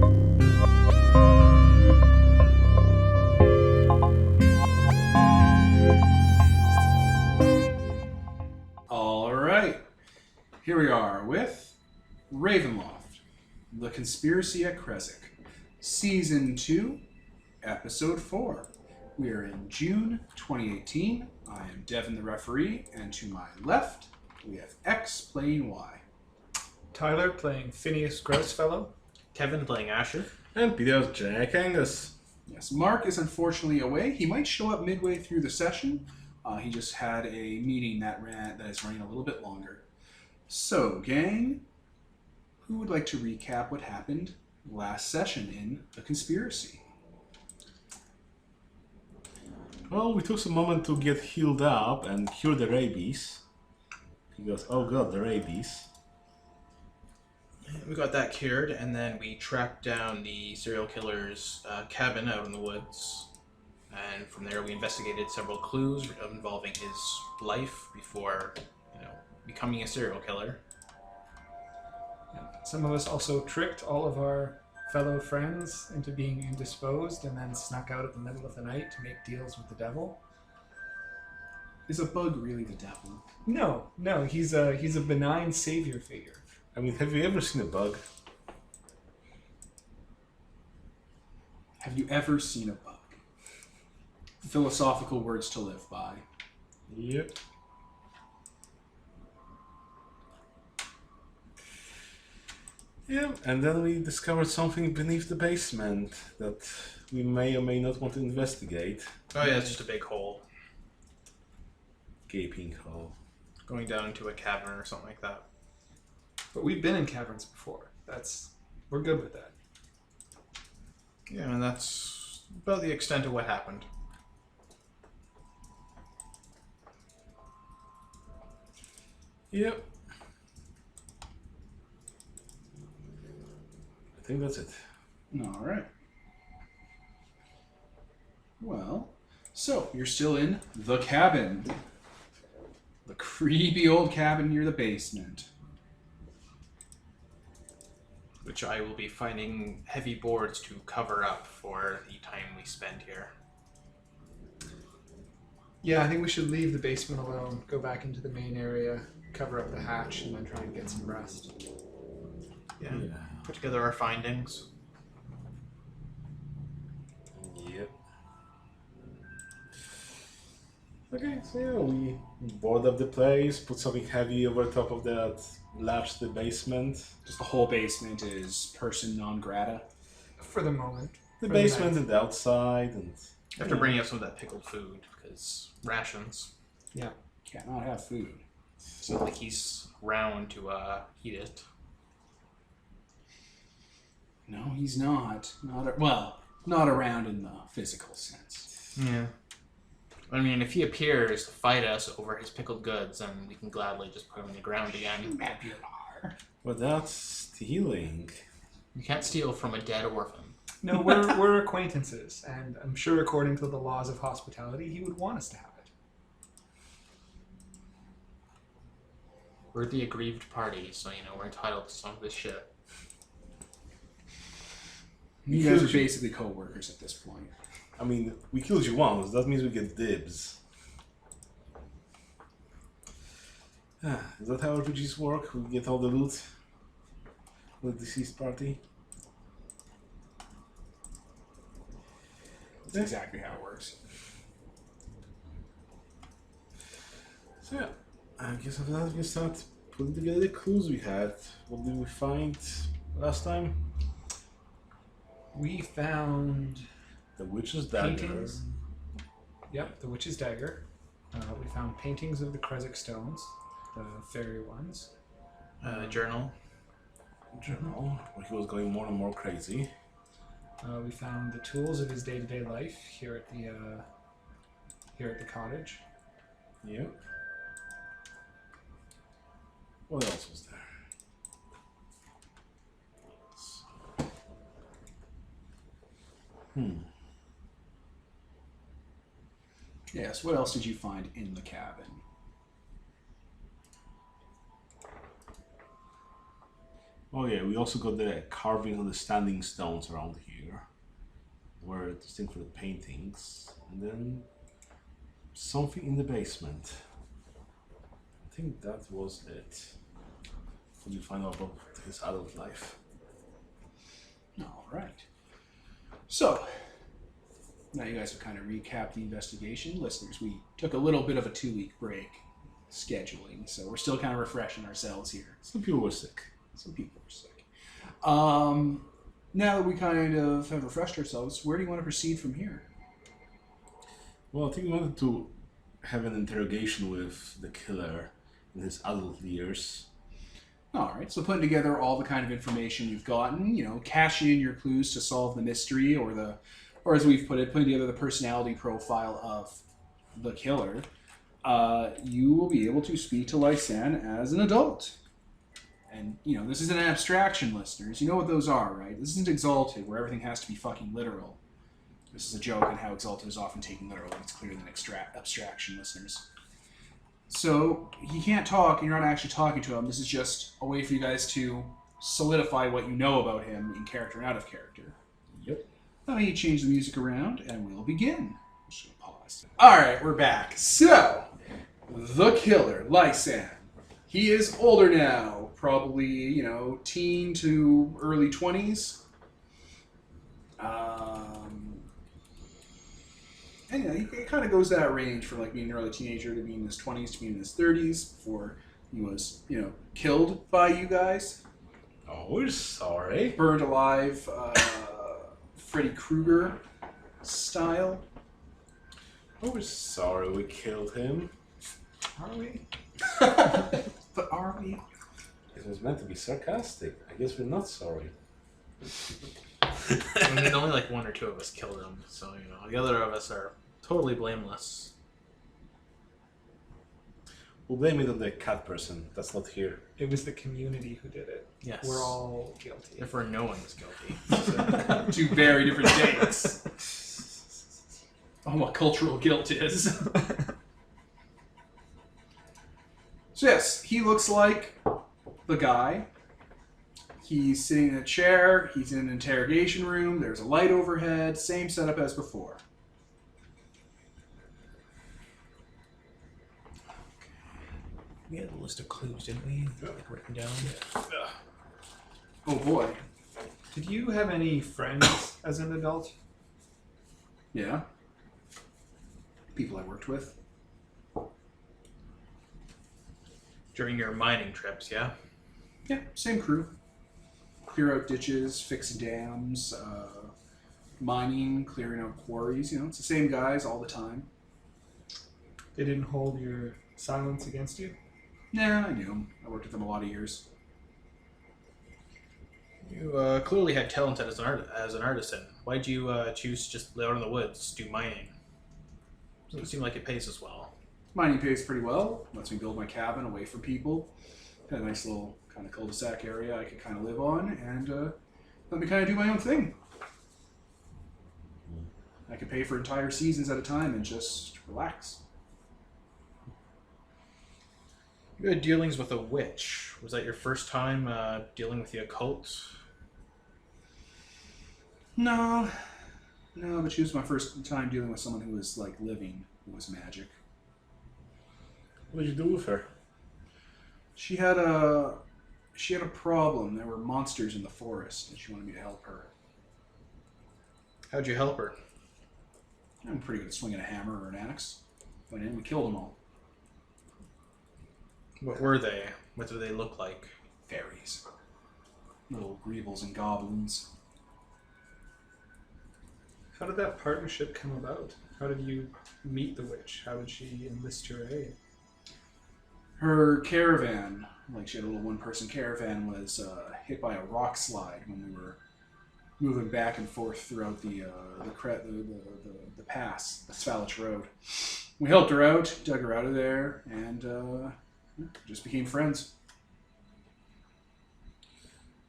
All right. Here we are with Ravenloft, The Conspiracy at Krezk, Season 2, Episode 4. We are in June 2018. I am Devin the referee, and to my left, we have X playing Y. Tyler playing Phineas Grossfellow. Kevin playing Asher. And Peter's Jack Angus. Yes, Mark is unfortunately away. He might show up midway through the session. He just had a meeting that is running a little bit longer. So, gang, who would like to recap what happened last session in The Conspiracy? Well, we took some moment to get healed up and cure the rabies. He goes, oh god, the rabies. We got that cured, and then we tracked down the serial killer's cabin out in the woods. And from there, we investigated several clues involving his life before, becoming a serial killer. Some of us also tricked all of our fellow friends into being indisposed and then snuck out at the middle of the night to make deals with the devil. Is a bug really the devil? No, he's a benign savior figure. I mean, have you ever seen a bug? Have you ever seen a bug? Philosophical words to live by. Yep. Yeah, and then we discovered something beneath the basement that we may or may not want to investigate. Oh yeah, it's just a big hole Gaping hole. going down into a cavern or something like that. But we've been in caverns before. We're good with that. Yeah, and that's about the extent of what happened. Yep. I think that's it. All right. Well, so you're still in the cabin. The creepy old cabin near the basement. Which I will be finding heavy boards to cover up for the time we spend here. Yeah, I think we should leave the basement alone, go back into the main area, cover up the hatch, and then try and get some rest. Yeah. Put together our findings. Yep. Okay, so yeah, we board up the place, put something heavy over top of that, latch the basement. Just the whole basement is person non grata. For the moment. The For basement night. and the outside, and After bringing up some of that pickled food, because rations. Yeah. Cannot have food. It's not like he's around to eat it. No, he's not. Not around in the physical sense. Yeah. I mean, if he appears to fight us over his pickled goods, then we can gladly just put him on the ground again. but that's stealing. You can't steal from a dead orphan. No, we're acquaintances, and I'm sure according to the laws of hospitality, he would want us to have it. We're the aggrieved party, so, we're entitled to some of this shit. You guys are basically co-workers at this point. I mean, we killed you once, that means we get dibs. Is that how RPGs work? We get all the loot with the deceased party? That's exactly how it works. So yeah, I guess after that we can start putting together the clues we had. What did we find last time? We found The witch's dagger. paintings. Yep, the witch's dagger. We found paintings of the Krezk stones, the fairy ones. Journal. Journal, where he was going more and more crazy. We found the tools of his day-to-day life here at the cottage. Yep. What else was there? Yes, what else did you find in the cabin? Oh yeah, we also got the carving on the standing stones around here. Were distinct for the paintings. And then something in the basement. I think that was it. What do you find out about his adult life? All right. So, now you guys have kind of recapped the investigation. Listeners, we took a little bit of a 2-week break scheduling, so we're still kind of refreshing ourselves here. Some people were sick. Some people were sick. Now that we kind of have refreshed ourselves, where do you want to proceed from here? Well, I think we wanted to have an interrogation with the killer in his adult years. All right, so putting together all the kind of information you've gotten, cashing in your clues to solve the mystery, or as we've put it, putting together the personality profile of the killer, you will be able to speak to Lysanne as an adult. And, this is an abstraction, listeners. You know what those are, right? This isn't Exalted, where everything has to be fucking literal. This is a joke on how Exalted is often taken literally. It's clearly an abstraction, listeners. So, he can't talk, and you're not actually talking to him. This is just a way for you guys to solidify what you know about him in character and out of character. Yep. Let me change the music around, and we'll begin. I'm just going to pause. Alright, we're back. So, the killer, Lysanne. He is older now, probably, teen to early 20s. And he kind of goes that range from being an early teenager to being in his 20s to being in his 30s before he was, killed by you guys. Oh, we're sorry. Burned alive, Freddy Krueger style. Oh, we're sorry we killed him. Are we? But are we? It was meant to be sarcastic. I guess we're not sorry. I mean, only one or two of us killed him, so the other of us are totally blameless. We'll blame it on the cat person that's not here. It was the community who did it. Yes. We're all guilty. Therefore, no one is guilty. Two very different takes on what cultural guilt is. So yes, he looks like the guy. He's sitting in a chair. He's in an interrogation room. There's a light overhead. Same setup as before. We had a list of clues, didn't we? Written down. Oh boy. Did you have any friends as an adult? Yeah. People I worked with. During your mining trips, yeah? Yeah, same crew. Clear out ditches, fix dams, mining, clearing out quarries. It's the same guys all the time. They didn't hold your silence against you? Nah, I knew them. I worked with them a lot of years. You clearly had talent as an artisan. Why'd you choose to just live out in the woods, do mining? Doesn't seem like it pays as well. Mining pays pretty well. Lets me build my cabin away from people. Got a nice little kind of cul-de-sac area I could kind of live on, and let me kind of do my own thing. I could pay for entire seasons at a time and just relax. You had dealings with a witch. Was that your first time dealing with the occult? No, but she was my first time dealing with someone who was living, who was magic. What did you do with her? She had a problem. There were monsters in the forest, and she wanted me to help her. How'd you help her? I'm pretty good at swinging a hammer or an axe. Went in, we killed them all. What were they? What did they look like? Fairies. Little greebles and goblins. How did that partnership come about? How did you meet the witch? How did she enlist your aid? Her caravan, she had a little one-person caravan, was hit by a rock slide when we were moving back and forth throughout the pass, the Svalich Road. We helped her out, dug her out of there, and just became friends.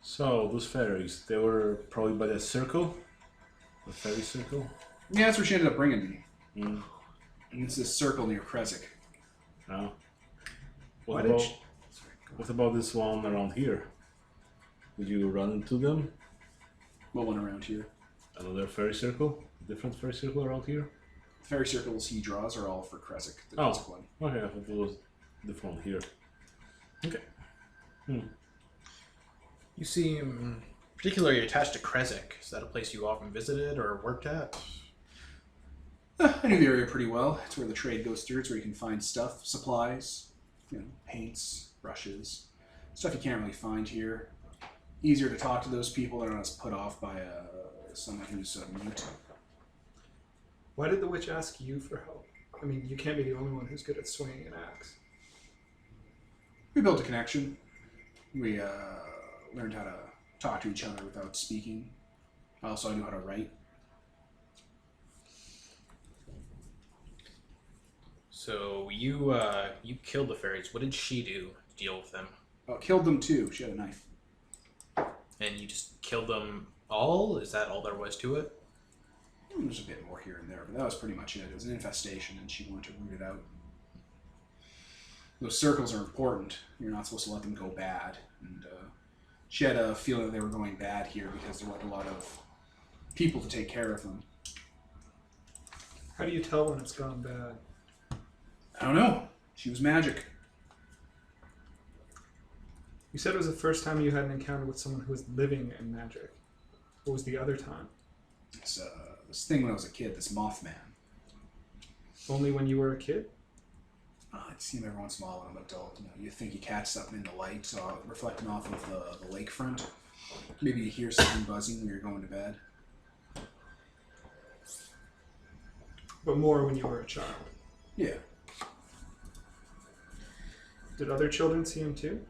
So, those fairies, they were probably by the circle? The fairy circle? Yeah, that's where she ended up bringing me. Mm. And it's this circle near Krezk. Oh. Why did she... What about this one around here? Did you run into them? What one around here? Another fairy circle? Different fairy circle around here? Fairy circles he draws are all for Krezk, the Oh. Krezk one. Okay, I thought it was different here. Okay. You seem particularly attached to Krezk. Is that a place you often visited or worked at? I knew the area pretty well. It's where the trade goes through. It's where you can find stuff, supplies, paints, brushes, stuff you can't really find here. Easier to talk to those people than us put off by someone who's mute. Why did the witch ask you for help? I mean, you can't be the only one who's good at swinging an axe. We built a connection. We learned how to talk to each other without speaking. Also, I knew how to write. So you killed the fairies. What did she do to deal with them? Oh, killed them too. She had a knife. And you just killed them all? Is that all there was to it? There's a bit more here and there, but that was pretty much it. It was an infestation, and she wanted to root it out. Those circles are important. You're not supposed to let them go bad. And she had a feeling that they were going bad here because there weren't a lot of people to take care of them. How do you tell when it's gone bad? I don't know. She was magic. You said it was the first time you had an encounter with someone who was living in magic. What was the other time? This thing when I was a kid, this Mothman. Only when you were a kid? I'd see him every once in a while when I'm an adult. You think you catch something in the light, reflecting off of the lakefront. Maybe you hear something buzzing when you're going to bed. But more when you were a child. Yeah. Did other children see him too?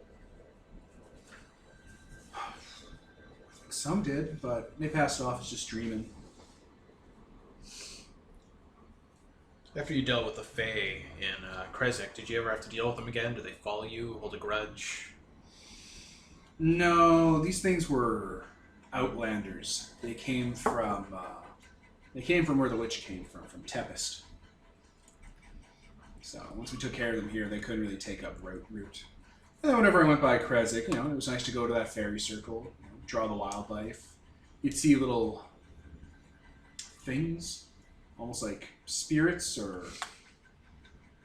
Some did, but they passed it off as just dreaming. After you dealt with the Fae in Krezk, did you ever have to deal with them again? Did they follow you, hold a grudge? No, these things were outlanders. They came from where the witch came from Tempest. So once we took care of them here, they couldn't really take up root. And then whenever I went by Krezk, it was nice to go to that fairy circle, draw the wildlife. You'd see little things, almost like spirits or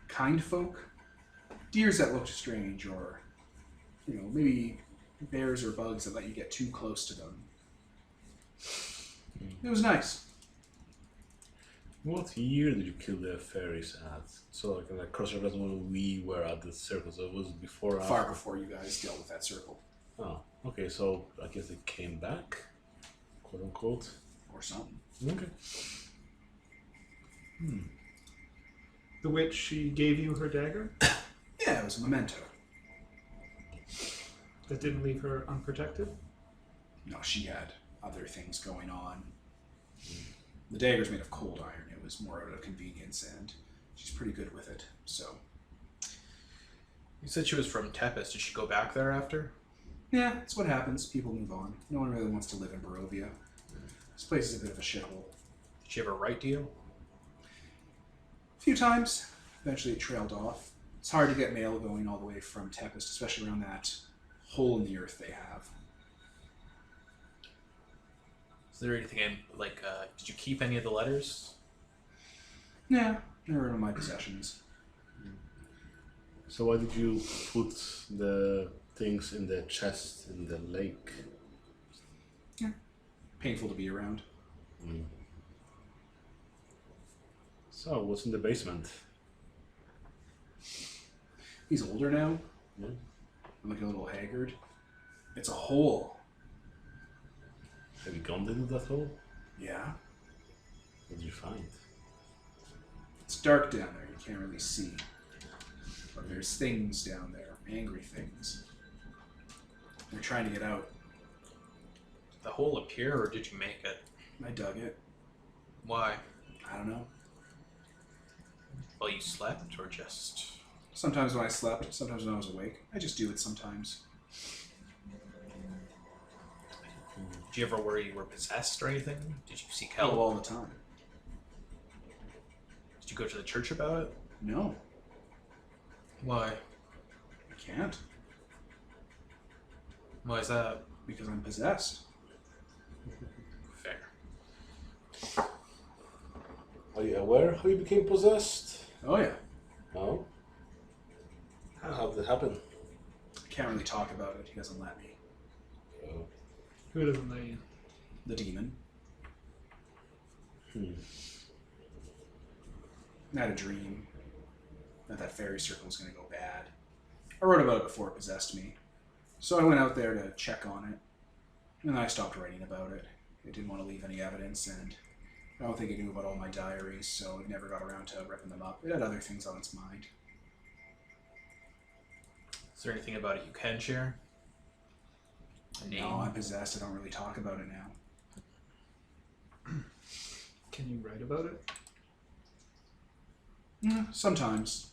kind folk. Deers that looked strange, or maybe bears or bugs that let you get too close to them. It was nice. What year did you kill the fairies at? So like cross reference when we were at the circle, so it was before or Far after? before you guys dealt with that circle. Oh, okay, so I guess they came back, quote unquote. Or something. Okay. The witch, she gave you her dagger? Yeah, it was a memento. That didn't leave her unprotected? No, she had other things going on. The dagger's made of cold iron. It was more out of convenience, and she's pretty good with it, so. You said she was from Tempest. Did she go back there after? Yeah, that's what happens. People move on. No one really wants to live in Barovia. This place is a bit of a shithole. Did she ever write to you? A few times. Eventually it trailed off. It's hard to get mail going all the way from Tempest, especially around that hole in the earth they have. Is there anything did you keep any of the letters? Yeah, they were in my possessions. So why did you put the things in the chest in the lake? Painful to be around. So what's in the basement? He's older now. Yeah. I'm like a little haggard. It's a hole. Have you gone into that hole? Yeah. What did you find? It's dark down there. You can't really see. But there's things down there. Angry things. They're trying to get out. Did the hole appear, or did you make it? I dug it. Why? I don't know. Well, you slept, or just... Sometimes when I slept, sometimes when I was awake. I just do it sometimes. Did you ever worry you were possessed or anything? Did you seek Oh, help? all the time. Did you go to the church about it? No, Why? I can't. Why is that? Because I'm possessed. Fair. Are you aware how you became possessed? Oh yeah. No. How did it happen? I can't really talk about it. He doesn't let me. Oh. Who doesn't let you? The demon. Hmm. I had a dream that fairy circle was going to go bad. I wrote about it before it possessed me. So I went out there to check on it. And then I stopped writing about it. I didn't want to leave any evidence, and I don't think it knew about all my diaries, so it never got around to ripping them up. It had other things on its mind. Is there anything about it you can share? A name? No, I'm possessed. I don't really talk about it now. Can you write about it? Yeah, sometimes.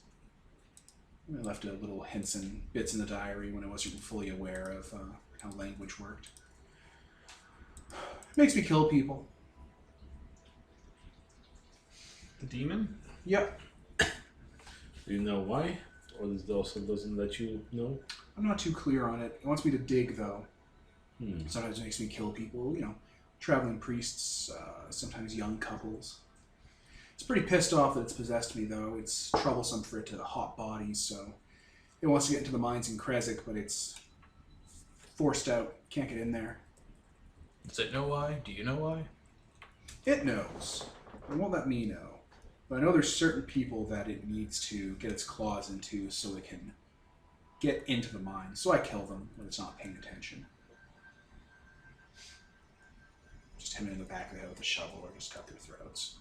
I left a little hints and bits in the diary when I wasn't fully aware of how language worked. It makes me kill people. The demon? Yep. Do you know why? Or this also doesn't let you know? I'm not too clear on it. It wants me to dig, though. Hmm. Sometimes it makes me kill people, traveling priests, sometimes young couples. It's pretty pissed off that it's possessed me, though. It's troublesome for it to hot bodies, so it wants to get into the mines in Krezk, but it's forced out. Can't get in there. Does it know why? Do you know why? It knows. It won't let me know. But I know there's certain people that it needs to get its claws into so it can get into the mine. So I kill them when it's not paying attention. Just hit them in the back of the head with a shovel or just cut their throats.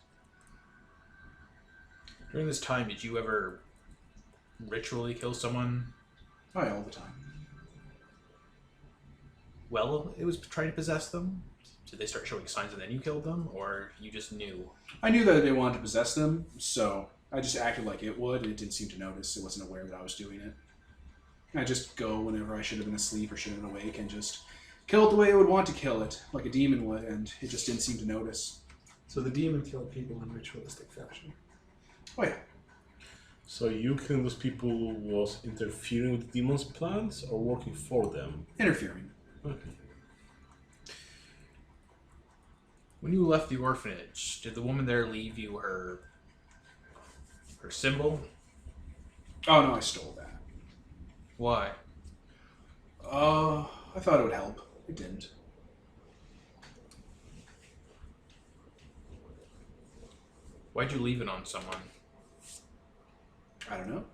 During this time, did you ever ritually kill someone? Oh yeah, all the time. Well, it was trying to possess them? Did they start showing signs and then you killed them? Or you just knew? I knew that they wanted to possess them, so I just acted like it would, and it didn't seem to notice. It wasn't aware that I was doing it. I just go whenever I should have been asleep or should have been awake and just kill it the way it would want to kill it, like a demon would, and it just didn't seem to notice. So the demon killed people in ritualistic fashion. Oh yeah. So you killing those people was interfering with the demon's plans or working for them? Interfering. Okay. When you left the orphanage, did the woman there leave you her symbol? Oh no, I stole that. Why? I thought it would help. It didn't. Why'd you leave it on someone? I don't know.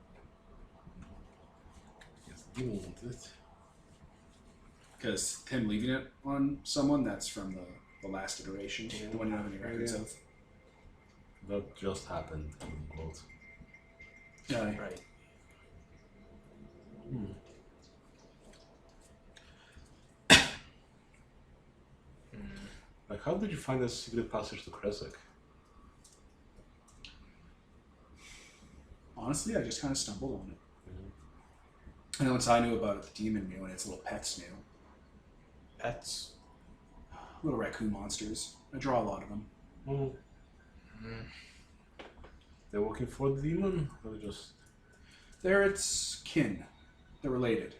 Yes, the demon wanted it. Because him leaving it on someone, that's from the last iteration, the one you don't have any records of. That just happened, quote. Yeah. Right. Hmm. Like, how did you find the secret passage to Krezk? Honestly, I just kind of stumbled on it. And then once I knew about it, the demon knew, and its little pets knew. Pets? Little raccoon monsters. I draw a lot of them. Oh. They're working for the demon? Or just... They're its kin. They're related.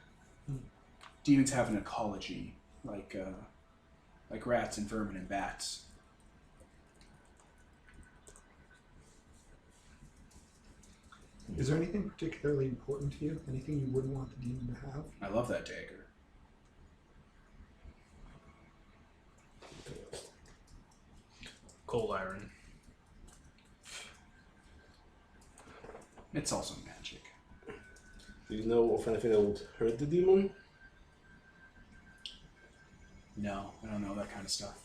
Demons have an ecology, like rats and vermin and bats. Is there anything particularly important to you? Anything you wouldn't want the demon to have? I love that dagger. Cold iron. It's also magic. Do you know of anything that would hurt the demon? No, I don't know that kind of stuff.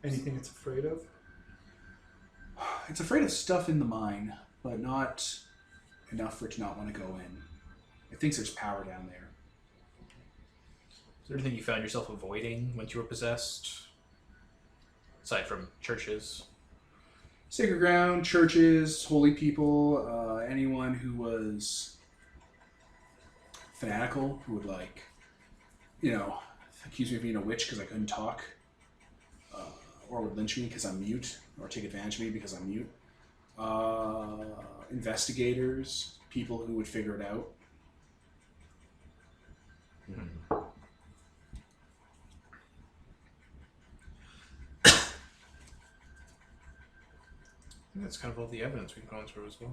Anything it's afraid of? It's afraid of stuff in the mine, but not enough for it to not want to go in. It thinks there's power down there. Is there anything you found yourself avoiding once you were possessed? Aside from churches? Sacred ground, churches, holy people, anyone who was fanatical, who would accuse me of being a witch because I couldn't talk, or would lynch me because I'm mute, or take advantage of me because I'm mute. Investigators, people who would figure it out. That's kind of all the evidence we've gone through as well.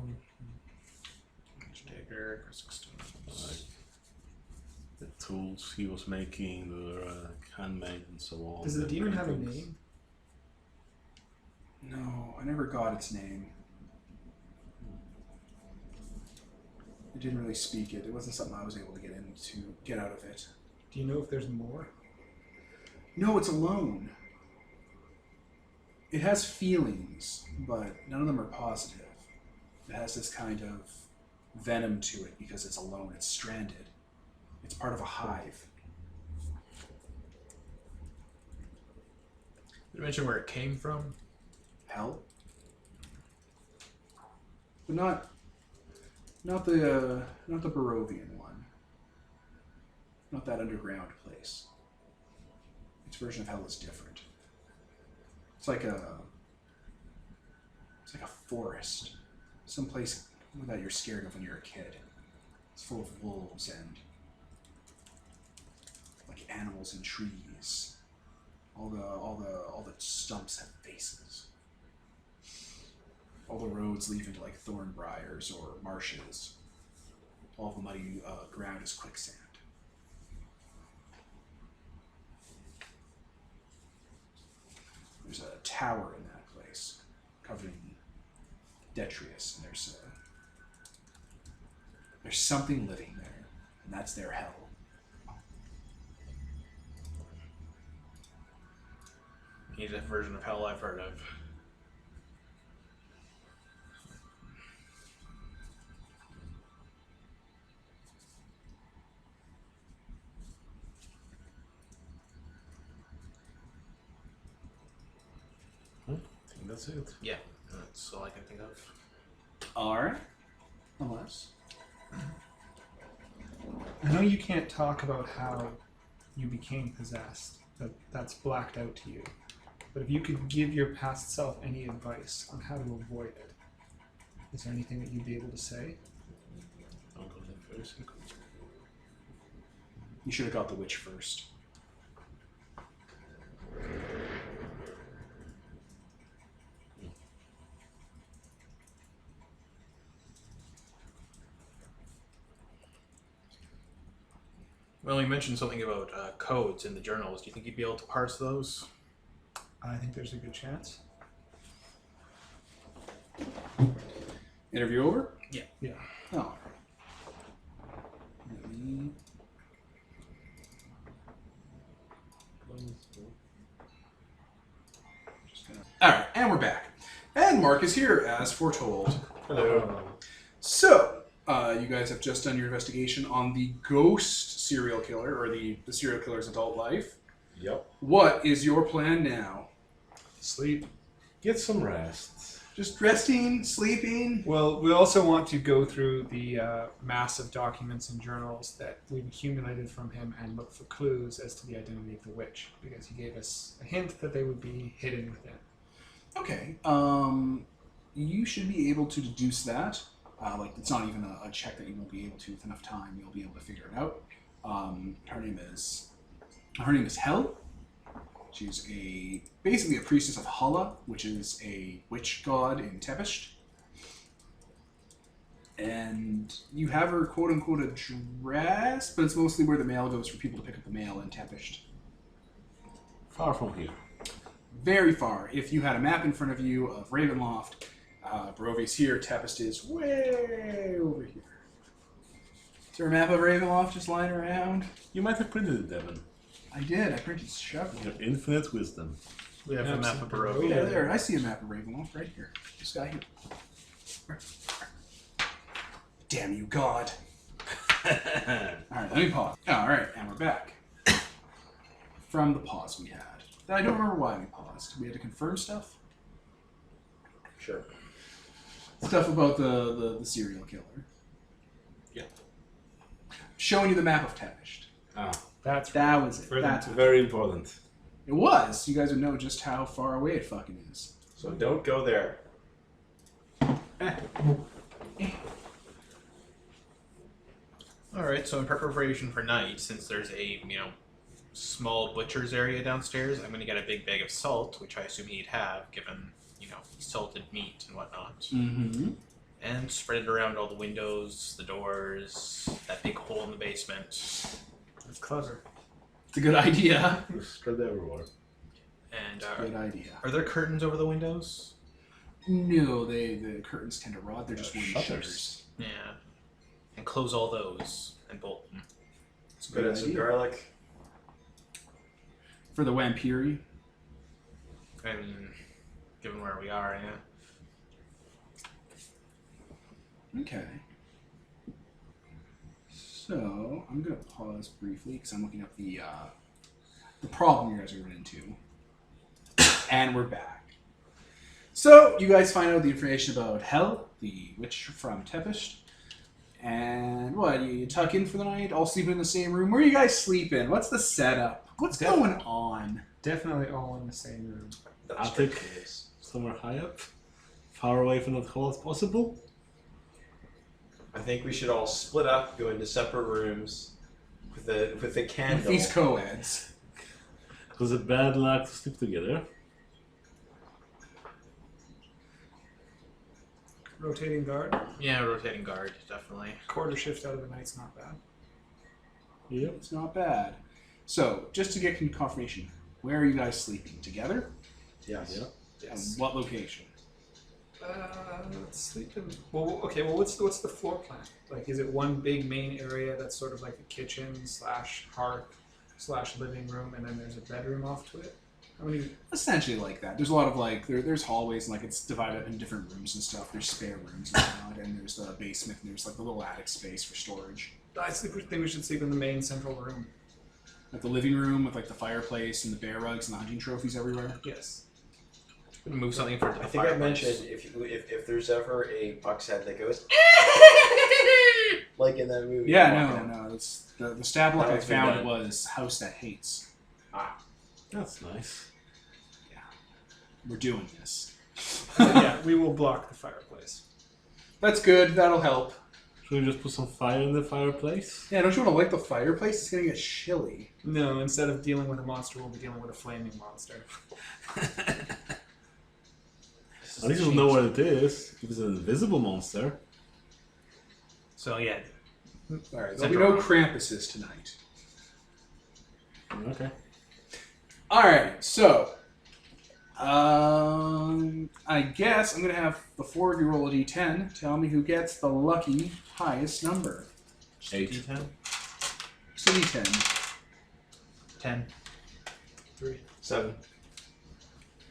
Dagger, Krezk stones. The tools he was making were handmade and so on. Does the demon have a name? No, I never got its name. I didn't really speak it. It wasn't something I was able to get out of it. Do you know if there's more? No, it's alone. It has feelings, but none of them are positive. It has this kind of venom to it because it's alone. It's stranded. It's part of a hive. Did you mention where it came from? Hell? But not the Barovian one. Not that underground place. Its version of hell is different. It's like a forest. Someplace that you're scared of when you're a kid. It's full of wolves and like animals and trees. All the stumps have faces. All the roads lead into like thorn briars or marshes. All the muddy ground is quicksand. There's a tower in that place, covered in detritus, and there's something living there, and that's their hell. He's a version of hell I've heard of. I think that's it. Yeah, that's all I can think of. Alright. Unless. I know you can't talk about how you became possessed. That's blacked out to you. But if you could give your past self any advice on how to avoid it, is there anything that you'd be able to say? I'll go there first. You should have got the witch first. Well, you mentioned something about codes in the journals. Do you think you'd be able to parse those? I think there's a good chance. Interview over? Yeah. Yeah. Oh. Let me... Alright, and we're back. And Mark is here, as foretold. Hello. So, you guys have just done your investigation on the ghost serial killer, or the serial killer's adult life. Yep. What is your plan now? Sleep. Get some rest. Just resting, sleeping? Well, we also want to go through the massive documents and journals that we've accumulated from him and look for clues as to the identity of the witch, because he gave us a hint that they would be hidden within. Okay. You should be able to deduce that. Like, it's not even a check that you won't be able to with enough time. You'll be able to figure it out. Her name is Hel. She's basically a priestess of Hala, which is a witch god in Tepisht. And you have her quote-unquote address, but it's mostly where the mail goes for people to pick up the mail in Tepisht. Far from here. Very far. If you had a map in front of you of Ravenloft, Barovi's here, Tepisht is way over here. Is there a map of Ravenloft just lying around? You might have printed it, Devin. I did. I printed several. You have infinite wisdom. We have a Maps map of of Barovia. Yeah, there. I see a map of Ravenloft right here. This guy here. Damn you, God. Alright, let me pause. Alright, and we're back. From the pause we had. I don't remember why we paused. We had to confirm stuff? Sure. Stuff about the serial killer. Yeah. Showing you the map of Tepisht. Ah, That was it. For them That's to- very important. It was. You guys would know just how far away it fucking is. So don't go there. Alright, so in preparation for night, since there's a, small butcher's area downstairs, I'm going to get a big bag of salt, which I assume he'd have, given salted meat and whatnot. Mm-hmm. And spread it around all the windows, the doors, that big hole in the basement. That's clever. It's a good idea. Just spread it everywhere. And Good idea. are there curtains over the windows? No, the curtains tend to rot. They're just wooden shutters. Yeah. And close all those and bolt them. It's a Put in some garlic. For the Vampiri. I mean, given where we are, yeah. Okay. So I'm gonna pause briefly because I'm looking up the problem you guys are running into, and we're back. So you guys find out the information about Hel, the witch from Tempest, and what you tuck in for the night, all sleep in the same room. Where are you guys sleeping? What's the setup? What's going on? Definitely all in the same room. Attic, somewhere high up, far away from the hole as possible. I think we should all split up, go into separate rooms with a candle. With these co-eds. Because it's bad luck to sleep together. Rotating guard. Yeah, rotating guard, definitely. Quarter shift out of the night's not bad. Yep. It's not bad. So just to get confirmation, where are you guys sleeping? Together? Yes. Yep. And what location? Let's sleep in. Well, okay. Well, what's the floor plan? Like, is it one big main area that's sort of like a kitchen / hearth / living room, and then there's a bedroom off to it? How many? Essentially like that. There's a lot of there's hallways and it's divided up in different rooms and stuff. There's spare rooms and whatnot, and there's the basement and there's the little attic space for storage. I think we should sleep in the main central room. Like the living room with the fireplace and the bear rugs and the hunting trophies everywhere. Yes. Gonna move something for the I think I fireplace. mentioned if there's ever a buck's head that goes like in that movie. Yeah, no. It's the stab lock That I was found done. was House That Hates. That's nice. We're doing this. Yeah, we will block the fireplace. That's good. That'll help. Should we just put some fire in the fireplace? Yeah, don't you want to light the fireplace? It's gonna get chilly. No, instead of dealing with a monster, we'll be dealing with a flaming monster. At least we'll know what it is. If it's an invisible monster. So yeah, All right. There'll be Central no room. Krampuses tonight. Okay. All right. So, I guess I'm gonna have the four of you roll a d10. Tell me who gets the lucky highest number. 8. D10? So d10. 10. 3. 7.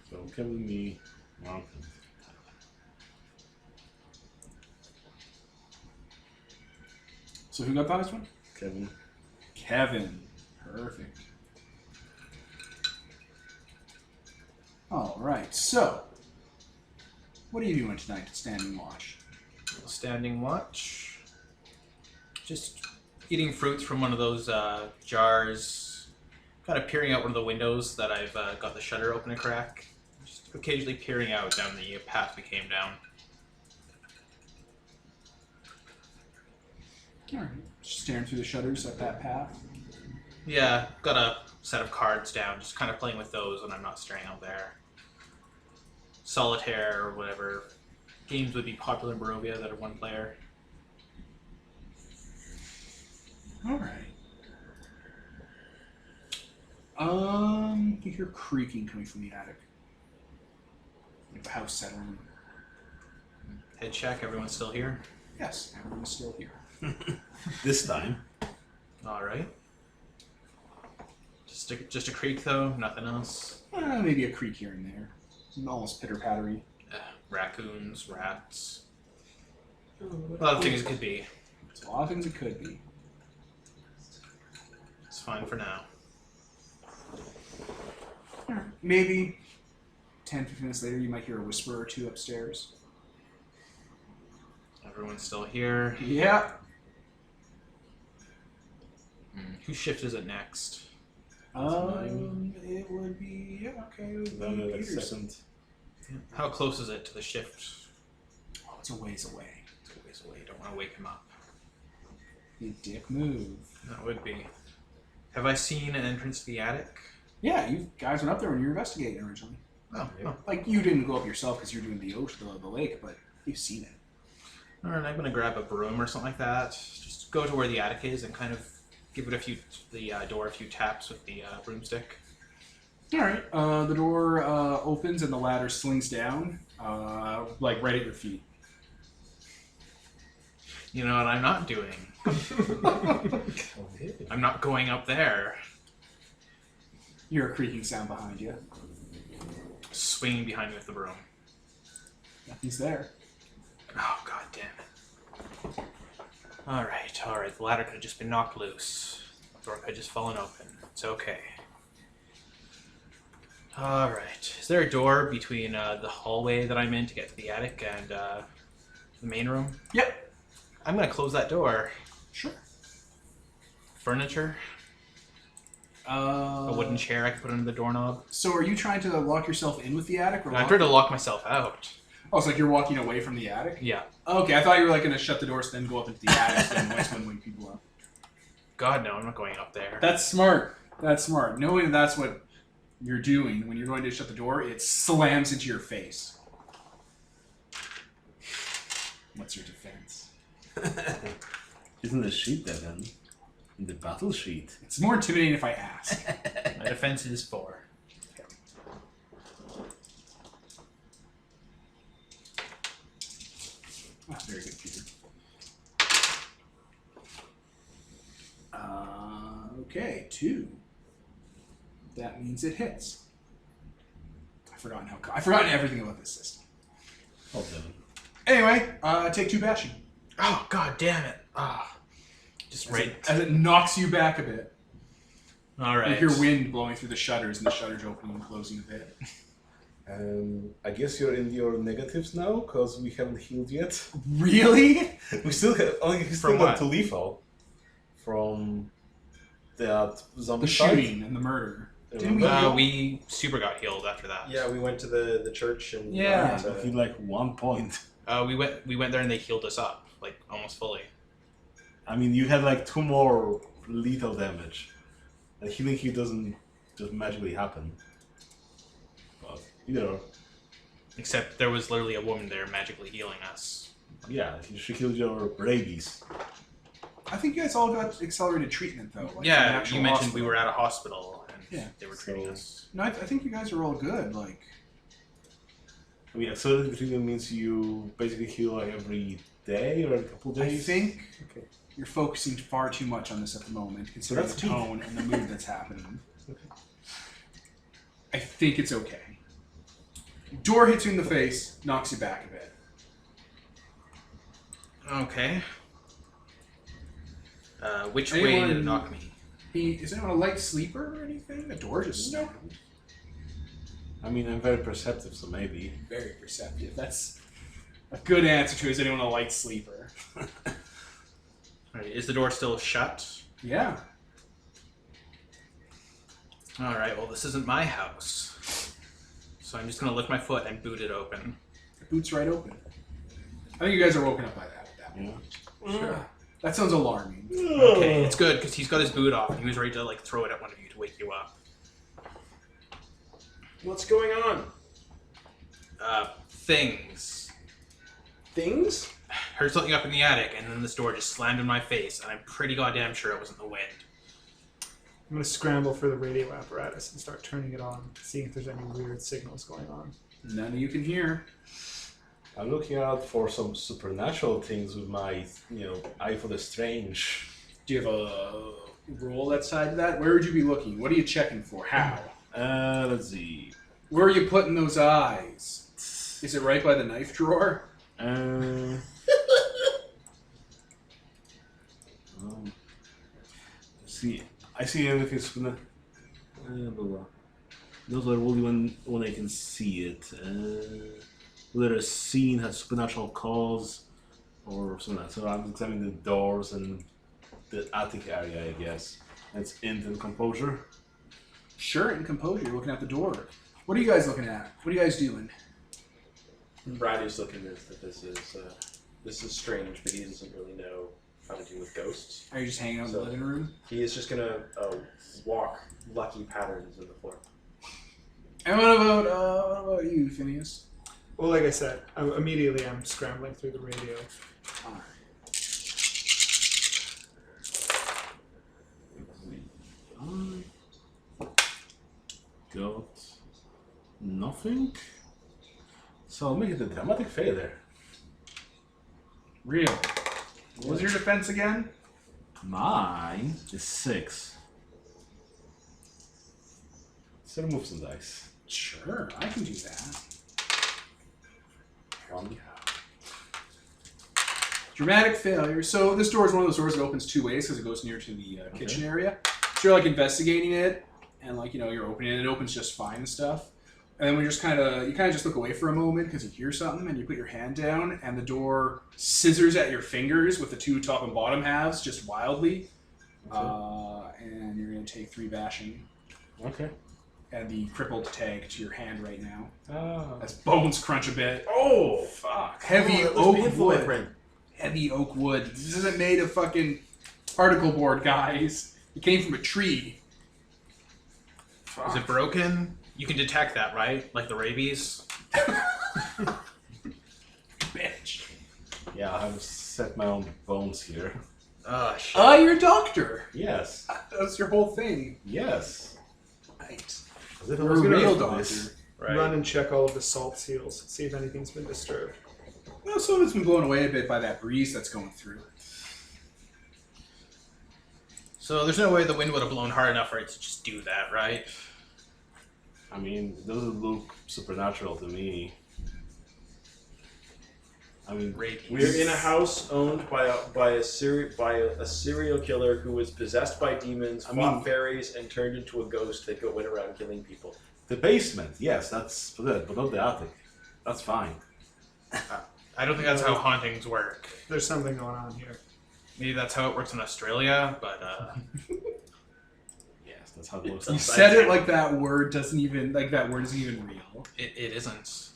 So Kevin, me, Mark. So who got the highest one? Kevin. Kevin. Perfect. All right. So, what are you doing tonight at Standing Watch? Standing watch. Just eating fruits from one of those jars. Kind of peering out one of the windows that I've got the shutter open a crack. Just occasionally peering out down the path we came down. All right. Just staring through the shutters at that path. Yeah, got a set of cards down, just kind of playing with those when I'm not staring out there. Solitaire or whatever games would be popular in Barovia that are one player. All right. You hear creaking coming from the attic. Like the house settling. Head check, everyone's still here? Yes, everyone's still here. This time. Alright. Just a creak though, nothing else. Maybe a creak here and there. Almost pitter-pattery. Raccoons, rats. A lot of things it could be. It's a lot of things it could be. It's fine for now. Maybe 10, 15 minutes later you might hear a whisper or two upstairs. Everyone's still here. Yeah. Whose shift is it next? It would be, yeah, okay. It would Then be the Peterson. second. How close is it to the shift? Oh, it's a ways away. It's a ways away. You don't want to wake him up. You dick move. That would be. Have I seen an entrance to the attic? Yeah, you guys went up there when you were investigating originally. Oh, oh. Like, you didn't go up yourself because you're doing the ocean, the lake, but you've seen it. All right, I'm gonna grab a broom or something like that. Just go to where the attic is and kind of give it the door a few taps with the broomstick. All right. The door opens and the ladder slings down, like right at your feet. You know what I'm not doing? I'm not going up there. You hear a creaking sound behind you. Swinging behind me with the broom. Nothing's there. Oh, god damn it. Alright. The ladder could have just been knocked loose. The door could have just fallen open. It's okay. Alright. Is there a door between the hallway that I'm in to get to the attic and the main room? Yep. I'm gonna close that door. Sure. Furniture? A wooden chair I can put under the doorknob? So are you trying to lock yourself in with the attic? Or I'm trying to lock myself out. Oh, it's like you're walking away from the attic? Yeah. Okay, I thought you were like going to shut the doors, then go up into the attic, then wake people up. God, no, I'm not going up there. That's smart. That's smart. Knowing that's what you're doing, when you're going to shut the door, it slams into your face. What's your defense? Isn't the sheet there then? In the battle sheet. It's more intimidating if I ask. My defense is 4. Oh, very good, Peter. Okay, 2. That means it hits. I've forgotten everything about this system. Oh, Devin. Anyway, take 2 bashing. Oh, god damn it. Ah. Just right. As it knocks you back a bit. Alright. You hear wind blowing through the shutters, and the shutters opening and closing a bit. I guess you're in your negatives now, because we haven't healed yet. Really? We still From got what? to lethal. From that zombie The fight. shooting and the murder. Didn't we heal? We super got healed after that. Yeah, we went to the church and Yeah. So he like 1 point. We went there and they healed us up, like almost fully. I mean, you had like 2 more lethal damage. And healing heal doesn't just magically happen. But either or. Except there was literally a woman there magically healing us. Yeah, she killed your rabies. I think you guys all got accelerated treatment, though. Like in an Yeah, actual you mentioned hospital. we were at a hospital and Yeah. they were treating So- us. No, I think you guys are all good. Like, I mean, accelerated treatment means you basically heal like every day or a couple I days. think Okay. you're focusing far too much on this at the moment, considering that's the tone and the mood that's happening. I think it's okay. Door hits you in the face, knocks you back a bit. Okay. Which way did it Anyone- knock me? Is anyone a light sleeper or anything? The door just slammed. I mean, I'm very perceptive, so maybe. Very perceptive. That's a good answer to is anyone a light sleeper? Alright, is the door still shut? Yeah. Alright, well this isn't my house. So I'm just gonna lift my foot and boot it open. The boot's right open. I think you guys are woken up by that at that point. Yeah. Sure. That sounds alarming. Okay, it's good because he's got his boot off and he was ready to like throw it at one of you to wake you up. What's going on? Things. Things? Heard something up in the attic and then this door just slammed in my face and I'm pretty goddamn sure it wasn't the wind. I'm going to scramble for the radio apparatus and start turning it on, seeing if there's any weird signals going on. None of you can hear. I'm looking out for some supernatural things with my, eye for the strange. Do you have a roll that's tied to that? Where would you be looking? What are you checking for? How? Let's see. Where are you putting those eyes? Is it right by the knife drawer? See, I see anything supernatural. Those are only when I can see it. Whether a scene has supernatural cause or something. So I'm examining the doors and the attic area, I guess. It's int and composure. Sure, in composure. You're looking at the door. What are you guys looking at? What are you guys doing? Brady's looking at that this is strange, but he doesn't really know how to deal with ghosts. Are you just hanging out in the So- living room? He is just gonna walk lucky patterns in the floor. And what about you, Phineas? Well, like I said, immediately I'm scrambling through the radio. All right. Got nothing. So I'll make it a dramatic failure. Real. What was your defense again? Mine is 6. So remove some dice. Sure, I can do that. 1. Dramatic failure. So this door is one of those doors that opens two ways because it goes near to the kitchen area. So you're like investigating it, and like you're opening it. It opens just fine and stuff. And then we just kind of just look away for a moment because you hear something, and you put your hand down, and the door scissors at your fingers with the two top and bottom halves just wildly. Okay. And you're gonna take 3 bashing. Okay. Add the crippled tag to your hand right now. Oh. As bones crunch a bit. Oh, Fuck. Heavy that was oak painful, my wood. friend. Heavy oak wood. This isn't made of fucking particle board, guys. It came from a tree. Is it broken? You can detect that, right? Like the rabies? Bitch. Yeah, I have set my own bones here. Oh, shit. You're a doctor. Yes. That's your whole thing. Yes. Right. As if I You're was a gonna real do doctor. this. Right. Run and check all of the salt seals. See if anything's been disturbed. Well, some of it's been blown away a bit by that breeze that's going through. So there's no way the wind would have blown hard enough for it to just do that, right? I mean, it doesn't look supernatural to me. I mean, Rabies. We're in a house owned by a serial killer who was possessed by demons, fought fairies, and turned into a ghost that went around killing people. the basement, yes, that's good, but not the attic. That's fine. I don't think that's how hauntings work. There's something going on here. Maybe that's how it works in Australia, but Yes, that's how it works. You said it like that word isn't even real. it isn't.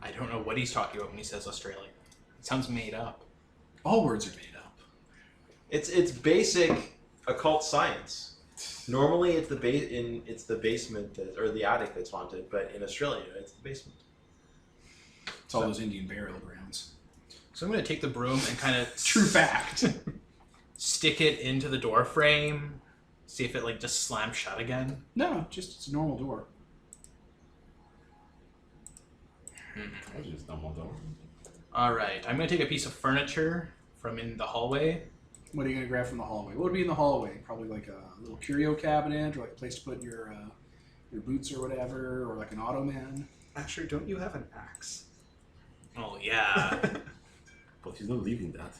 I don't know what he's talking about when he says Australia. It sounds made up. All words are made up. It's basic occult science. Normally, it's the basement or the attic that's haunted, but in Australia, it's the basement. It's all those Indian burial grounds. So I'm going to take the broom and kind of True fact. stick it into the door frame, see if it like just slams shut again. No, just it's a normal door. I just normal door. All right, I'm going to take a piece of furniture from in the hallway. What are you gonna grab from the hallway? What would be in the hallway? Probably like a little curio cabinet, or like a place to put your boots or whatever, or like an ottoman. Asher, don't you have an axe? Oh yeah, But he's not leaving that.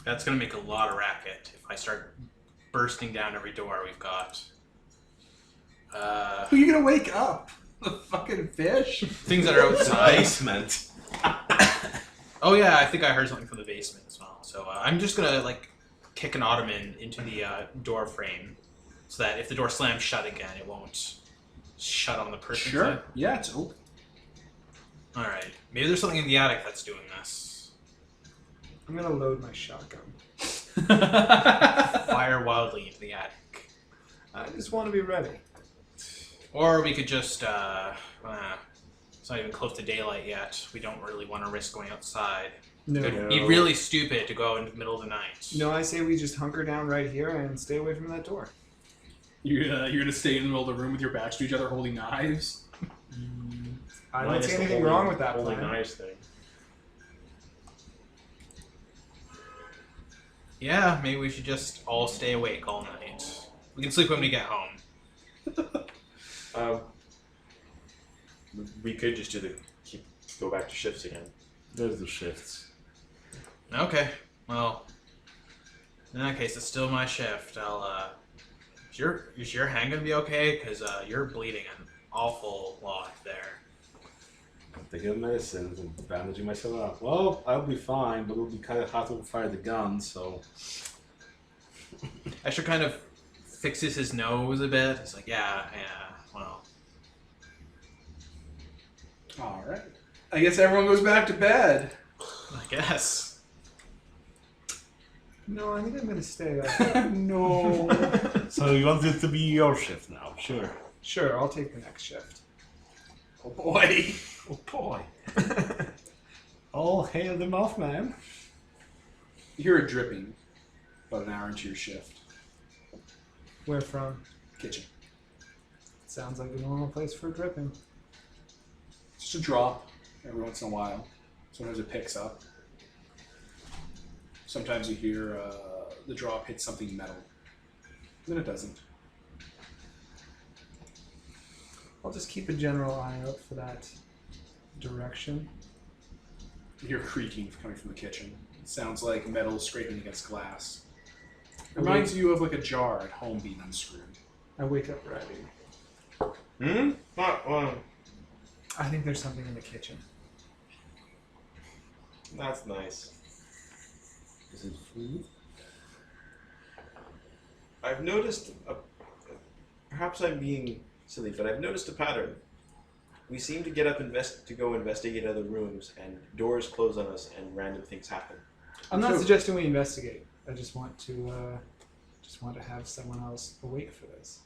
that's going to make a lot of racket if I start bursting down every door we've got. Who are you gonna wake up? The fucking fish? Things that are outside. Basement. Oh yeah, I think I heard something from the basement as well. So I'm just gonna like kick an ottoman into the door frame, so that if the door slams shut again, it won't shut on the person. Sure. Side. Yeah, it's open. All right. Maybe there's something in the attic that's doing this. I'm gonna load my shotgun. Fire wildly into the attic, I just want to be ready. or we could just. It's not even close to daylight yet. We don't really want to risk going outside. No. It'd be really stupid to go in the middle of the night. No, I say we just hunker down right here and stay away from that door. You're gonna stay in the middle of the room with your backs to each other, holding knives. I don't Minus see the anything holy- wrong with that holy plan. knives thing. Yeah, maybe we should just all stay awake all night. We can sleep when we get home. We could just go back to shifts again. There's the shifts. Okay. Well, in that case, it's still my shift. I'll. Is your hand gonna be okay? Because you're bleeding an awful lot there. I'm taking medicine and bandaging myself up. Well, I'll be fine, but it'll be kind of hard to fire the gun, so. Asher kind of fixes his nose a bit. He's like, yeah, well. All right. I guess everyone goes back to bed. I guess. No, I think I'm going to stay up. No. So you want it to be your shift now? Sure. Sure, I'll take the next shift. Oh boy. Oh boy. All hail the Mothman. You hear a dripping about an hour into your shift. Where from? Kitchen. Sounds like a normal place for dripping. Just a drop every once in a while. Sometimes it picks up. Sometimes you hear the drop hit something metal. Then it doesn't. I'll just keep a general eye out for that direction. You hear creaking coming from the kitchen. It sounds like metal scraping against glass. It reminds you of like a jar at home being unscrewed. I wake up ready. Not one. I think there's something in the kitchen. That's nice. Is it food? I've noticed, perhaps I'm being silly, but I've noticed a pattern. We seem to get up to go investigate other rooms, and doors close on us, and random things happen. I'm not So- suggesting we investigate. I just want to have someone else awake for this.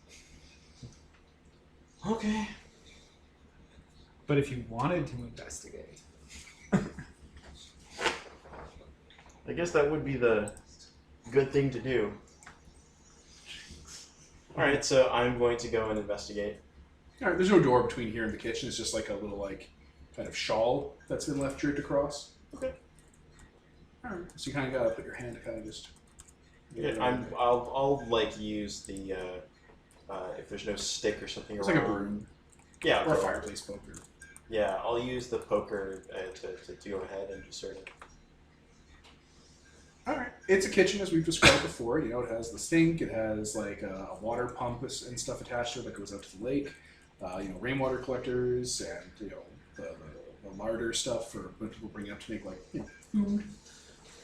Okay. But if you wanted to investigate, I guess that would be the good thing to do. Alright, so I'm going to go and investigate. All right, there's no door between here and the kitchen. It's just like a little like kind of shawl that's been left draped across. Okay. All right. So you kind of gotta put your hand to kind of just. Yeah, I'll like use the if there's no stick or something It's around. like a broom Yeah. or a okay. fireplace poker. Yeah, I'll use the poker to go ahead and just sort of. All right. It's a kitchen as we've described before. You know, it has the sink. It has like a water pump and stuff attached to it that goes out to the lake. You know, rainwater collectors and you know the larder stuff for when people bring it up to make like you know food.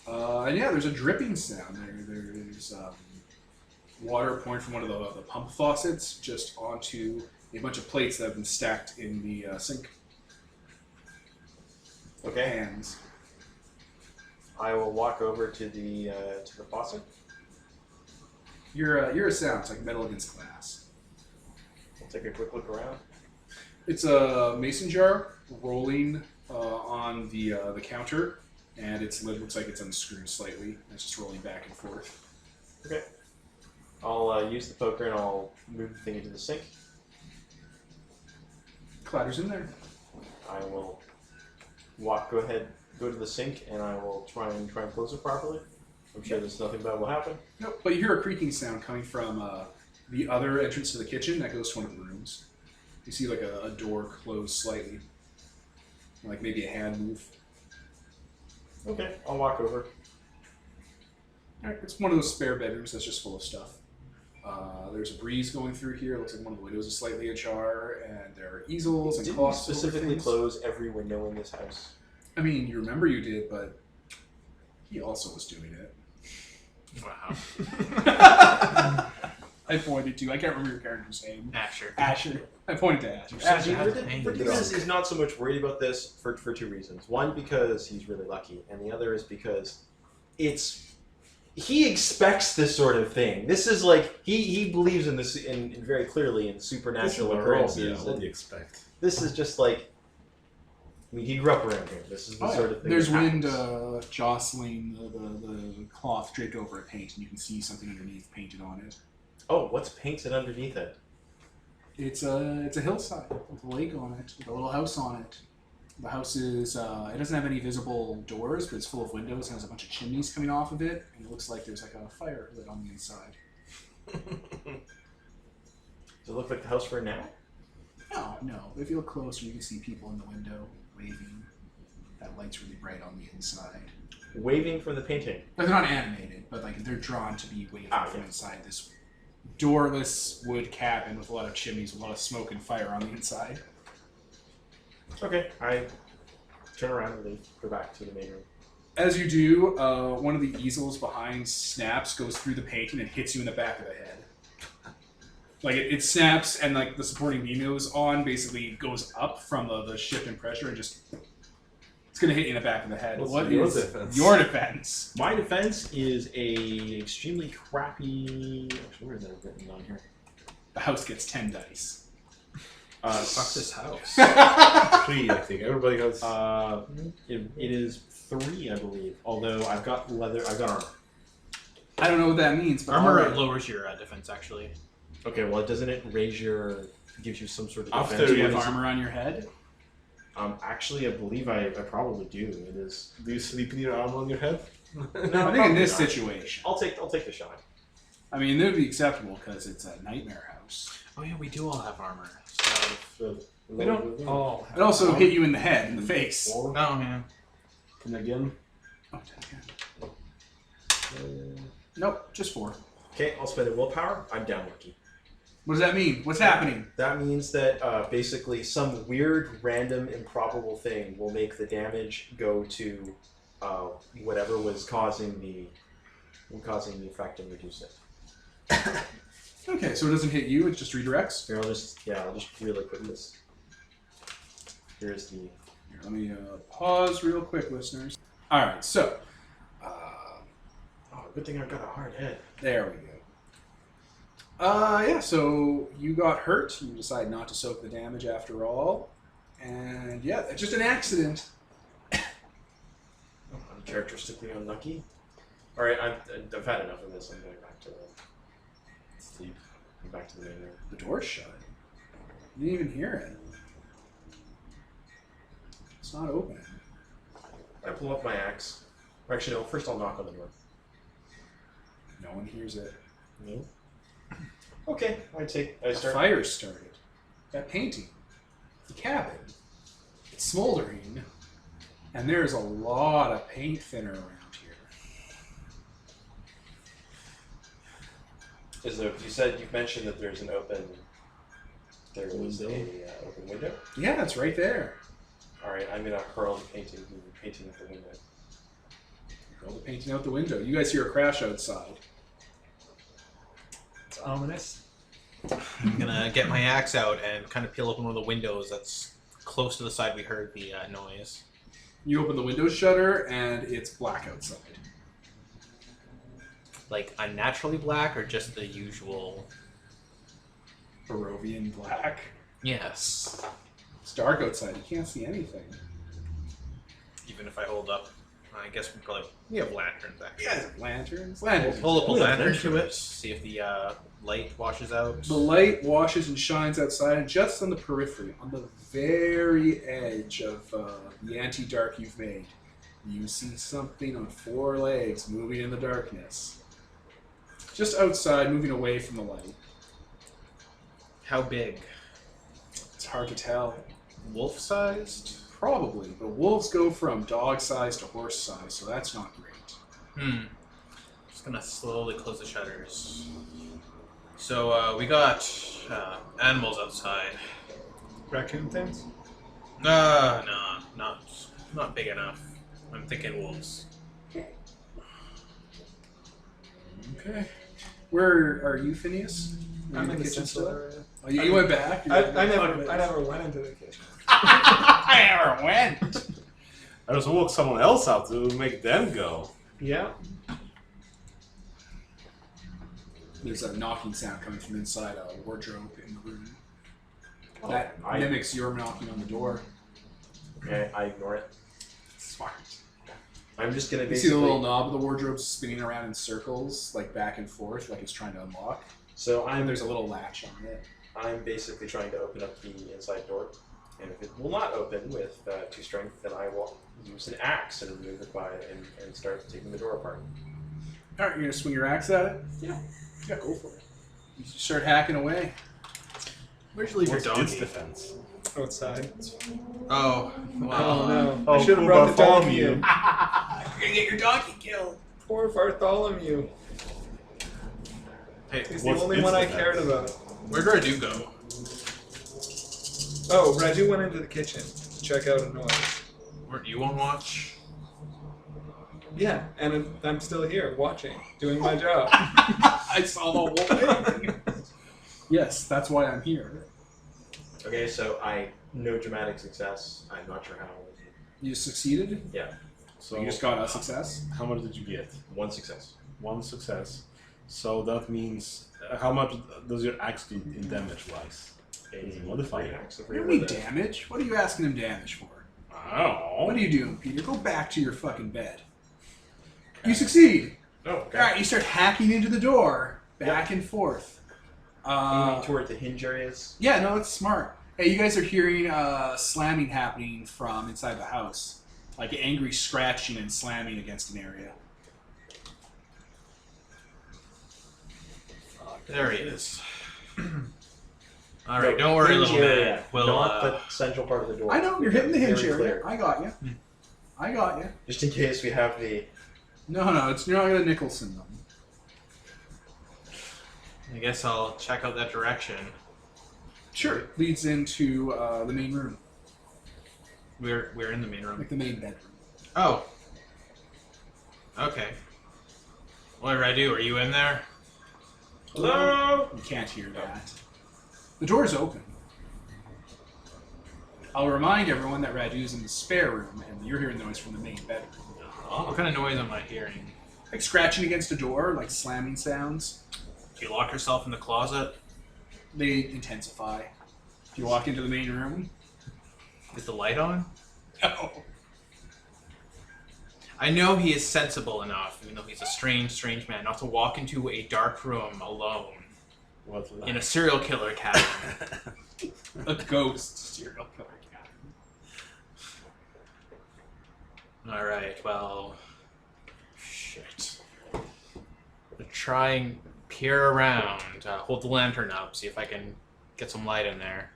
And yeah, there's a dripping sound. There's water pouring from one of the pump faucets just onto a bunch of plates that have been stacked in the sink. Okay. Hands. I will walk over to the faucet. You're a sound. It's like metal against glass. I'll take a quick look around. It's a mason jar rolling on the counter, and its lid looks like it's unscrewed slightly. It's just rolling back and forth. Okay. I'll use the poker and I'll move the thing into the sink. Clatter's in there. I will go to the sink, and I will try and close it properly. I'm sure there's nothing bad will happen. Nope. But you hear a creaking sound coming from the other entrance to the kitchen that goes to one of the rooms. You see like a door close slightly, like maybe a hand move. Okay, I'll walk over. All right, it's one of those spare bedrooms that's just full of stuff. There's a breeze going through here. It looks like one of the windows is slightly ajar, and there are easels and Didn't you cloths over specifically things. close every window in this house? I mean, you remember you did, but he also was doing it. Wow. I pointed to. I can't remember your character's name. Asher. Asher. I pointed to Asher. Such a Asher. pain. Ridiculous is not so much worried about this for two reasons. One, because he's really lucky, and the other is because he expects this sort of thing. This is like he believes in this in very clearly in supernatural occurrences. What do you expect? This is just like, I mean, he grew up around here. This is the sort of thing. There's that wind happens. jostling the cloth draped over a paint, and you can see something underneath painted on it. Oh, what's painted underneath it? It's a hillside with a lake on it, with a little house on it. The house is it doesn't have any visible doors, but it's full of windows and has a bunch of chimneys coming off of it, and it looks like there's like a fire lit on the inside. Does it look like the house we're in now? No. But if you look closer, you can see people in the window waving. That light's really bright on the inside. Waving from the painting. But they're not animated, but like they're drawn to be waving from yeah. inside this doorless wood cabin with a lot of chimneys, with a lot of smoke and fire on the inside. Okay, I turn around and leave. Go back to the main room. As you do, one of the easels behind snaps, goes through the painting, and hits you in the back of the head. Like it snaps, and like the supporting beam it was on basically goes up from the shift in pressure and just It's going to hit you in the back of the head. What's What your is defense? your defense? My defense is a extremely crappy. Actually, where is that written on here? The house gets 10 dice. Fuck this house. 3, I think. Everybody has. It is 3, I believe. Although I've got leather. I've got armor. I don't know what that means, but Armor alright. lowers your defense, actually. Okay, well, doesn't it raise your? Gives you some sort of After defense? Do you have What is it? armor on your head? Actually, I believe I probably do. It is. Do you sleep in your arm on your head? No, I think in probably this not. situation. I'll take the shot. I mean, it would be acceptable because it's a nightmare house. Oh yeah, we do all have armor. We don't all. It also hit you in the head, in the face. 4. Oh yeah. And again. Oh, 10. Nope, just 4. Okay, I'll spend a willpower. I'm down lucky. What does that mean? What's happening? That means that basically some weird, random, improbable thing will make the damage go to whatever was causing the effect and reduce it. Okay, so it doesn't hit you, it just redirects. Here, I'll just really put this. Here's the. Here, let me pause real quick, listeners. Alright, so. Oh, good thing I've got a hard head. There we go. Yeah, so you got hurt. You decide not to soak the damage after all. And yeah, it's just an accident. Uncharacteristically unlucky. Alright, I've had enough of this. I'm going back to sleep. I'm back to the main room. The door's shut. You didn't even hear it. It's not open. I pull up my axe. Or actually, no, first I'll knock on the door. No one hears it. No? Okay, I The start. fire started. That painting. The cabin. It's smoldering. And there's a lot of paint thinner around here. You've mentioned that there's an open. There was Window. a open window. Yeah, it's right there. All right, I'm gonna hurl the painting at the window. Throw the painting out the window. You guys hear a crash outside. It's ominous. I'm gonna get my axe out and kind of peel open one of the windows that's close to the side we heard the noise. You open the window shutter, and it's black outside. Like unnaturally black or just the usual? Barovian black. Yes. It's dark outside. You can't see anything. Even if I hold up, I guess we have lanterns actually. Yeah, lanterns. Lanterns. Hold up a Oh, yeah, lantern to it, lanterns. see if the light washes out. The light washes and shines outside, and just on the periphery, on the very edge of the anti-dark you've made, you see something on 4 legs moving in the darkness. Just outside, moving away from the light. How big? It's hard to tell. Wolf-sized? Probably, but wolves go from dog size to horse size, so that's not great. Just gonna slowly close the shutters. So we got animals outside. Raccoon things? No, not big enough. I'm thinking wolves. Okay. Where are you, Phineas? Are you I'm in the kitchen central still? area. Oh, you went back? I never went into the kitchen. I never went. I just woke someone else up to make them go. Yeah. There's a knocking sound coming from inside a wardrobe in the room. Oh, That mimics your knocking on the door. Okay, I ignore it. Smart. I'm just gonna You see basically. the little knob of the wardrobe spinning around in circles, like back and forth, like it's trying to unlock. So And there's a little latch on it. I'm basically trying to open up the inside door, and if it will not open with 2 strength, then I will use an axe and remove it and start taking the door apart. All right, you're gonna swing your axe at it. Yeah. Yeah, go for it. You start hacking away. Where'd you leave What's your its donkey? defense? Outside. Oh, Oh well. no. Oh, I should have poor brought the donkey Bartholomew. in. You're gonna get your donkey killed. Poor Bartholomew. Hey, He's the What's only its one I defense? cared about. where'd Radu go? Oh, Raju went into the kitchen to check out a noise. Weren't you on watch? Yeah, and I'm still here watching, doing my job. I saw the whole thing. Yes, that's why I'm here. Okay, so no dramatic success. I'm not sure how. You succeeded? Yeah, So You just got a success? how much did you get? 1 success. 1 success. So that means how much does your axe do in damage wise? Is it modified? What do you mean damage? What are you asking him damage for? I don't know. What are you doing, Peter? Go back to your fucking bed. You succeed. Oh, okay. Alright, you start hacking into the door. Back and forth. Aiming toward the hinge areas. Yeah, no, it's smart. Hey, you guys are hearing slamming happening from inside the house. Like angry scratching and slamming against an area. There he is. All right, don't worry, Hinge little area, man. We'll, not the central part of the door. I know, you're hitting the hinge Very area. clear. I got you. I got you. Just in case we have the... No, you're not going to Nicholson them. I guess I'll check out that direction. Sure. Leads into the main room. We're in the main room. Like the main bedroom. Oh. Okay. What did I do? Are you in there? Hello? You can't hear that. The door is open. I'll remind everyone that Radu's in the spare room, and you're hearing noise from the main bedroom. What kind of noise am I hearing? Like scratching against a door, like slamming sounds. Do you lock yourself in the closet? They intensify. If you walk into the main room, Is the light on? no. I know he is sensible enough, even though he's a strange man, not to walk into a dark room alone What's that? in a serial killer cabin. A ghost serial killer cat. All right, well, shit. I'll try and peer around. Hold the lantern up, see if I can get some light in there.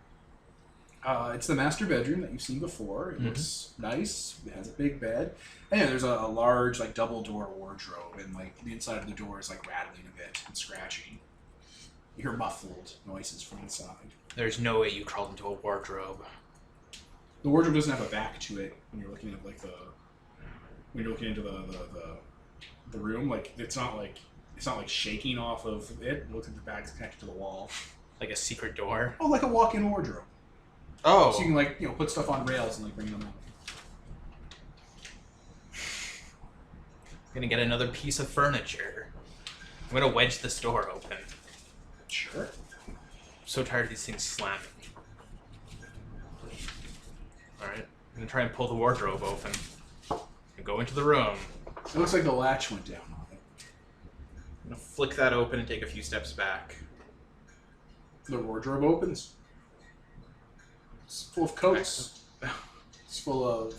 It's the master bedroom that you've seen before. It looks nice. It has a big bed. And yeah, there's a large, like, double door wardrobe, and like the inside of the door is like rattling a bit and scratching. You hear muffled noises from inside. There's no way you crawled into a wardrobe. The wardrobe doesn't have a back to it when you're looking at like when you're looking into the room. Like it's not like shaking off of it. It looks like the back's connected to the wall. Like a secret door? Oh, like a walk-in wardrobe. Oh! So you can like put stuff on rails and like bring them out. I'm gonna get another piece of furniture. I'm gonna wedge this door open. Sure. I'm so tired of these things slamming. Alright, I'm gonna try and pull the wardrobe open. And go into the room. It looks like the latch went down on it. I'm gonna flick that open and take a few steps back. The wardrobe opens. It's full of coats. It's full of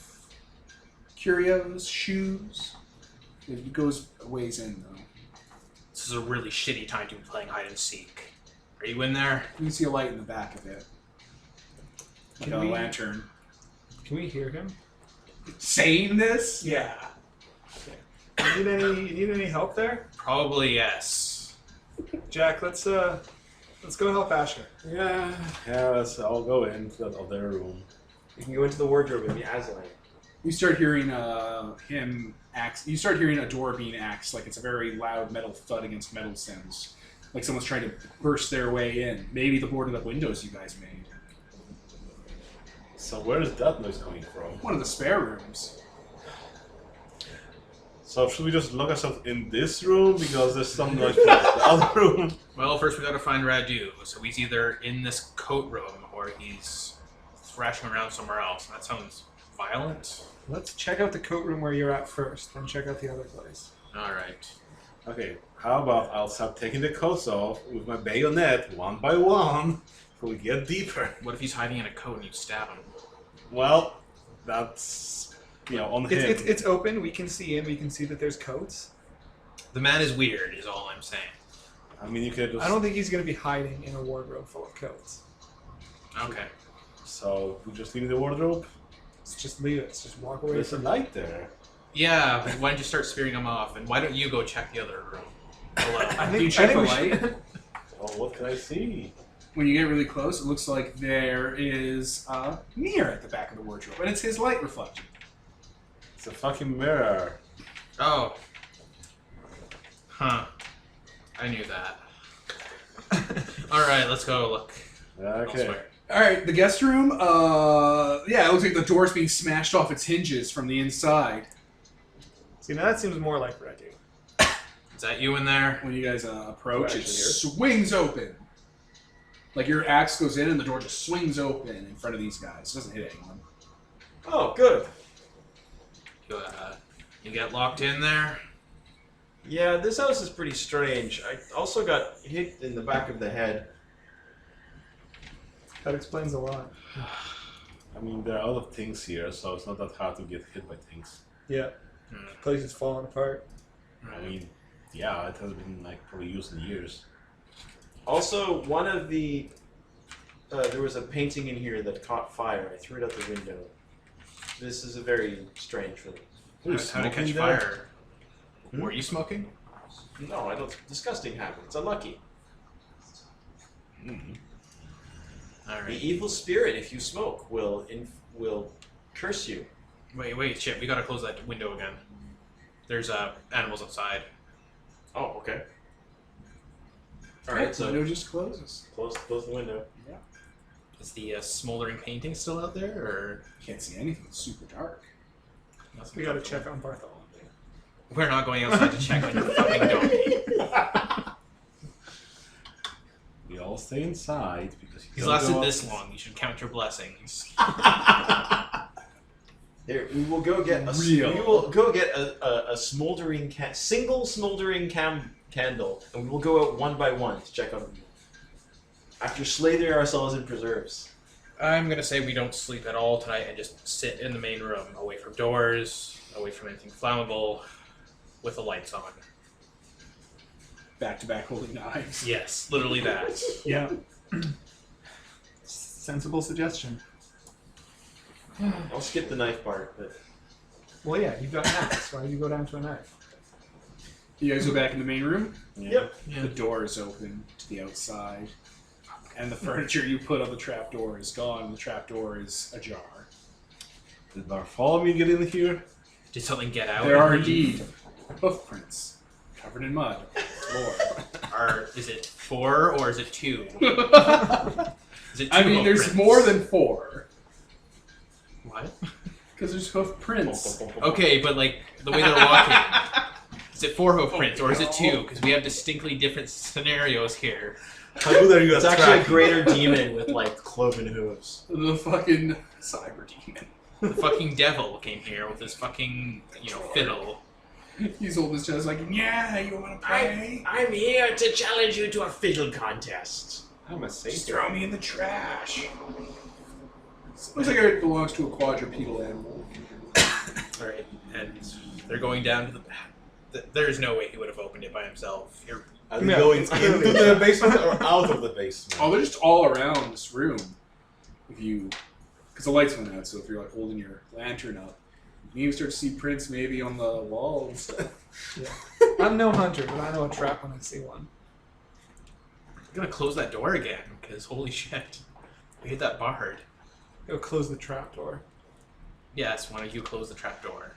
curios, shoes. It goes a ways in, though. This is a really shitty time to be playing hide and seek. Are you in there? You can see a light in the back of it. Like Can a we- lantern. Can we hear him? Saying this? Yeah. You need any help there? Probably yes. Jack, let's go help Asher. Yeah, I'll go into that other room. You can go into the wardrobe and be Aslan. You start hearing him axe. You start hearing a door being axed, like it's a very loud metal thud against metal stems, like someone's trying to burst their way in. Maybe the boarded up windows you guys made. So where is that noise coming from? One of the spare rooms. So should we just lock ourselves in this room because there's some noise from the other room? Well, first we gotta find Radu. So he's either in this coat room or he's thrashing around somewhere else. That sounds violent. Let's check out the coat room where you're at first, then check out the other place. Alright. Okay, how about I'll start taking the coats off with my bayonet one by one so we get deeper. What if he's hiding in a coat and you stab him? Well, that's on him. It's open. We can see in. We can see that there's coats. The man is weird, is all I'm saying. I mean, you could just. I don't think he's going to be hiding in a wardrobe full of coats. Okay. So we just leave the wardrobe. Let's just leave it. Let's just walk away There's a from it. light there. Yeah, but why don't you start spearing him off? And why don't you go check the other room? Hello. I Do you think, check I the think we light? should. Oh, what can I see? When you get really close, it looks like there is a mirror at the back of the wardrobe, and it's his light reflecting. It's a fucking mirror. Oh. Huh. I knew that. Alright, let's go look Okay. elsewhere. All right, the guest room. Yeah, it looks like the door's being smashed off its hinges from the inside. See, now that seems more like what I do. Is that you in there? When you guys approach, it Actually, here. swings open. Like your axe goes in and the door just swings open in front of these guys. It doesn't hit anyone. Oh, good. You get locked in there? Yeah, this house is pretty strange. I also got hit in the back of the head. That explains a lot. I mean, there are other things here, so it's not that hard to get hit by things. Yeah. The place is falling apart. I mean, yeah, it has been like probably used in years. Also, one of the... there was a painting in here that caught fire. I threw it out the window. This is a very strange one. How to catch fire? Were you smoking? No, I don't. Disgusting habit. It's unlucky. All The right. evil spirit, if you smoke, will curse you. Wait, shit. We gotta close that window again. There's animals outside. Oh, okay. All right, The so window just closes. close the window. Yeah. Is the smoldering painting still out there, or You can't see anything. It's super dark. We gotta check on Bartholomew. we're not going outside to check on your fucking donkey? We all stay inside because He's lasted this long. You should count your blessings. Here, we will go get a Real. we will go get a smoldering single smoldering candle, and we will go out one by one to check on them. After slathering ourselves in preserves. I'm gonna say we don't sleep at all tonight and just sit in the main room, away from doors, away from anything flammable, with the lights on. Back to back holding knives. Yes, literally that. Yeah. Sensible suggestion. I'll skip the knife part, but Well, yeah, you've got an axe. Why do you go down to a knife? You guys go back in the main room. Yep. Yeah. The door is open to the outside, and the furniture you put on the trapdoor is gone. And the trapdoor is ajar. Did Bartholomew get in here? Did something get out? There are indeed hoof prints covered in mud. Floor. Is it 4 or is it 2? Is it 2 I mean, hoof there's prints? more than 4 What? because there's hoof prints. Okay, but like the way they're walking. Is it 4 hoof prints or is it 2? Because we have distinctly different scenarios here. How good are you it's at actually a tracking? greater demon with like cloven hooves. The fucking cyber demon. The fucking devil came here with his fucking, fiddle. He's holding his chest like, yeah, you want to play? I'm here to challenge you to a fiddle contest. I'm a Just saint. throw me in the trash. Looks like it belongs to a quadrupedal animal. Alright, and they're going down to the... There's no way he would have opened it by himself. Are they No, going it's into clearly- the basement or out of the basement? Oh, they're just all around this room. If you, because the lights went out, so if you're like holding your lantern up, you can even start to see prints maybe on the walls. Yeah. I'm no hunter, but I know a trap when I see one. I'm gonna close that door again, because holy shit. We hit that bar. Go close the trap door. Yes, why don't you close the trap door?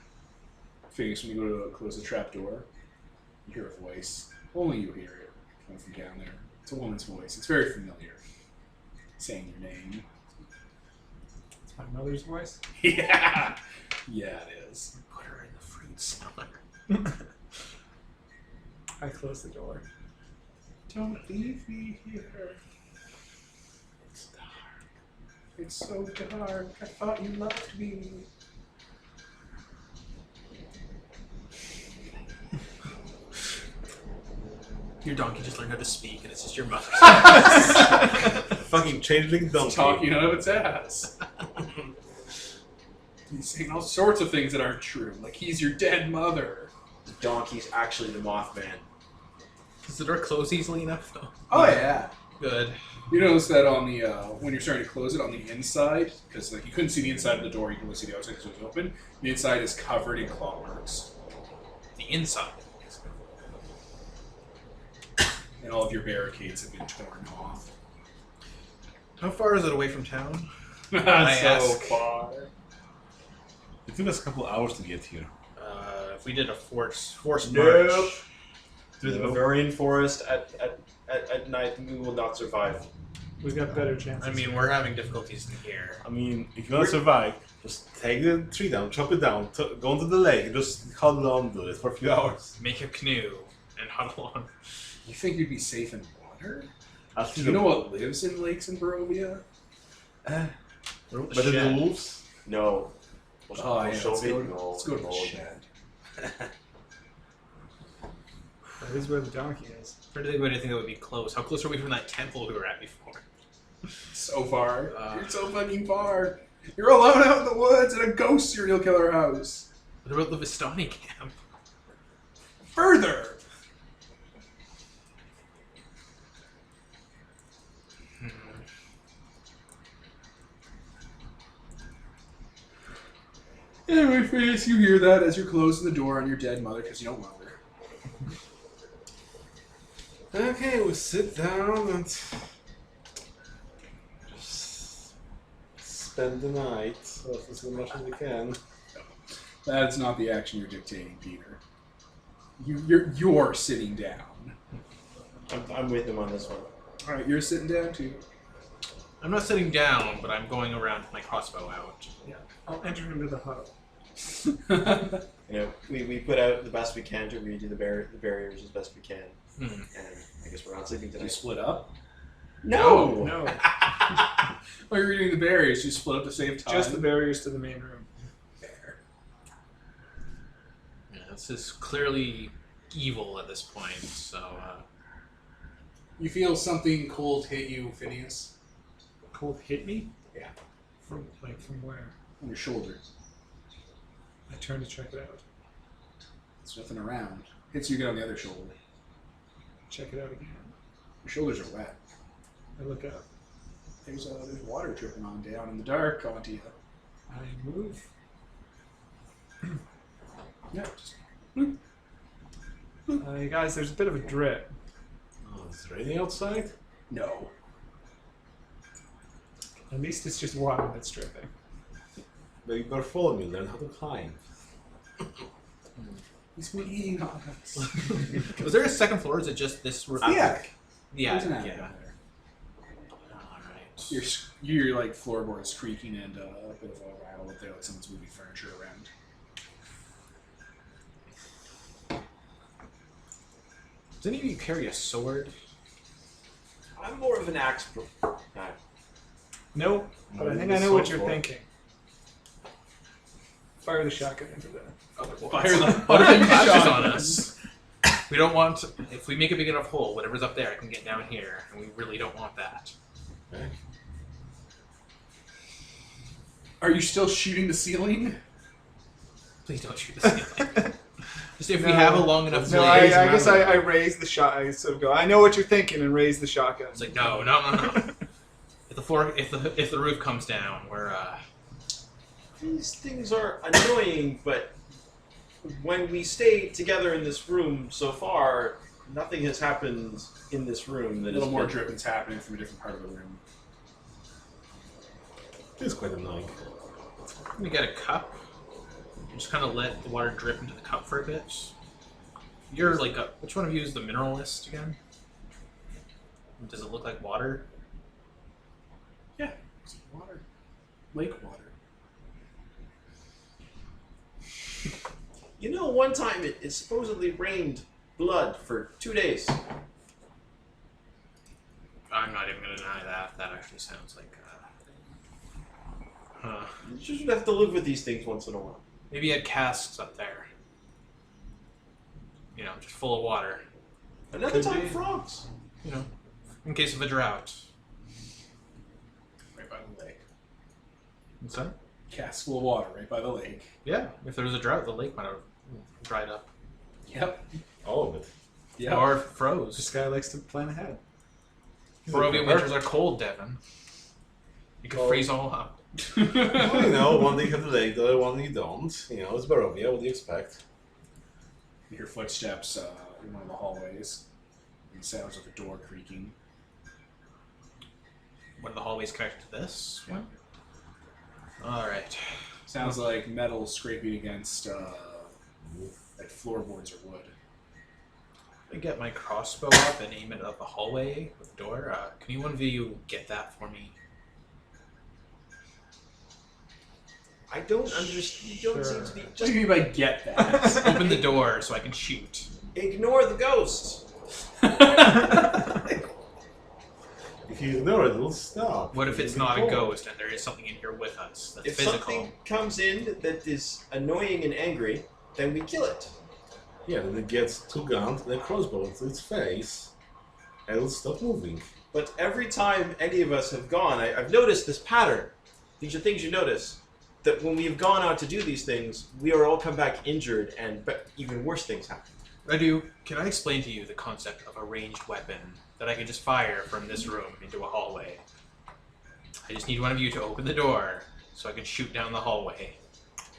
Figures when you go to close the trap door, you hear a voice. Only you hear it coming from down there. It's a woman's voice. It's very familiar. Saying your name. It's my mother's voice. Yeah. Yeah, it is. Put her in the fruit cellar. I close the door. Don't leave me here. It's dark. It's so dark. I thought you loved me. Your donkey just learned how to speak, and it's just your mother's. Fucking changeling It's donkey. talking out of its ass. He's saying all sorts of things that aren't true. Like he's your dead mother. The donkey's actually the Mothman. Does the door close easily enough, though? Oh yeah. Good. You notice that on the when you're starting to close it on the inside, because like you couldn't see the inside of the door, you can only see the outside because it was open. The inside is covered in claw marks, The inside. and all of your barricades have been torn off. How far is it away from town? So ask. far. It took us a couple hours to get here. If we did a forced march. Nope. Through the Nope. Bavarian forest at night, we will not survive. We've got better chances. I mean, we're having difficulties in here. I mean, if you want to survive, just take the tree down, chop it down, go into the lake, and just huddle on to it for a few hours. Make a canoe and huddle on. You think you'd be safe in water? Actually, Do you know what lives in lakes in Barovia? better The than shed. wolves? No. Oh, yeah, let's go to the no. shed. That is where the donkey is. Where did anybody think that would be close? How close are we from that temple we were at before? So far. You're so fucking far. You're alone out in the woods in a ghost serial killer house. What about the Vistani camp? Further! Anyway, Phineas, you hear that as you're closing the door on your dead mother because you don't love her. Okay, we'll sit down and just spend the night as much as we can. That's not the action you're dictating, Peter. You're sitting down. I'm with him on this one. All right, you're sitting down too. I'm not sitting down, but I'm going around with my crossbow out. Yeah. I'll enter into the huddle. You know, we put out the best we can to redo the barriers as best we can, Hmm. and I guess we're not sleeping Did you tonight. split up? No. No. While you're reading the barriers, you split up to save time. Just the barriers to the main room. Fair. Yeah, this is clearly evil at this point, so... You feel something cold hit you, Phineas, Cold hit me? Yeah. From where? on your shoulder. I turn to check it out. There's nothing around. Hits you again on the other shoulder. Check it out again. Your shoulders are wet. I look up. There's water dripping on down in the dark onto you. I move. Yeah, just Guys, there's a bit of a drip. Oh, is it raining outside? no. At least it's just water that's dripping. But you better follow me, learn how to climb. He's been eating on us. Was there a second floor, or is it just this roof? Yeah. Yeah, There's an attic yeah. down there. Alright. Your like floorboards creaking and a bit of a rattle up there, like someone's moving furniture around. Does any of you carry a sword? I'm more of an axe. Nope, but I What think is I the know what sword you're for? thinking. Fire the shotgun into the other wall. Fire the Flashes shotgun. on us. We don't want... If we make a big enough hole, whatever's up there can get down here, and we really don't want that. Okay. Are you still shooting the ceiling? Please don't shoot the ceiling. Just if we No. have a long enough No, blade. I guess I raise the shot. I sort of go. I know what you're thinking, and raise the shotgun. It's like no. If the roof comes down, we're These things are annoying, but when we stayed together in this room so far, nothing has happened in this room A that little is more dripping's happening from a different part of the room. It is quite annoying. we get a cup. Just kind of let the water drip into the cup for a bit. You're like which one of you is the mineralist again? Does it look like water? Yeah, it's water. Lake water. You know, one time it supposedly rained blood for 2 days. I'm not even gonna deny that. That actually sounds like. You just have to live with these things once in a while. Maybe you had casks up there. You know, just full of water. Another Could time, be. frogs. You know, in case of a drought. Right by the lake. What's that? Cask full of water right by the lake. Yeah, if there was a drought, the lake might have dried up. Yep. All of it. Yeah. Or This froze. guy likes to plan ahead. Barovian winters are cold, Devin. You could freeze all up. Well, you know, one day you have the lake, the other one you don't. You know, it's Barovia, what do you expect? You hear footsteps in one of the hallways. And sounds of a door creaking. One of the hallways connected to this. Yeah. Alright. Sounds like metal scraping against like floorboards or wood. I get my crossbow up and aim it up a hallway with the door. Can you one of you get that for me? I don't understand. You don't seem to be. What Just do you mean by get that? Open the door so I can shoot. ignore the ghost. If you ignore it, it'll stop. What if it's not a ghost and there is something in here with us that's If physical? something comes in that is annoying and angry, then we kill it. Yeah, then it gets 2 guns and a crossbow into its face, and it'll stop moving. But every time any of us have gone, I've noticed this pattern. These are things you notice. That when we have gone out to do these things, we are all come back injured, and even worse things happen. Can I explain to you the concept of a ranged weapon that I can just fire from this room into a hallway? I just need one of you to open the door so I can shoot down the hallway.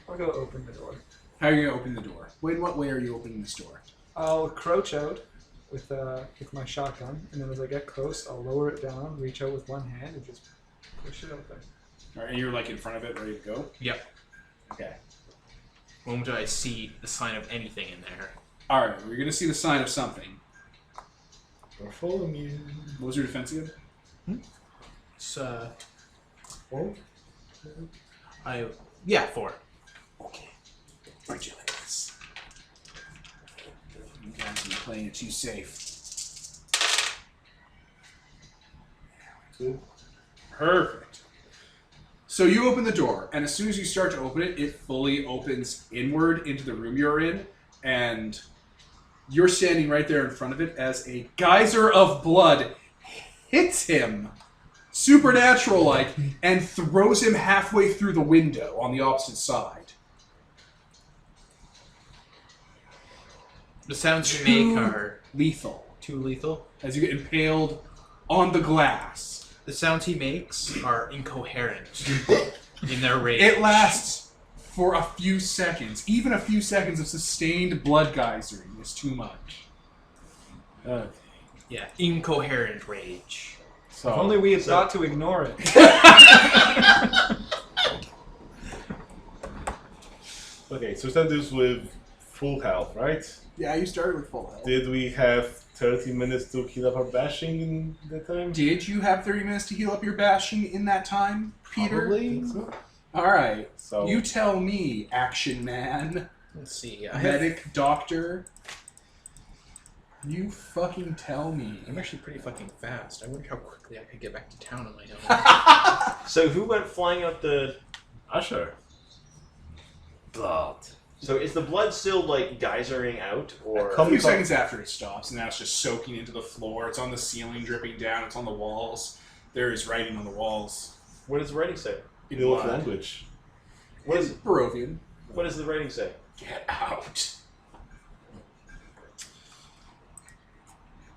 I'll go open the door. How are you going to open the door? In what way are you opening this door? I'll crouch out with my shotgun, and then as I get close, I'll lower it down, reach out with one hand, and just push it open. All right, and you're like in front of it, ready to go? Yep. Okay. The moment I see the sign of anything in there. All right, we're going to see the sign of something. Or follow me. What was your defense again? It's, 4? 4. Okay. Aren't you like this? You guys have been playing it too safe. 2. Perfect. So you open the door, and as soon as you start to open it, it fully opens inward into the room you're in, and you're standing right there in front of it as a geyser of blood hits him, supernatural-like, and throws him halfway through the window on the opposite side. The sounds you make are Lethal. too lethal. As you get impaled on the glass. The sounds he makes are incoherent in their rage. It lasts for a few seconds. Even a few seconds of sustained blood geysering is too much. Yeah, incoherent rage. So, If only we had thought to ignore it. Okay, so we started this with full health, right? yeah, you started with full health. Did we have 30 minutes to heal up our bashing in that time? Did you have 30 minutes to heal up your bashing in that time, Peter? Probably. So. Alright. So You tell me, action man, Let's see. I medic, doctor. You fucking tell me. I'm actually pretty fucking fast. I wonder how quickly I could get back to town on my own. So who went flying out the... Usher. Blood. So is the blood still, like, geysering out, or... A few seconds after it stops, and now it's just soaking into the floor. It's on the ceiling, dripping down. It's on the walls. There is writing on the walls. What does the writing say? In In what blood. language? What is, Barovian. what does the writing say? Get out.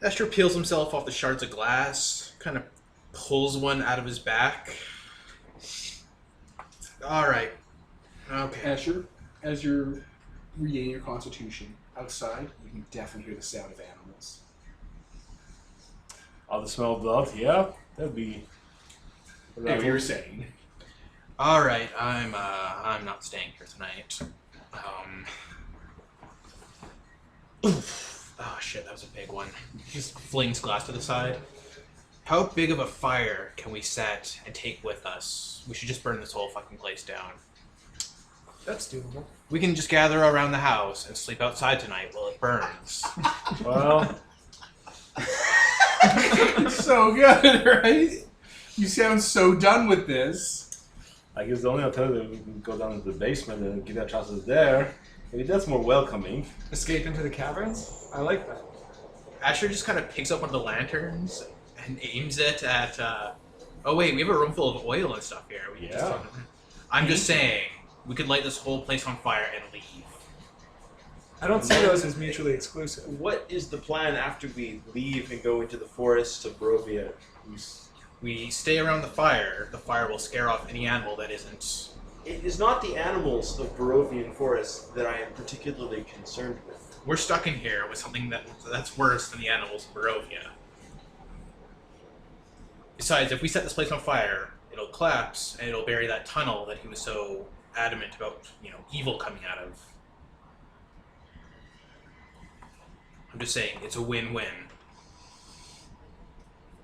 Esther peels himself off the shards of glass, kind of pulls one out of his back. Alright. Okay. Asher, as you're regaining your constitution, outside, you can definitely hear the sound of animals. Oh, the smell of blood? Yeah, that'd be... Anyway, you were saying. Alright, I'm not staying here tonight. Oof. Oh shit, that was a big one. Just flings glass to the side. How big of a fire can we set and take with us? We should just burn this whole fucking place down. That's doable. We can just gather around the house and sleep outside tonight while it burns. Well, So good, right? You sound so done with this. I guess the only alternative we can go down to the basement and get our chances there. Maybe that's more welcoming. Escape into the caverns? I like that. Asher just kind of picks up one of the lanterns and aims it at. Oh wait, we have a room full of oil and stuff here. We can just Yeah. talk- I'm just saying, we could light this whole place on fire and leave. I don't see those as mutually exclusive. What is the plan after we leave and go into the forests of Barovia? We stay around the fire. The fire will scare off any animal that isn't. It is not the animals of Barovian forests that I am particularly concerned with. We're stuck in here with something that's worse than the animals of Barovia. Besides, if we set this place on fire, it'll collapse and it'll bury that tunnel that he was so adamant about, evil coming out of. I'm just saying, it's a win-win.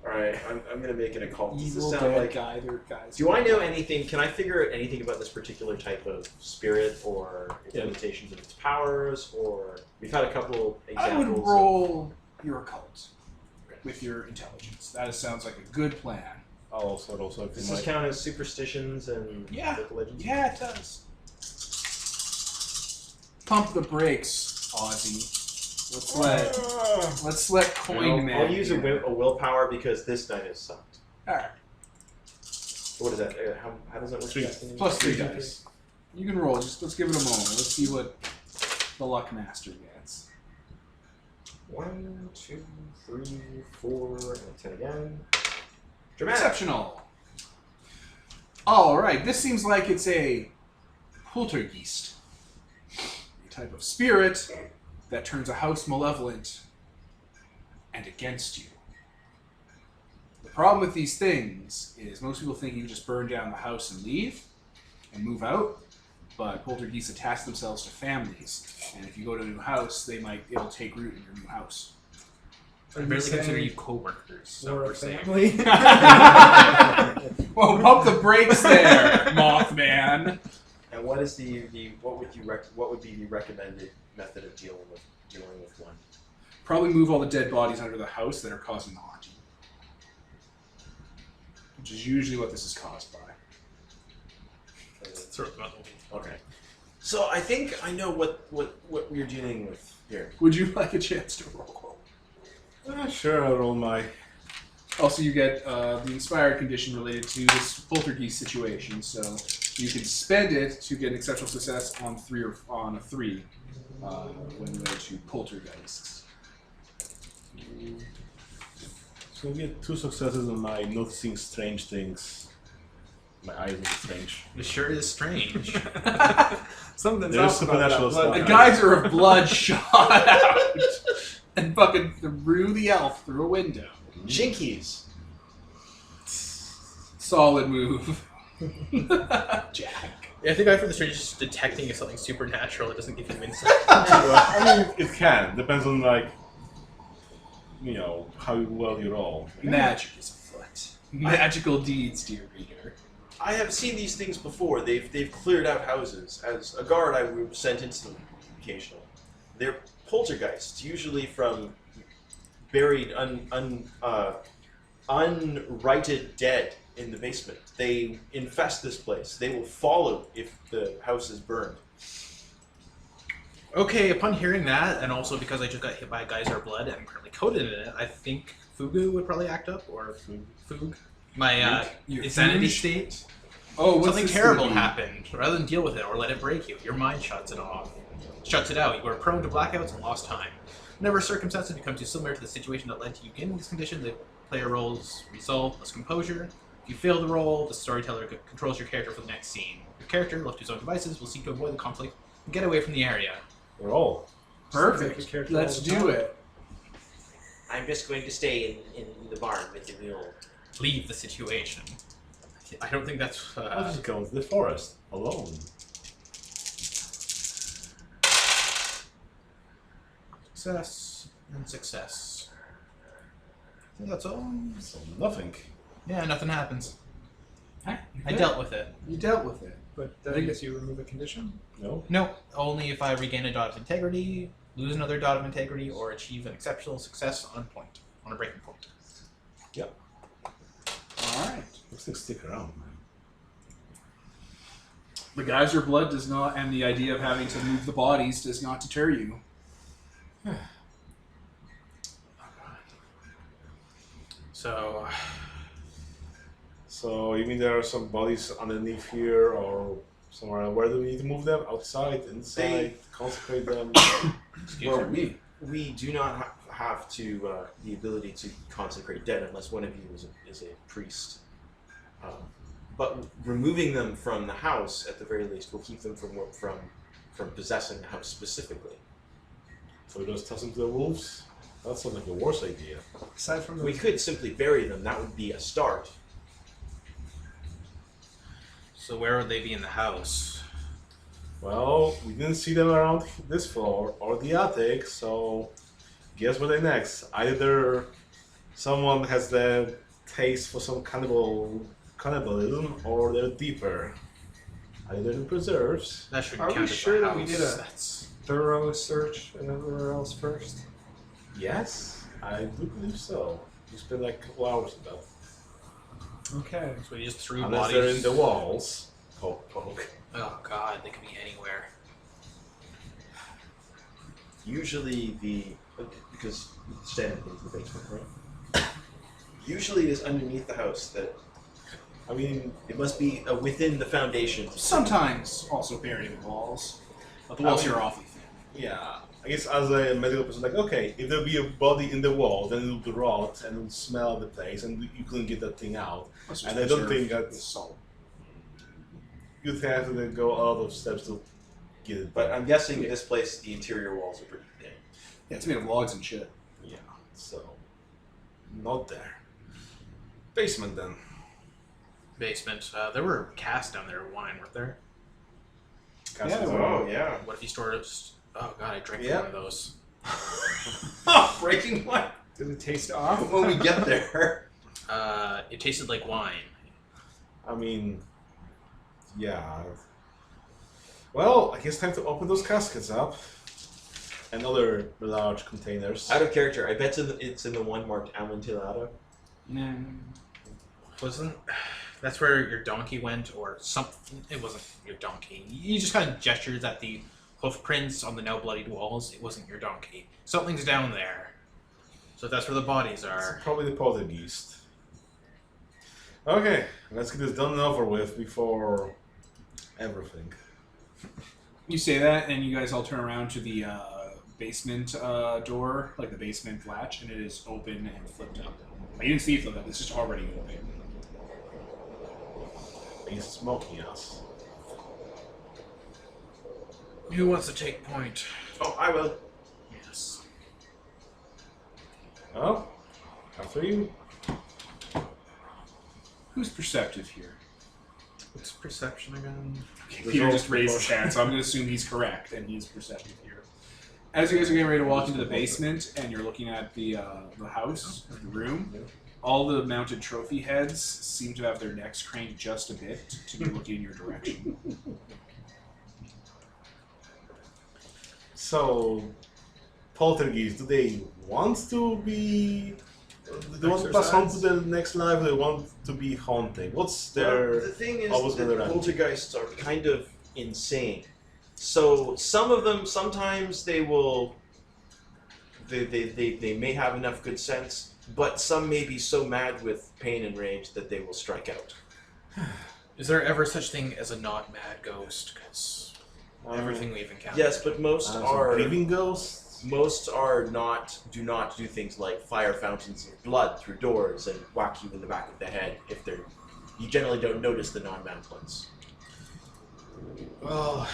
Alright, I'm gonna make an occult. Does this Evil sound bad like... guy. They're guys. Do I know anything? Can I figure out anything about this particular type of spirit or its limitations of its powers? Or we've had a couple I examples. would roll your occult with your intelligence. That sounds like a good plan. I'll also Does this count as superstitions and Yeah. local legends? Yeah, it does. Pump the brakes, Ozzy. Let's let Coin Man. I'll use a willpower because this night has sucked. All right. What is that? How does that work? 3. Plus 3 dice. You can roll. Just let's give it a moment. Let's see what the luck master gets. 1, 2, 3, 4, and 10 again. Dramatic. Exceptional. All right. This seems like it's a poltergeist, a type of spirit that turns a house malevolent and against you. The problem with these things is most people think you can just burn down the house and leave and move out, but poltergeists attach themselves to families, and if you go to a new house, it'll take root in your new house. I barely consider you co-workers, so Or we're a safe. family. Whoa, pump the brakes there, Mothman. And what is what would be the recommended method of dealing with one? Probably move all the dead bodies under the house that are causing the haunting, which is usually what this is caused by. Okay. So I think I know what we're dealing with here. Would you like a chance to roll? Sure, I'll roll my... Also, you get the inspired condition related to this poltergeist situation, so you can spend it to get an exceptional success on a 3 when related to poltergeists. So we get 2 successes on my noticing strange things. My eyes are strange. It sure is strange. Something's There's off about supernatural that blood. The stuff. geyser of blood shot out and fucking threw the elf through a window. Jinkies. Solid move. Jack. Yeah, I think I for the strange is just detecting if something supernatural. It doesn't give him insight. I mean, it can. Depends on, like, you know, how well you roll. Magic is afoot. Magical deeds, dear reader. I have seen these things before. They've cleared out houses. As a guard, I was sent into them occasionally. They're poltergeists, usually from buried, unrighted dead in the basement. They infest this place. They will follow if the house is burned. Okay, upon hearing that, and also because I just got hit by a geyser of blood and I'm currently coated in it, I think Fugu would probably act up, or Fug. My Your insanity Fuge? state. Oh, what's Something this terrible gonna be? happened. Rather than deal with it or let it break you, your mind shuts it off. Shuts it out. You are prone to blackouts and lost time. Whenever circumstances become too similar to the situation that led to you getting in this condition, the player rolls resolve plus composure. If you fail the roll, the storyteller controls your character for the next scene. Your character, left to his own devices, will seek to avoid the conflict and get away from the area. Roll. Perfect. Let's do it. I'm just going to stay in the barn with the mule. Leave the situation. I don't think that's... I'll just go into the forest alone. Success and success. I think that's all. So nothing. Yeah, nothing happens. Huh? I dealt with it. You dealt with it. But I guess you remove a condition. No. No, only if I regain a dot of integrity, lose another dot of integrity, or achieve an exceptional success on a breaking point. Yep. All right. Looks like stick around, man. The geyser blood does not, and the idea of having to move the bodies does not deter you. So, So you mean there are some bodies underneath here or somewhere? Where do we need to move them? Outside, inside, consecrate them? Well, me. We do not have to the ability to consecrate dead unless one of you is a priest. But removing them from the house, at the very least, will keep them from possessing the house specifically. So we just toss them to the wolves? That sounds like the worst idea. Aside from We those, could simply bury them. That would be a start. so where would they be in the house? Well, we didn't see them around this floor or the attic, so guess what they next? Either someone has the taste for some cannibalism, or they're deeper. Either the preserves. That should Are we count as sure a that we house. did a- That's Thorough search and everywhere else first. Yes, I do believe so. You spent like a couple hours with that. Okay. so we just threw Unless bodies. they're in the walls. Poke, poke. Oh god, they could be anywhere. Usually because standing is the basement, right? Usually it is underneath the house that. I mean, it must be within the foundation. Sometimes also buried in the walls, but the walls here are awfully thin. Yeah, I guess as a medical person, like, okay, if there'll be a body in the wall, then it'll be rot and it'll smell the place, and you couldn't get that thing out. Let's just And I don't preserve think with that's salt. you'd have to then go a lot of steps to get it. But I'm guessing this place, the interior walls are pretty thin. Yeah, it's made of logs and shit. Yeah, so not there. Basement then. Basement. There were casks down there of wine, weren't there? Castles Yeah, are- Oh, yeah. What if you stored it? Oh god, I drank Yeah. one of those. Breaking one. Did it taste off? When we get there. It tasted like wine. I mean, yeah. Well, I guess time to open those caskets up. And other large containers. Out of character, I bet it's in the one marked Amontillado. No. Wasn't that's where your donkey went, or something? It wasn't your donkey. You just kind of gestured at the hoof prints on the now bloodied walls. It wasn't your donkey. Something's down there. So that's where the bodies are. It's probably the poltergeist. Okay, let's get this done and over with before everything. You say that, and you guys all turn around to the basement door, like the basement latch, and it is open and flipped up. Like, you didn't see it flip up, it's just already open. He's smoking us. Who wants to take point? Oh, I will. Yes. Well, after you. Who's perceptive here? What's perception again? Peter just raised his hand, so I'm going to assume he's correct, and he's perceptive here. As you guys are getting ready to walk into the basement, and you're looking at the house, the room, all the mounted trophy heads seem to have their necks craned just a bit to be looking in your direction. So, poltergeist, do they want to be... Do they want to pass on to the next life, or they want to be haunted? What's their... Well, the thing is always that gonna run? poltergeists are kind of insane. So some of them, sometimes they will... They may have enough good sense, but some may be so mad with pain and rage that they will strike out. Is there ever such thing as a not mad ghost? Because everything we've encountered. Yes, but most are... grieving ghosts? Most do not do things like fire fountains of blood through doors and whack you in the back of the head if they're... You generally don't notice the non-mad ones. Well,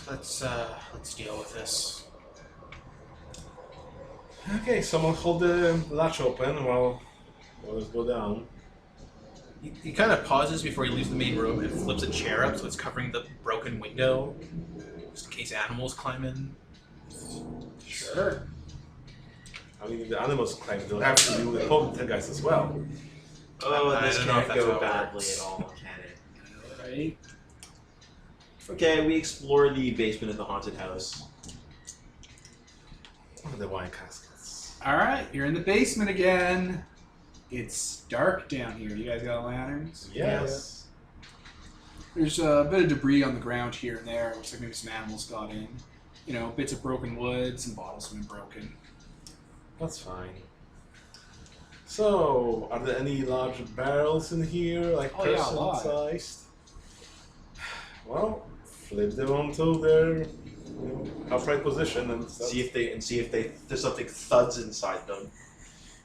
let's deal with this. Okay, someone hold the latch open while let's go down. He kind of pauses before he leaves the main room and flips a chair up so it's covering the broken window, just in case animals climb in. Sure. I mean, the animals claim they'll have to do with poltergeist as well. Oh, I this don't know if can't that's how go it badly works. at all, can it? Right. Okay, we explore the basement of the haunted house. Look at the wine caskets. Alright, you're in the basement again. It's dark down here. You guys got lanterns? Yes. There's a bit of debris on the ground here and there. Looks like maybe some animals got in. You know, bits of broken wood, some bottles have been broken. That's fine. So, are there any large barrels in here, like Oh, yeah, a person lot. sized? Well, flip them onto their upright position and See if there's something thuds inside them.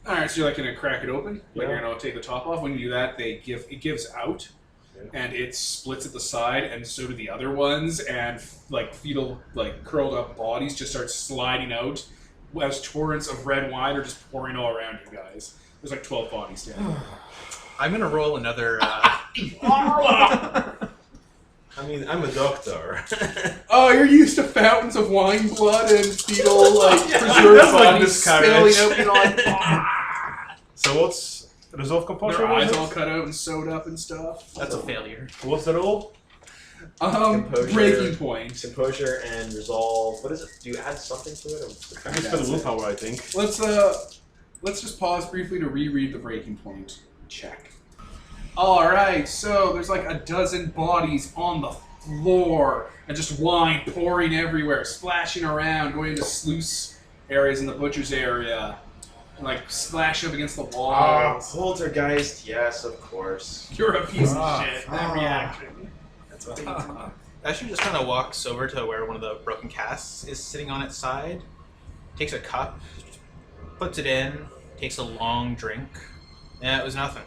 Alright, so you're like gonna crack it open? Like Yeah. you're gonna take the top off. When you do that, it gives out. Yeah. And it splits at the side, and so do the other ones, and like fetal, like curled up bodies just start sliding out as torrents of red wine are just pouring all around you guys. There's like 12 bodies down. I'm gonna roll another. I mean, I'm a doctor. Oh, you're used to fountains of wine blood and fetal, like, preserved that's like bodies miscarriage. spilling out beyond. So what's resolve composure? Their was eyes it? all cut out and sewed up and stuff. That's a failure. What's the rule? Composure. Breaking point. Composure and resolve. What is it? Do you add something to it? I can spend willpower, I think. Let's just pause briefly to reread the breaking point check. Alright, so there's like a dozen bodies on the floor and just wine pouring everywhere, splashing around, going into sluice areas in the butcher's area, and like splashing up against the walls. Poltergeist, yes, of course. You're a piece of shit. That reaction. That's amazing. Ashley just kind of walks over to where one of the broken casks is sitting on its side, takes a cup, puts it in, takes a long drink. Yeah, it was nothing.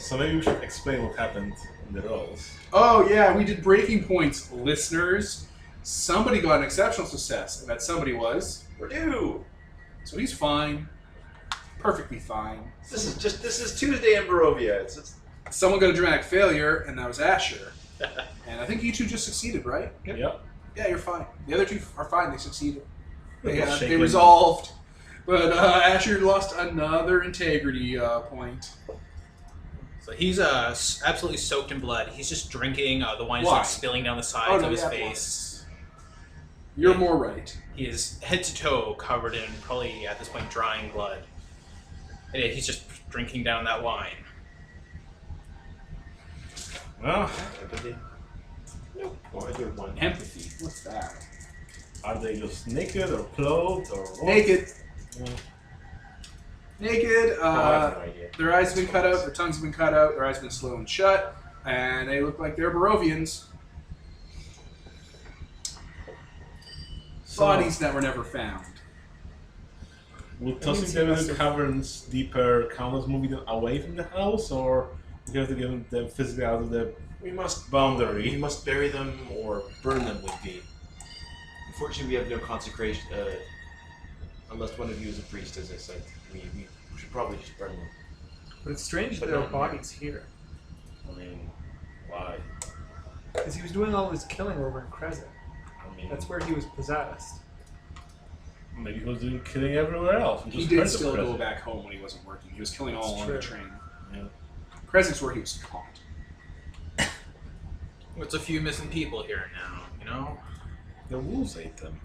So maybe we should explain what happened in the rolls. Oh yeah, we did breaking points, listeners. Somebody got an exceptional success, and that somebody was Purdue. So he's fine, perfectly fine. This is Tuesday in Barovia. It's Someone got a dramatic failure, and that was Asher. And I think you two just succeeded, right? Yep. Yeah, you're fine. The other two are fine. They succeeded. They Shaken. resolved. But Asher lost another integrity point. So he's absolutely soaked in blood. He's just drinking. The wine is Why? like spilling down the sides of his yeah, face. You're Yeah. more right. He is head to toe covered in probably at this point drying blood. And he's just drinking down that wine. Well, empathy. Nope. Oh, I did one. Empathy. What's that? are they just naked or clothed or what? Naked. Yeah. Naked. Oh, I have no idea. Their eyes have been cut out. Their tongues have been cut out. Their eyes have been sewn shut. And they look like they're Barovians. So, Bodies that were never found. would That means tossing he them must in the have- caverns deeper count as moving them away from the house, or we have to get them physically out of the We must boundary? bury them or burn them with the. Unfortunately, we have no consecration. Unless one of you is a priest, as I said, we should probably just burn them. But it's strange that But there are not bodies here. I mean, why? Because he was doing all his killing over in Krezk. I mean, That's where he was possessed. maybe he was doing killing everywhere else. We He just did heard the still go presence. back home when he wasn't working. He was killing all That's on the true. train. Yeah. Krezk's where he was caught. It's a few missing people here now, you know? The wolves ate them.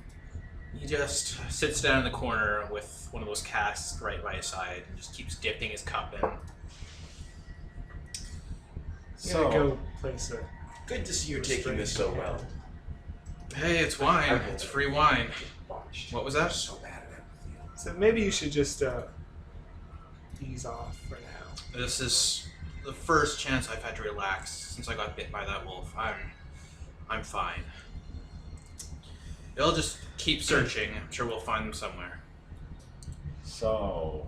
He just sits down in the corner with one of those casks right by his side and just keeps dipping his cup in. You So, gotta go place it. Good to see you taking this so well. Hey, it's wine. It's free wine. What was that? So bad at empathy. So maybe you should just ease off for now. This is the first chance I've had to relax since I got bit by that wolf. I'm fine. They'll just keep searching. I'm sure we'll find them somewhere. so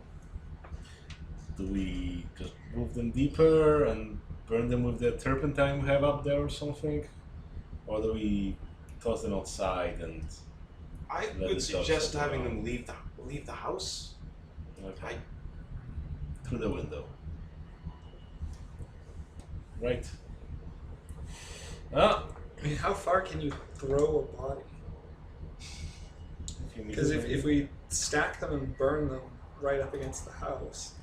do we just move them deeper and burn them with the turpentine we have up there or something? Or do we toss them outside and I Let would it suggest go. having them leave the house. okay, through the window? Right. Ah, I mean, how far can you throw a body? if you need Because to- if we stack them and burn them right up against the house,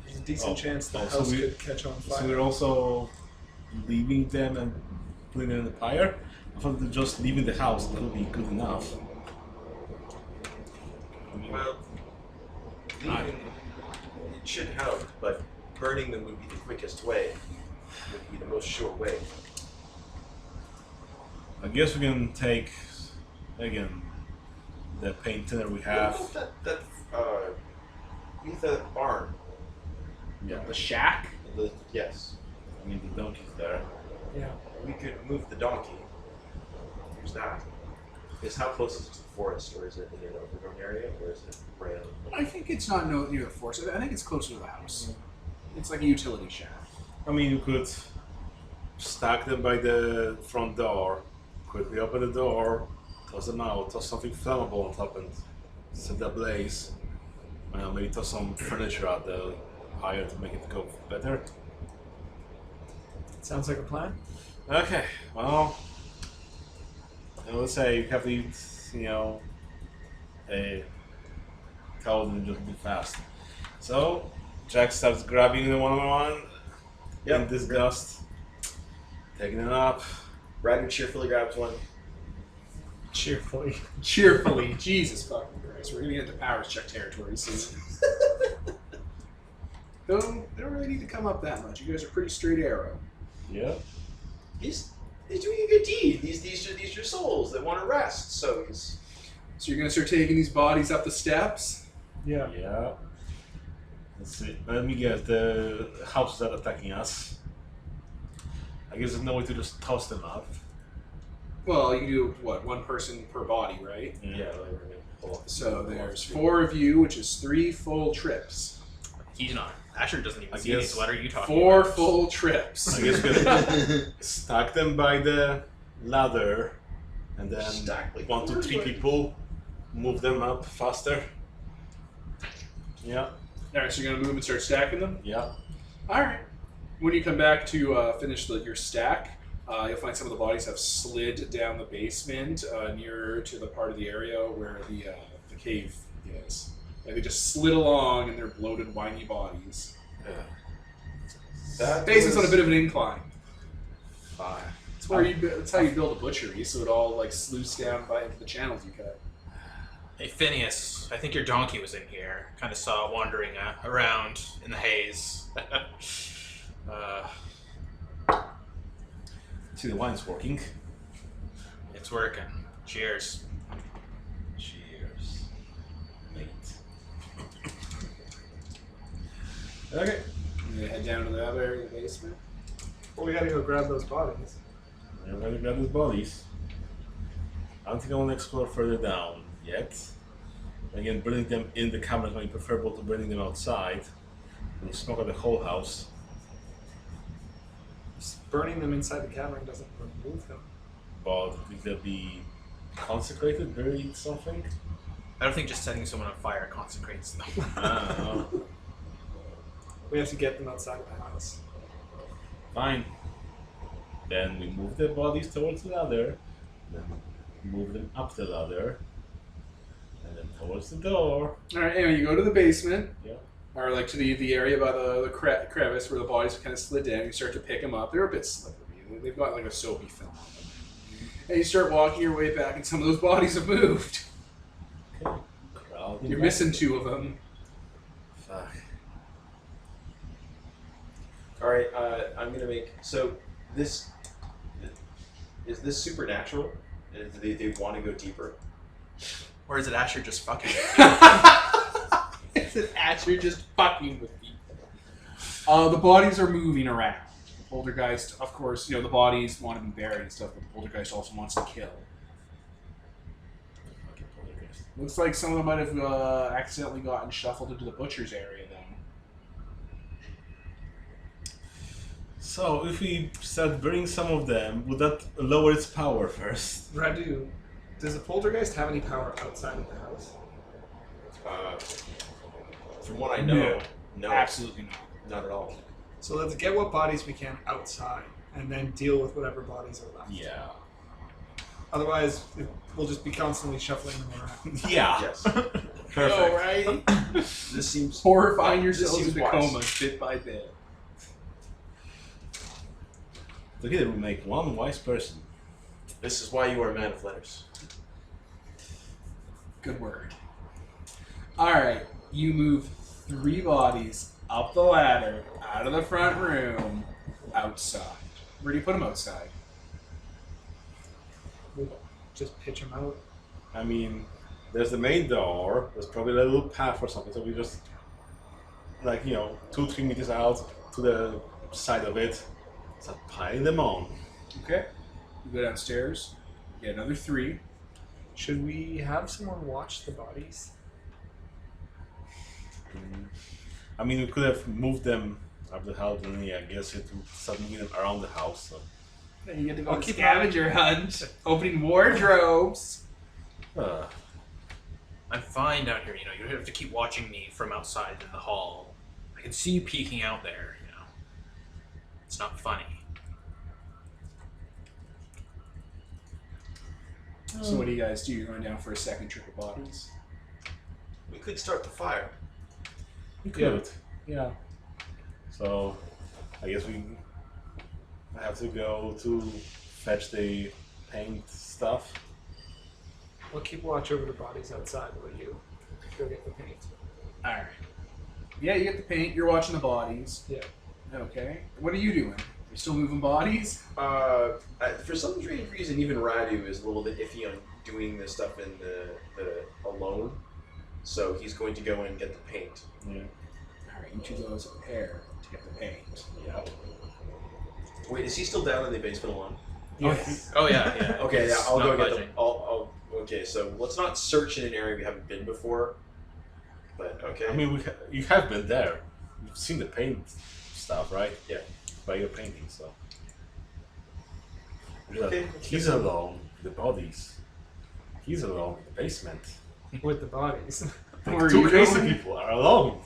there's a decent Oh, chance the oh, so house we- could catch on So fire. we're also leaving them and putting them in the fire? I thought that just leaving the house that would be good enough. I mean, Well, leaving it should help, but burning them would be the quickest way. Would be the most sure way. I guess we can take, again, the paint thinner we have. Leave that barn. Yeah, The shack? Yes. I mean, the donkey's there. Yeah. We could move the donkey. Use that. Is how close is it to the forest, or is it in an overgrown area, or is it right on the I think it's not near the forest. I think it's closer to the house. It's like a utility shack. I mean, you could stack them by the front door, quickly open the door, toss them out, toss something flammable on top and set the blaze. Maybe toss some furniture out the fire to make it go better. Sounds like a plan. Okay, well, let's say you have to eat, a cold and just be fast. So, Jack starts grabbing the one in disgust, taking it up. Ryder cheerfully grabs one. Cheerfully. Cheerfully. Jesus fucking Christ. We're gonna get into powers check territory soon. They don't really need to come up that much. You guys are pretty straight arrow. Yeah. He's doing a good deed. These are souls that want to rest. So he's. So you're gonna start taking these bodies up the steps? Yeah. Yeah. Let's see. Let me guess. The houses that are attacking us. I guess there's no way to just toss them up. Well, you do what? One person per body, right? Yeah. So there's 4 of you, which is 3 full trips. He's not. Asher doesn't even I see guess these. What are you talking 4 about? full trips. I guess we're gonna stack them by the ladder, and then Stack like 1 to 3 people move them up faster. Yeah. Alright, so you're gonna move and start stacking them? Yeah. Alright. When you come back to finish your stack, you'll find some of the bodies have slid down the basement nearer to the part of the area where the cave is. Like they just slid along in their bloated, whiny bodies. That Basement's on was- a bit of an incline. 5. That's how you build a butchery, so it all like sluices down by into the channels you cut. Hey, Phineas, I think your donkey was in here. Kind of saw it wandering around in the haze. See, the wine's working. It's working. Cheers. Cheers, mate. Okay. You gonna head down to the other area of the basement? Well, we gotta go grab those bodies. We're going to grab these bodies. I don't think I want to explore further down yet. Again, burning them in the cameras might be preferable to burning them outside. And smoke out the whole house. Just burning them inside the cavern doesn't remove them. But will that be consecrated, buried, something? I don't think just setting someone on fire consecrates them. I don't know. We have to get them outside of the house. Fine. Then we move the bodies towards the ladder. Then move them up the ladder. And then towards the door. Alright, anyway, you go to the basement. Yeah. Or like to the area by the crevice where the bodies kind of slid down. You start to pick them up. They're a bit slippery. They've got like a soapy film on them. And you start walking your way back, and some of those bodies have moved. Okay. Crowd You're missing 2 of them. Fuck. All right, I'm gonna make so this is this supernatural? Do they want to go deeper? Or is it Asher just fucking? It's an Asher just fucking with people. The bodies are moving around. The poltergeist, of course, the bodies want to be buried and stuff, but the poltergeist also wants to kill. Fucking poltergeist. Looks like some of them might have accidentally gotten shuffled into the butcher's area, then. So, if we start burning some of them, would that lower its power first? Radu, does the poltergeist have any power outside of the house? From what I know, no, Absolutely not. not at all. So let's get what bodies we can outside, and then deal with whatever bodies are left. Yeah. Otherwise, we'll just be constantly shuffling them around. Yeah. Yes, Perfect. Oh, right? this seems Horrifying This yourselves seems into wise. comas bit by bit. Together we make one wise person. This is why you are a man of letters. Good word. Alright, you move 3 bodies up the ladder, out of the front room, outside. Where do you put them outside? We'll just pitch them out. I mean, there's the main door, there's probably a little path or something, so we just, 2-3 meters out to the side of it, start piling them on. Okay. You go downstairs, get another 3. Should we have someone watch the bodies? I mean, we could have moved them up the house, and I guess it would start moving them around the house. So. You get to go I'll on keep scavenger hunt, opening wardrobes. I'm fine down here. You don't have to keep watching me from outside in the hall. I can see you peeking out there. It's not funny. So what do you guys do? You're going down for a second trip of bodies. We could start the fire. We could. Yeah. So, I guess we have to go to fetch the paint stuff. We'll keep watch over the bodies outside while you go get the paint. All right. Yeah, you get the paint. You're watching the bodies. Yeah. Okay. What are you doing? You still moving bodies? For some strange reason, even Radu is a little bit iffy on doing this stuff in the alone. So he's going to go and get the paint. Yeah. All right. You two go as a pair to get the paint. Yeah. Wait, is he still down in the basement alone? Yes. Oh yeah, yeah. Okay, yeah, It's I'll not go get budging. them. Okay, so let's not search in an area we haven't been before. But okay. I mean, you have been there. You've seen the paint stuff, right? Yeah. By your painting, so. Okay. He's alone with the bodies. He's alone in the basement. With the bodies. Where are Two you crazy going? people are alone.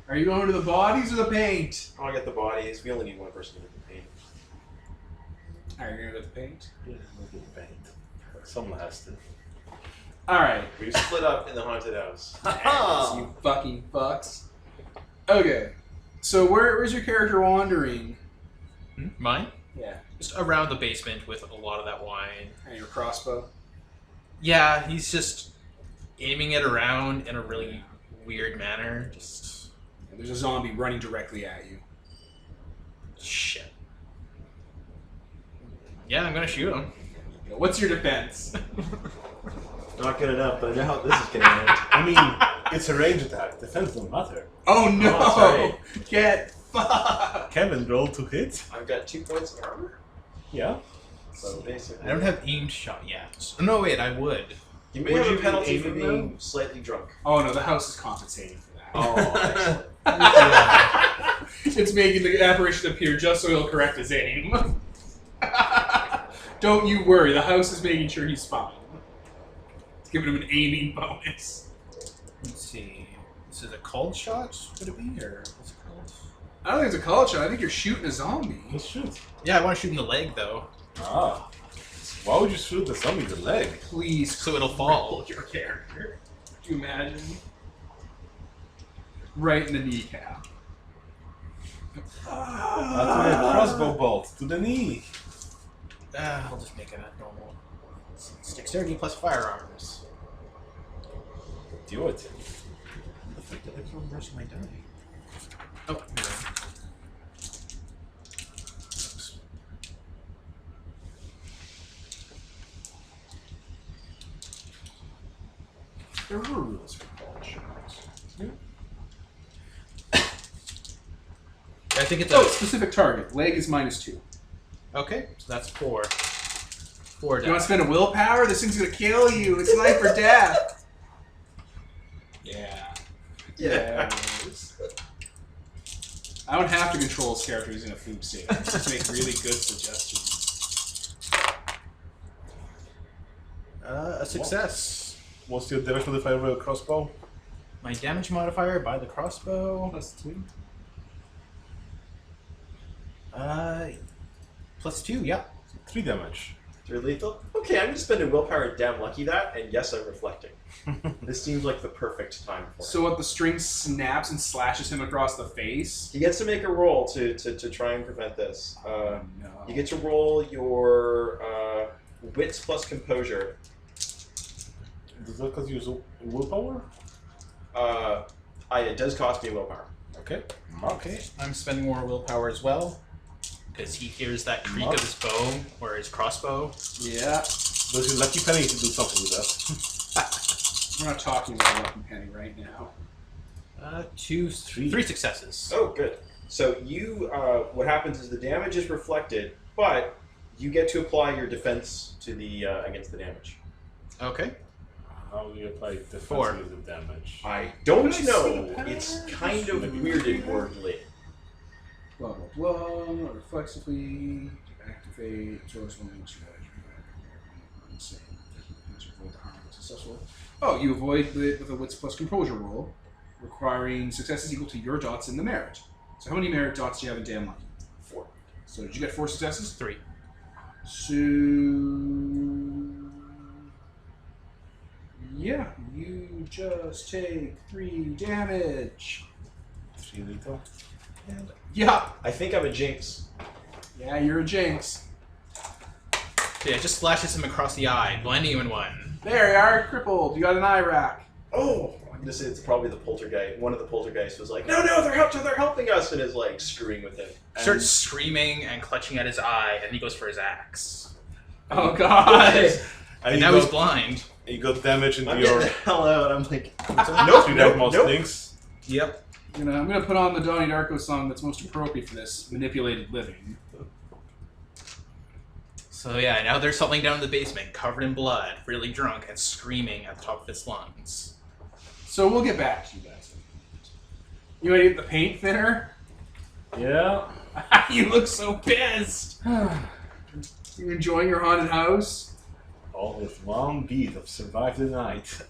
Are you going to the bodies or the paint? I'll get the bodies. We only need one person to get the paint. All right, you're gonna get the paint. Yeah, we'll get the paint. Someone has to. All right. We split up in the haunted house. You fucking fucks. Okay. So where's your character wandering? Mine? Yeah. Just around the basement with a lot of that wine. And your crossbow. Yeah, he's just aiming it around in a really weird manner. Just And there's a zombie running directly at you. shit. Yeah, I'm gonna shoot him. What's your defense? Not good enough, but I know how this is going to end. I mean, it's a range attack. Defense don't matter. Oh no! Oh, Get fucked! Kevin rolled to hit. I've got 2 points of armor. Yeah. So basically, I don't have aimed shot yet. No, wait, I would. You may Would have you a be penalty for aiming being slightly drunk. Oh no, the house is compensating for that. Oh, excellent. It's making the apparition appear just so he'll correct his aim. Don't you worry, the house is making sure he's fine. It's giving him an aiming bonus. Let's see. This is a cold shot? Would it be? Or what's it called? I don't think it's a call shot, I think you're shooting a zombie. Let's shoot. Yeah, I want to shoot in the leg though. Ah. Why would you shoot the zombie in the leg? Please, So it'll fall. your character. Could you imagine? Right in the kneecap. That's a crossbow bolt to the knee. I'll just make it a normal. It's dexterity plus firearms. Do it. What the fuck did I throw the rest of my die? Oh, here we go. There were rules for call shots. I think it's Oh, specific target. Leg is -2. Okay, so that's 4. 4 You want to die. spend a willpower? This thing's gonna kill you. It's life or death. Yeah. Yeah. I don't have to control his character who's in a food state. I just make really good suggestions. A success. What's your damage modifier with a crossbow? My damage modifier by the crossbow. +2. +2, yeah. 3 damage. 3 lethal? Okay, I'm going to spend a willpower and damn lucky that, and yes, I'm reflecting. This seems like the perfect time for it. So what? The string snaps and slashes him across the face. He gets to make a roll to try and prevent this. No. You get to roll your wits plus composure. Does that cause you use willpower? It does cost me willpower. Okay. Okay, I'm spending more willpower as well. Because he hears that creak of his bow, or his crossbow. Yeah. Does your lucky penny to do something with that? We're not talking about Lucky Penny right now. 2, 3 successes. Oh, good. So you, what happens is the damage is reflected, but you get to apply your defense to the against the damage. Okay. How do you apply defense 4. with the damage? I don't Can I see know. the It's patterns? kind of weirded wordly. Blah blah blah. Reflexively activate. Absorbs 1 inch. Avoid the harm. Successful. Oh, you avoid it with a wits plus composure roll, requiring successes equal to your dots in the merit. So how many merit dots do you have in damn lucky? 4. So did you get 4 successes? 3. So Yeah, you just take 3 damage. 3 little. And Yeah. I think I'm a jinx. Yeah, you're a jinx. Yeah, it just slashes him across the eye, blinding him in 1. There you are, crippled. You got an eye rack. Oh, I'm gonna say it's probably the poltergeist. One of the poltergeists was like, "No, they're helping us," and is like screwing with him. Starts screaming and clutching at his eye, and he goes for his axe. Oh god. And now he's blind. You got damage into I'm your... getting the hell out. I'm like, nope, most things. Yep. I'm gonna put on the Donnie Darko song that's most appropriate for this manipulated living. So yeah, now they're settling down in the basement, covered in blood, really drunk, and screaming at the top of its lungs. So we'll get back to you guys. You want to get the paint thinner? Yeah. You look so pissed. You enjoying your haunted house? All with 1 beat of survive the night.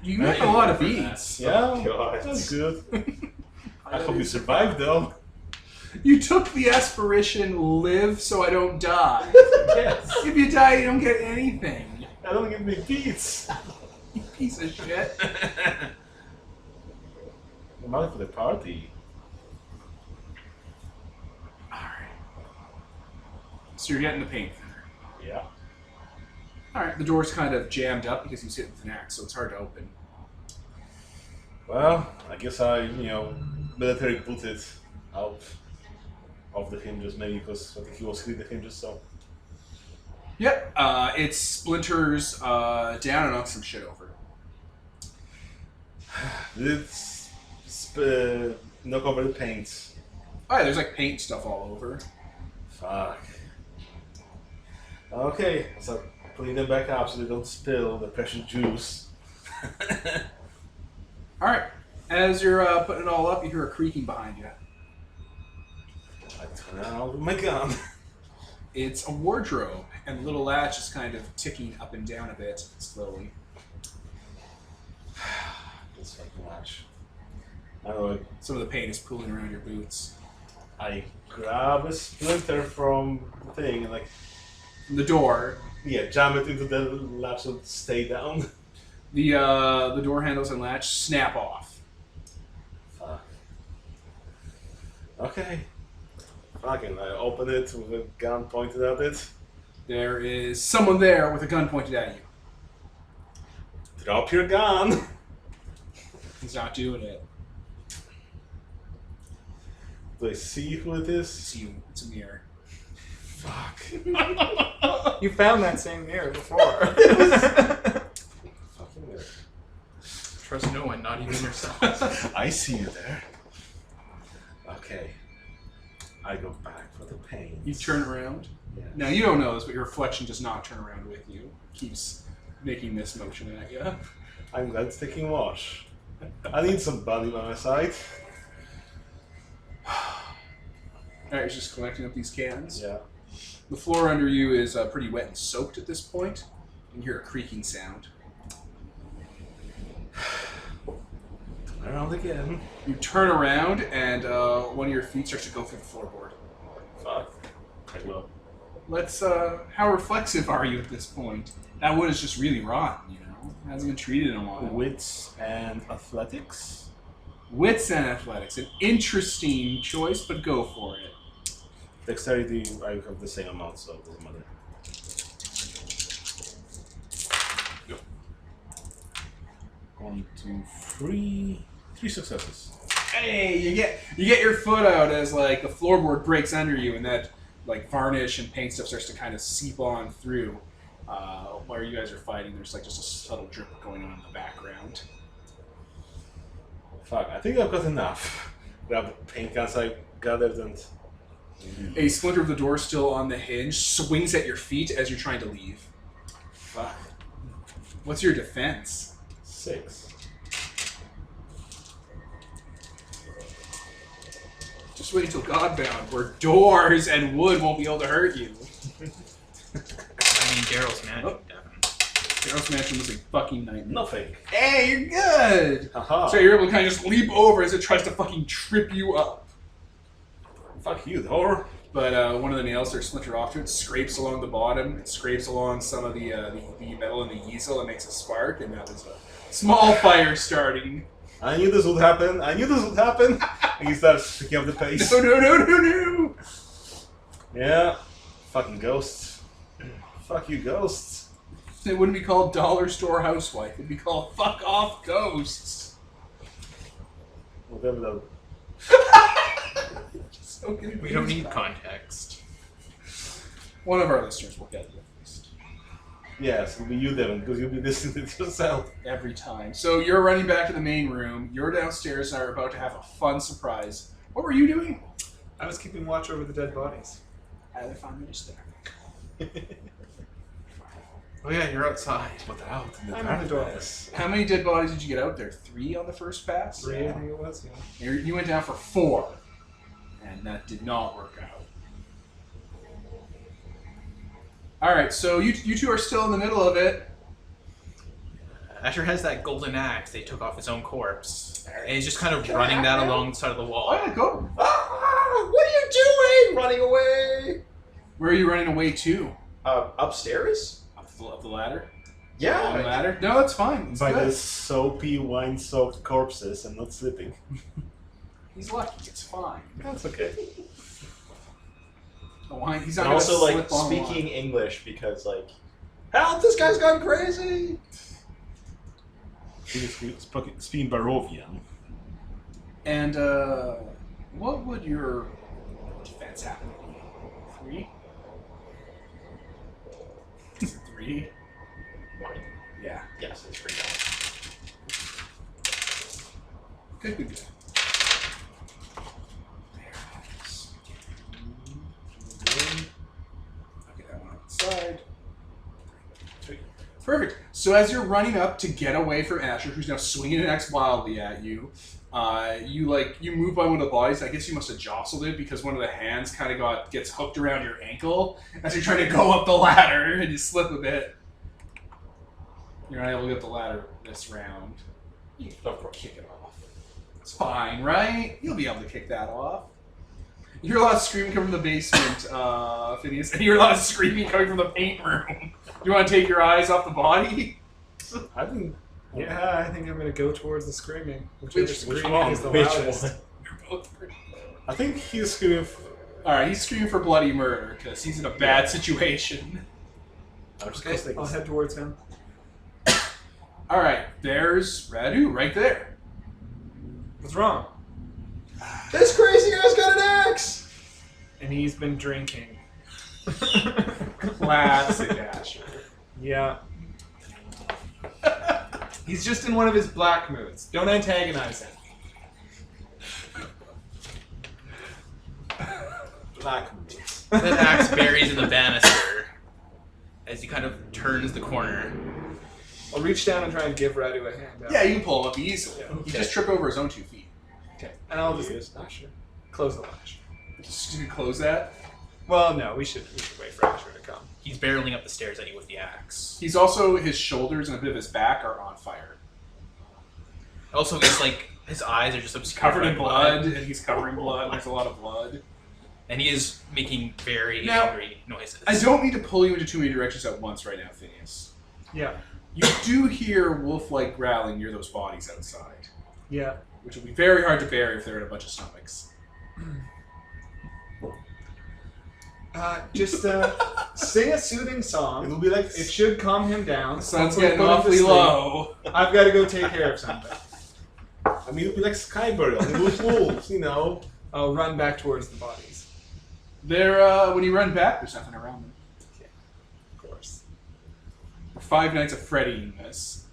You got a lot of beats. Yeah, Oh, God. that's good. I hope you survived though. You took the aspiration live so I don't die. Yes. If you die, you don't get anything. I don't get me beats. You piece of shit. Money for the party. Alright. So you're getting the paint thinner. Yeah. Alright, the door's kind of jammed up because you sit with an axe, so it's hard to open. Well, I guess I, military booted out of the hinges, maybe because I think he was hitting the hinges, so. Yep, it splinters down and knocks some shit over. Did it knock over the paint? Oh yeah, there's like paint stuff all over. Fuck. Okay, so putting them back up so they don't spill the precious juice. Alright, as you're putting it all up, you hear a creaking behind you. I turn around with my gun. It's a wardrobe, and the little latch is kind of ticking up and down a bit, slowly. This fucking latch. I don't know. Some of the paint is pooling around your boots. I grab a splinter from the thing and The door, jam it into the latch so it stay down. the door handles and latch snap off. Fuck. Okay. Fucking, I open it with a gun pointed at it. There is someone there with a gun pointed at you. Drop your gun! He's not doing it. Do I see who it is? It's you. It's a mirror. Fuck. You found that same mirror before. Fucking weird. Trust no one, not even yourself. I see you there. Okay. I go back for the paint. You turn around. Yeah. Now, you don't know this, but your reflection does not turn around with you. Keeps making this motion at you. I'm glad it's taking wash. I need somebody by my side. Alright, he's just collecting up these cans. Yeah. The floor under you is pretty wet and soaked at this point. You hear a creaking sound. Around again. You turn around, and one of your feet starts to go through the floorboard. Fuck. I will. Let's, how reflexive are you at this point? That wood is just really rotten, you know? It hasn't been treated in a while. Wits and athletics. Wits and athletics. An interesting choice, but go for it. Dexterity, I have the same amount, so it doesn't matter. Go. 1, 2, 3. 3 successes. Hey, you get your foot out as like the floorboard breaks under you, and that like varnish and paint stuff starts to kind of seep on through. While you guys are fighting, there's like just a subtle drip going on in the background. Fuck, I think I've got enough. Grab the paint cans I gathered and... A splinter of the door still on the hinge swings at your feet as you're trying to leave. Fuck. What's your defense? 6. Just wait until Godbound, where doors and wood won't be able to hurt you. I mean, Daryl's magic, Devin. Daryl's mansion was a fucking nightmare. Nothing. Hey, you're good! Haha. So you're able to kind of just leap over as it tries to fucking trip you up. Fuck you, door. but one of the nails are splintered off to it, scrapes along the bottom, it scrapes along some of the metal in the easel, and makes a spark, and that was a small fire starting. I knew this would happen. And he starts picking up the pace. No! Yeah. Fucking ghosts. Fuck you, ghosts. It wouldn't be called Dollar Store Housewife. It'd be called Fuck Off Ghosts. Whatever that. So We don't need context. One of our listeners will get it at least. Yes, it'll be you, Devin, because you'll be listening to yourself. Every time. So you're running back to the main room. You're downstairs and are about to have a fun surprise. What were you doing? I was keeping watch over the dead bodies. I had 5 minutes there. Oh yeah, you're outside. But out in the I'm in the door. darkness. How many dead bodies did you get out there? 3 on the first pass? 3, I think it was, yeah. You went down for 4. And that did not work out. Alright, so you two are still in the middle of it. Asher has that golden axe they took off his own corpse. And he's just kind of running that along the side of the wall. Oh yeah, go. Ah, what are you doing? Running away. Where are you running away to? Upstairs? Up the ladder? Yeah. On the ladder? No, it's fine. It's By good. the soapy, wine-soaked corpses and not slipping. He's lucky. It's fine. That's okay. The wine. He's not And gonna also, like, slip on speaking wine. English because, like, help! This guy's gone crazy. Speaking Barovian. And what would your defense happen to be? 3? 3? Yeah. Yes, it's free. Good. There it is. Okay, that one outside. 3. Perfect. So as you're running up to get away from Asher, who's now swinging an axe wildly at you, you move by one of the bodies. I guess you must have jostled it because one of the hands kind of gets hooked around your ankle as you're trying to go up the ladder, and you slip a bit. You're not able to get the ladder this round. You can kick it off. It's fine, right? You'll be able to kick that off. You hear a lot of screaming coming from the basement, Phineas, and you hear a lot of screaming coming from the paint room. Do you want to take your eyes off the body? I think. Yeah, I think I'm going to go towards the screaming. Which Screaming one? is the Which loudest. one? You're both pretty. I think he's screaming. Alright, he's screaming for bloody murder because he's in a bad situation. Okay, I'll head towards him. Alright, there's Radu right there. What's wrong? This crazy guy's got an axe. And he's been drinking. Classic Asher. Yeah. He's just in one of his black moods. Don't antagonize him. Black. That axe buries in the banister as he kind of turns the corner. I'll reach down and try and give Radu a hand out. Yeah, you can pull him up easily. Yeah. He just tripped over his own 2 feet. Okay. And I'll just Yes. close the lash. Just gonna close that. Well, no, we should wait for Asher to come. He's barreling up the stairs at you with the axe. He's also, his shoulders and a bit of his back are on fire. Also, he's like, his eyes are just obscured Covered in by blood, and he's covering blood. There's a lot of blood. And he is making very Now, angry noises. I don't need to pull you into too many directions at once right now, Phineas. Yeah. You do hear wolf-like growling near those bodies outside, Yeah. which will be very hard to bear if they're in a bunch of stomachs. Just sing a soothing song. It'll be like. It should calm him down. The sun's Hopefully getting put him to awfully sleep. low. I've got to go take care of something. I mean, it'll be like Skyberry on the wolves, you know. I'll run back towards the bodies. When you run back, there's nothing around them. Of course. 5 nights of fretting this.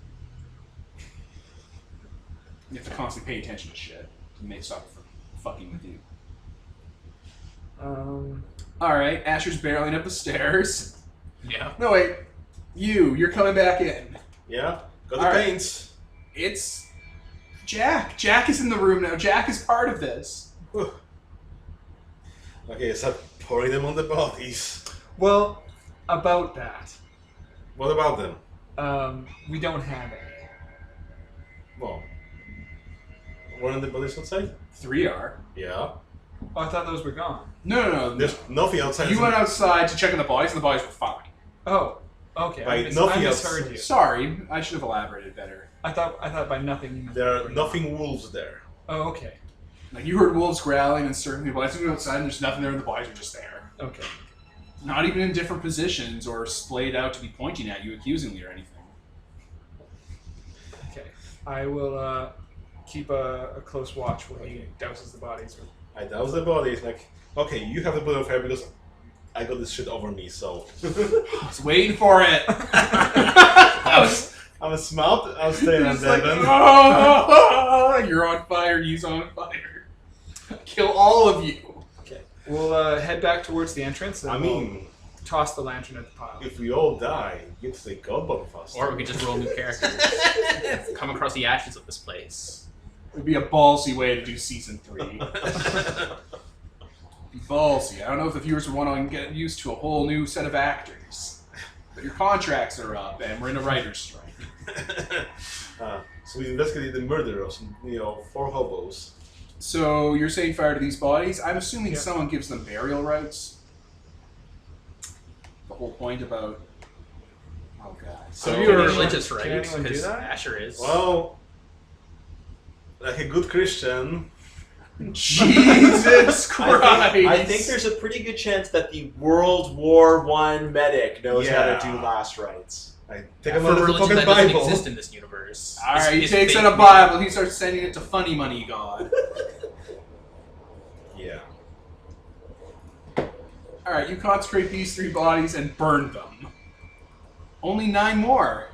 You have to constantly pay attention to shit. And they stop from fucking with you. Alright, Asher's barreling up the stairs. Yeah. No, wait. You're coming back in. Yeah. Got the All right. paints. It's Jack. Jack is in the room now. Jack is part of this. Okay, start pouring them on the bodies. Well, about that, What about them? we don't have any. Well, one of the bodies outside? 3 are. Yeah. Oh, I thought those were gone. No. There's nothing outside. You went outside to check on the bodies, and the bodies were fine. Oh, okay. By I nothing misheard you. Sorry, I should have elaborated better. I thought by nothing you meant. There are nothing wolves there. Oh, okay. Like you heard wolves growling and circling the bodies. You went outside, and there's nothing there, and the bodies were just there. Okay. Not even in different positions or splayed out to be pointing at you accusingly or anything. Okay. I will keep a close watch when he douses the bodies. I douse the body. It's like, okay, you have to put it on fire because I got this shit over me. So I was waiting for it. I'm a smart. I'll stay on It's like, Devon. "Oh, you're on fire. He's on fire. Kill all of you." Okay. We'll head back towards the entrance and I mean, we'll toss the lantern at the pile. if we all die, you get to take God bomb fast. Or we could just roll new characters. Come across the ashes of this place. It'd be a ballsy way to do season 3. Ballsy. I don't know if the viewers would want to get used to a whole new set of actors. But your contracts are up, and we're in a writer's strike. So we investigated the murder of some, 4 hobos. So you're setting fire to these bodies. I'm assuming Yeah. someone gives them burial rites. The whole point about... Oh, God. So Can you're anyone- religious, can right? anyone do Because that? Asher is. Well, like a good Christian, Jesus Christ! I think there's a pretty good chance that the World War I medic knows how to Yeah. do last rites. I take For a motherfucking religion that doesn't Bible. exist in this universe. Alright, he Is takes fake out a me. Bible, he starts sending it to Funny Money God. Yeah. Alright, you consecrate these 3 bodies and burn them. Only 9 more.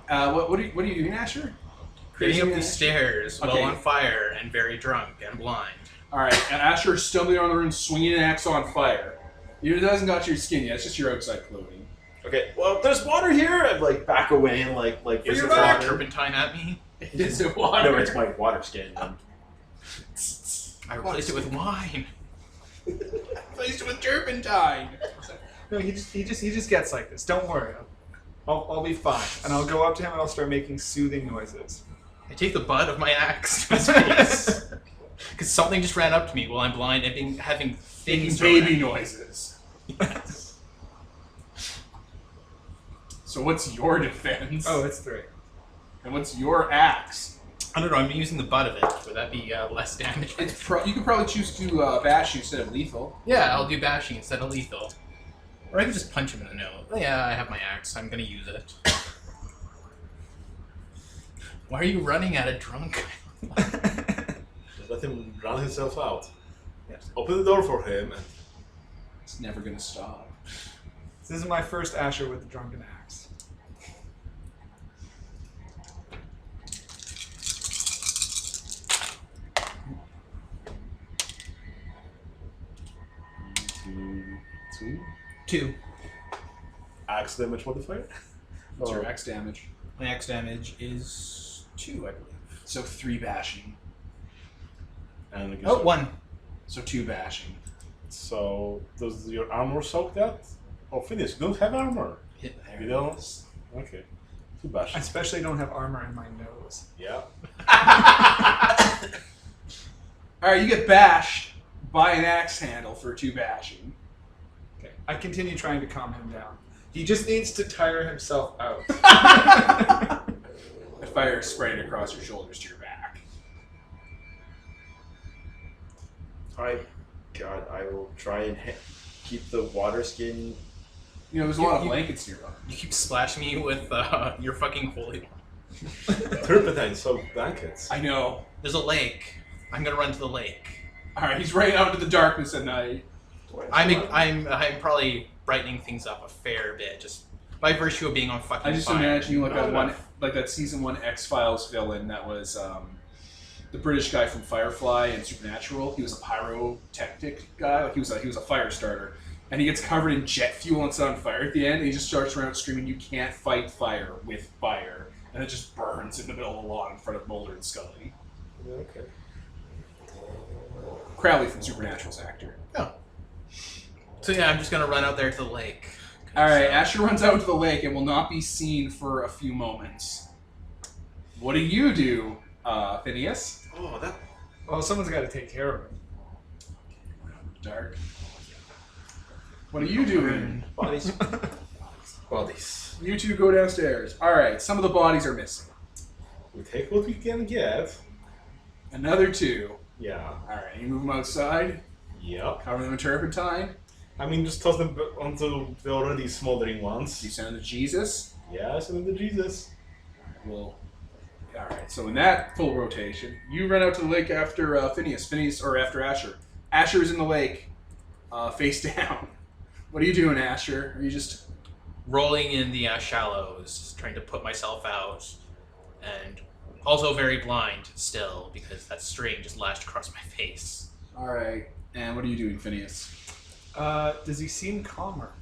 What are you doing, Asher? Getting up Crazy these Asher? stairs Okay. while on fire and very drunk and blind. Alright, and Asher is stumbling around the room swinging an axe on fire. It hasn't got to your skin yet, it's just your outside clothing. Okay, well, there's water here. I'd back away and for Is your it back. turpentine at me? Is it water? No, it's my water skin. I replaced it with wine. Replaced it with turpentine. No, he just gets like this. Don't worry. I'll be fine. And I'll go up to him and I'll start making soothing noises. I take the butt of my axe to his face. Because something just ran up to me while I'm blind and having Making things thrown baby at me. noises. So what's your defense? Oh, it's 3. And what's your axe? I don't know, I'm using the butt of it. Would that be less damage? You could probably choose to bash you instead of lethal. Yeah, I'll do bashing instead of lethal. Or I could just punch him in the nose. Yeah, I have my axe. I'm gonna use it. Why are you running at a drunk? Just let him run himself out. Yes. Open the door for him. And It's never gonna stop. This is my first Asher with the drunken axe. Two. 2. axe damage modifier. What's your axe damage? My axe damage is 2, I believe. So 3 bashing. And I guess Oh, 1. So 2 bashing. So does your armor soak that? Oh, finish. You don't have armor. Hit there. You don't. Okay. 2 bash. I especially don't have armor in my nose. Yeah. Alright, you get bashed by an axe handle for 2 bashing. Okay. I continue trying to calm him down. He just needs to tire himself out. The fire is spraying across your shoulders to your back. God, I will try and keep the water skin. You know, there's a lot of blankets nearby. You keep splashing me with your fucking holy one. Turpentine soaked blankets. I know. There's a lake. I'm gonna run to the lake. Alright, he's right out into the darkness at night. I'm probably brightening things up a fair bit, just by virtue of being on fucking I just fire. imagine you Not like that season 1 X-Files villain that was the British guy from Firefly and Supernatural. He was a pyrotechnic guy, like he was a fire starter. And he gets covered in jet fuel and set on fire at the end, and he just starts around screaming, "You can't fight fire with fire." And it just burns in the middle of the lawn in front of Mulder and Scully. Okay. Crowley from Supernatural's actor. Oh. So yeah, I'm just gonna run out there to the lake. Alright, Asher runs out to the lake and will not be seen for a few moments. What do you do, Phineas? Oh, that. Well, someone's got to take care of him. dark. What are you doing? Bodies. Bodies. You two go downstairs. All right. Some of the bodies are missing. We take what we can get. Another 2. Yeah. All right. You move them outside. Yep. Cover them in turpentine. I mean, just toss them onto the already smoldering ones. You send them to Jesus. Yeah, send them to Jesus. Well, all right. So in that full rotation, you run out to the lake after Phineas, or after Asher. Asher's in the lake, face down. What are you doing, Asher? Are you just rolling in the shallows, trying to put myself out, and also very blind still because that string just lashed across my face. all right? And what are you doing, Phineas? Does he seem calmer?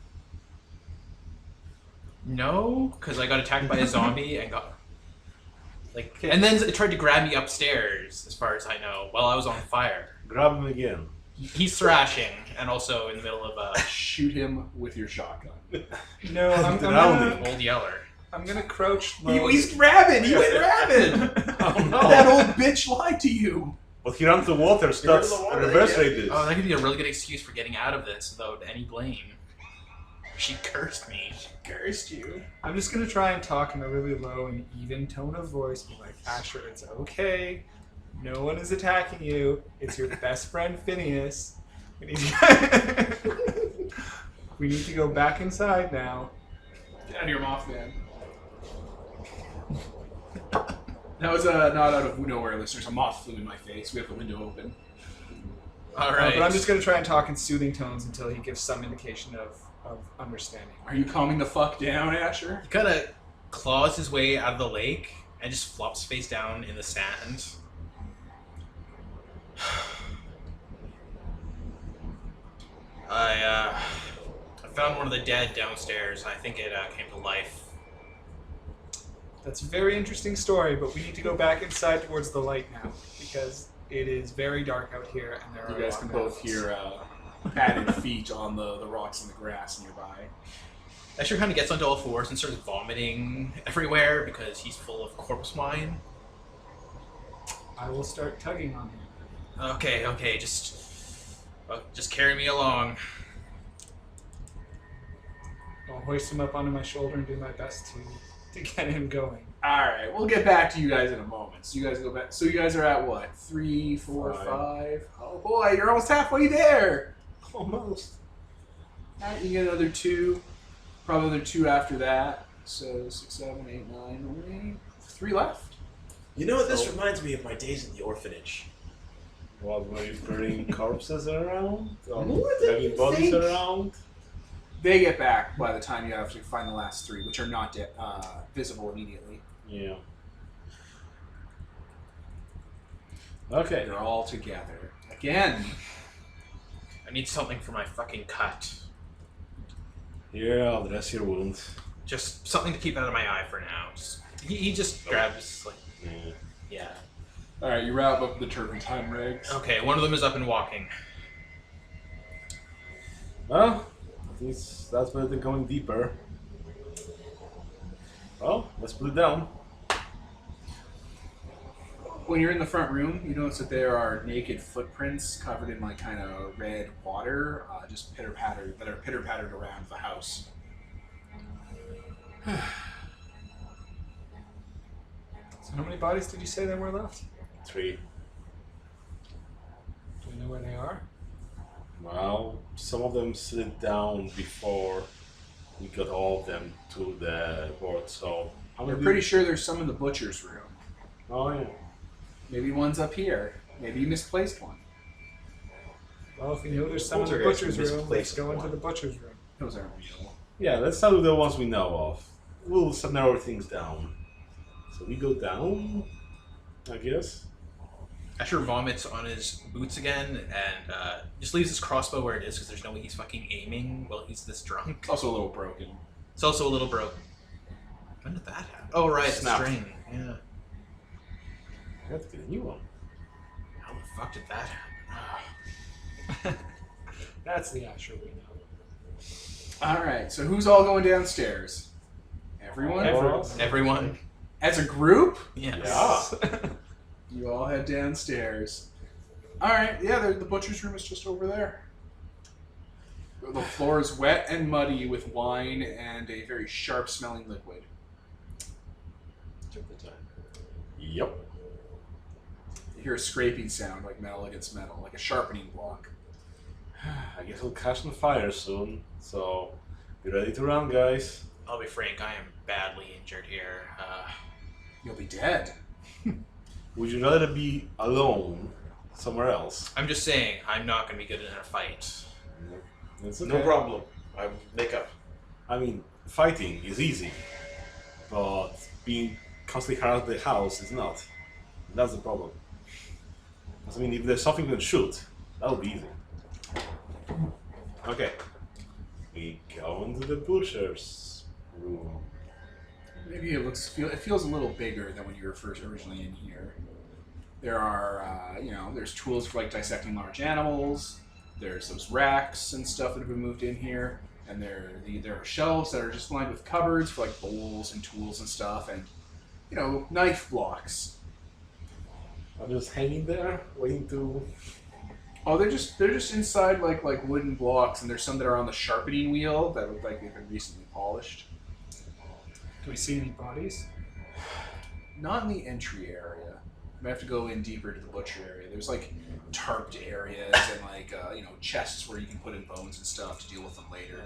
No, because I got attacked by a zombie and got and then it tried to grab me upstairs, as far as I know, while I was on fire. Grab him again. He's thrashing, and also in the middle of a Shoot him with your shotgun. No, Drowning. old yeller. I'm gonna crouch low. He's rabid. He went rabid. Oh no! That old bitch lied to you. But he ran to water, starts the water, reverse yeah. rate this. Oh, that could be a really good excuse for getting out of this without any blame. She cursed me. Cursed you. I'm just gonna try and talk in a really low and even tone of voice. Be like, Asher, it's okay. No one is attacking you. It's your best friend Phineas. We need we need to go back inside now. Get out of your Mothman. That was not out of nowhere, listeners. A moth flew in my face. We have the window open. All right. But I'm just gonna try and talk in soothing tones until he gives some indication of understanding. Are you calming the fuck down, Asher? He kind of claws his way out of the lake and just flops face down in the sand. I found one of the dead downstairs. I think it came to life. That's a very interesting story, but we need to go back inside towards the light now because it is very dark out here, and there are You guys a lot can of both animals. hear padded feet on the rocks and the grass nearby. Asher kind of gets onto all fours and starts vomiting everywhere because he's full of corpse wine. I will start tugging on him. Okay, just carry me along. I'll hoist him up onto my shoulder and do my best to get him going. All right, we'll get back to you guys in a moment. So you guys go back. So you guys are at what? 3, 4, 5. Oh boy, you're almost halfway there. Almost. All right, you get another 2. Probably another 2 after that. So 6, 7, 8, 9. Only 3 left. You know what? This reminds me of my days in the orphanage. What, were you burning corpses around? Or More than having you bodies think. around? They get back by the time you have to find the last 3, which are not visible immediately. Yeah. Okay. They're all together again. I need something for my fucking cut. Here, I'll dress your wound. Just something to keep out of my eye for now. He just grabs, yeah. All right, you wrap up the turpentine rigs. Okay, one of them is up and walking. Well, at least that's better than going deeper. Well, let's put it down. When you're in the front room, you notice that there are naked footprints covered in like kind of red water, just pitter-pattered, that are pitter-pattered around the house. So how many bodies did you say there were left? 3. Do we know where they are? Well, some of them slid down before we got all of them to the board, so... We're pretty sure there's some in the butcher's room. Oh, yeah. Maybe one's up here. Maybe you misplaced one. Well, if we know there's some in the Poltergeist butcher's room, let's misplaced go into one. the butcher's room. Those aren't real. Yeah, let's start with the ones we know of. We'll narrow things down. So we go down, I guess. Asher vomits on his boots again and just leaves his crossbow where it is because there's no way he's fucking aiming while he's this drunk. It's also a little broken. It's also a little broken. When did that happen? Oh, right, the Snap. string. Yeah. I have to get a new one. How the fuck did that happen? That's the Asher we know. All right, so who's all going downstairs? Everyone? Everyone? As a group? Yes. Yeah. You all head downstairs. All right, yeah, the butcher's room is just over there. The floor is wet and muddy with wine and a very sharp-smelling liquid. Took the time. Yep. You hear a scraping sound like metal against metal, like a sharpening block. I guess we'll catch on fire soon. So, be ready to run, guys. I'll be frank, I am badly injured here. You'll be dead. Would you rather be alone somewhere else? I'm just saying, I'm not going to be good in a fight. It's okay. No problem. I make up. I mean, fighting is easy, but being constantly harassed at the house is not. That's the problem. 'Cause, I mean, if there's something we can shoot, that'll be easy. Okay. We go into the butcher's room. Maybe it feels a little bigger than when you were first originally in here. There are, there's tools for like dissecting large animals. There's those racks and stuff that have been moved in here, and there are shelves that are just lined with cupboards for like bowls and tools and stuff, and knife blocks. I'm just hanging there, waiting to. Oh, they're just inside like wooden blocks, and there's some that are on the sharpening wheel that look like they've been recently polished. Do we see any bodies? Not in the entry area. You might have to go in deeper to the butcher area. There's like tarped areas and like chests where you can put in bones and stuff to deal with them later.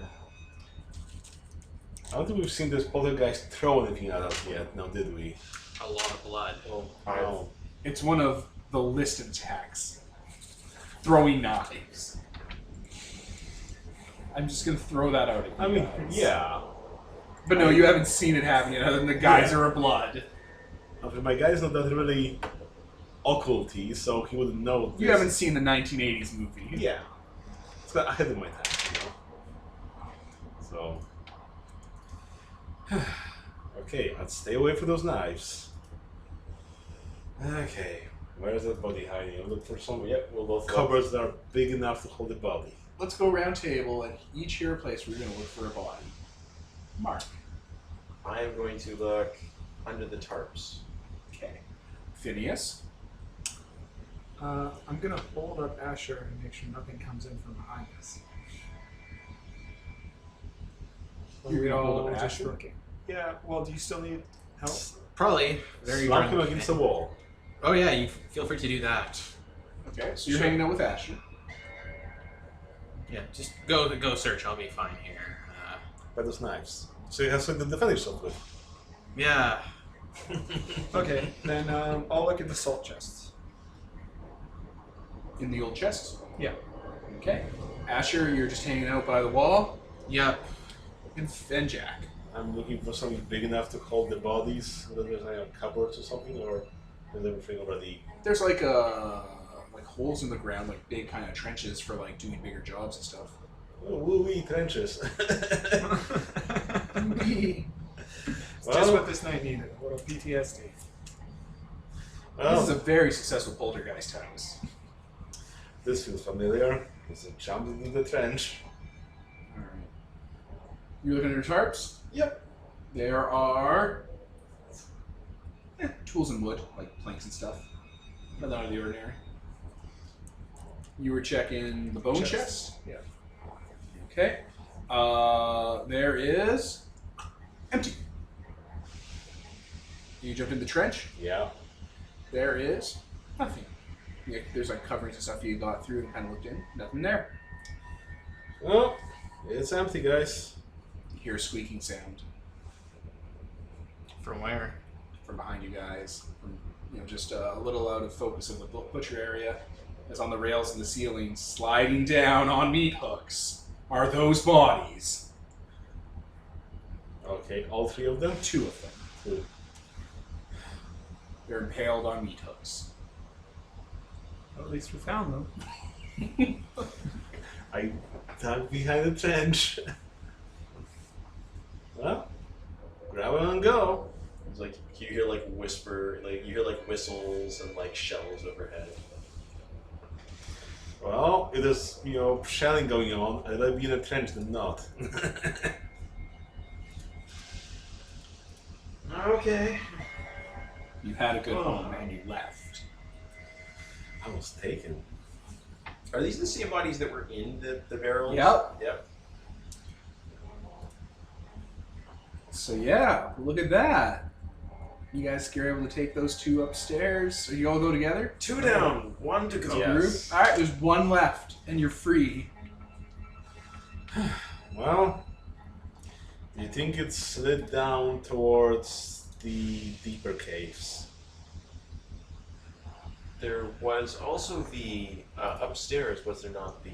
I don't think we've seen this poltergeist throw anything at us yet, now did we? A lot of blood. Oh, I've- It's one of the list of attacks. Throwing knives. I'm just gonna throw that out at you I mean, guys. yeah. But no, you haven't seen it happen yet, other than the geyser of blood. Okay, my guy's not that really occulty, so he wouldn't know. You haven't seen the 1980s movie. Yeah. It's got ahead of my time, So. Okay, let's stay away from those knives. Okay, where's that body hiding? I'll look for some we'll both cupboards that are big enough to hold the body. Let's go round table and each hear a place where you're going to look for a body. Mark. I am going to look under the tarps. Okay. Phineas. I'm gonna hold up Asher and make sure nothing comes in from behind us. You're We going to hold all up just Asher? looking. Yeah. Well, do you still need help? Probably. Very Slap him drunk. against the wall. Oh yeah, you feel free to do that. Okay, so you're Sure. hanging out with Asher. Yeah, just go search. I'll be fine here. By those knives. So you have something to defend yourself with. Yeah. Okay. Then I'll look at the salt chests. In the old chest. Yeah. Okay. Asher, you're just hanging out by the wall. Yep. And Jack. I'm looking for something big enough to hold the bodies. Whether there's like cupboards or something, or is everything already? There's like holes in the ground, like big kind of trenches for like doing bigger jobs and stuff. Oh, woo-wee trenches. It's just what this night needed. A little PTSD. This is a very successful poltergeist house. This feels familiar. It's a jump into the trench. Alright. You're looking at your tarps? Yep. There are tools and wood, like planks and stuff. Nothing out of the ordinary. You were checking the bone chest? Yeah. Okay. There is empty. You jumped in the trench. Yeah. There is nothing. Yeah, there's like coverings and stuff you got through and kind of looked in. Nothing there. Well, it's empty, guys. You hear a squeaking sound From where? from behind you guys. From, just a little out of focus of the butcher area. As on the rails in the ceiling, sliding down on meat hooks, are those bodies. Okay, all three of them? 2 of them. Two. They're impaled on meat hooks. Well, at least we found them. I dug behind the trench. Well, grab it and go. It's like you hear like whisper, like you hear like whistles and like shells overhead. Well, if there's, shelling going on, I'd rather be in a trench than not. Okay. You had a good home and you left. I was taken. Are these the same bodies that were in the barrels? Yep. Yep. So yeah, look at that. You guys are able to take those 2 upstairs. So you all go together? 2 down, 1 to go. Yes. All right, there's 1 left, and you're free. Well, do you think it's slid down towards the deeper caves? There was also the upstairs, was there not, the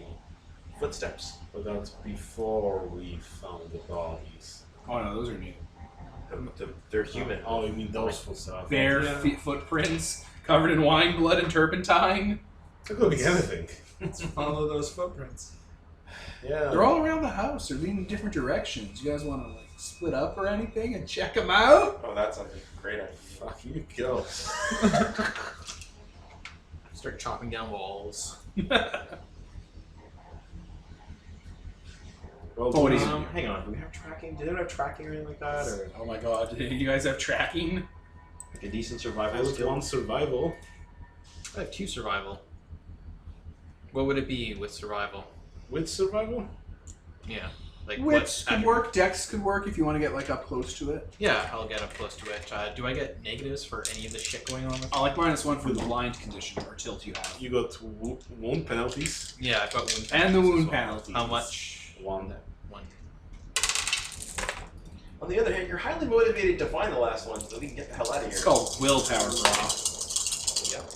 footsteps? But that's before we found the bodies. Oh no, those are new. They're human. Oh, you mean those footsteps? Bare footprints covered in wine, blood, and turpentine. It could be anything. Let's follow those footprints. Yeah. They're all around the house. They're leading in different directions. You guys want to split up or anything and check them out? Oh, that sounds like a great idea. Fuck you, go. Start chopping down walls. Well, Oh, what is it? Hang on, do we have tracking? Do they have tracking or anything like that? Or Oh my god, you guys have tracking? like a decent I survival was skill? on survival. I have 2 survival. What would it be with survival? With survival? Yeah. Like Wits what could work, Dex could work if you want to get like up close to it. Yeah, I'll get up close to it. Do I get negatives for any of the shit going on with it? I like -1 for the blind condition or tilt you have. You got wound penalties. Yeah, I've got wound And the penalties wound as well. penalty. How much? 1. 1. On the other hand, you're highly motivated to find the last one so we can get the hell out of here. It's called willpower, bro. Yep.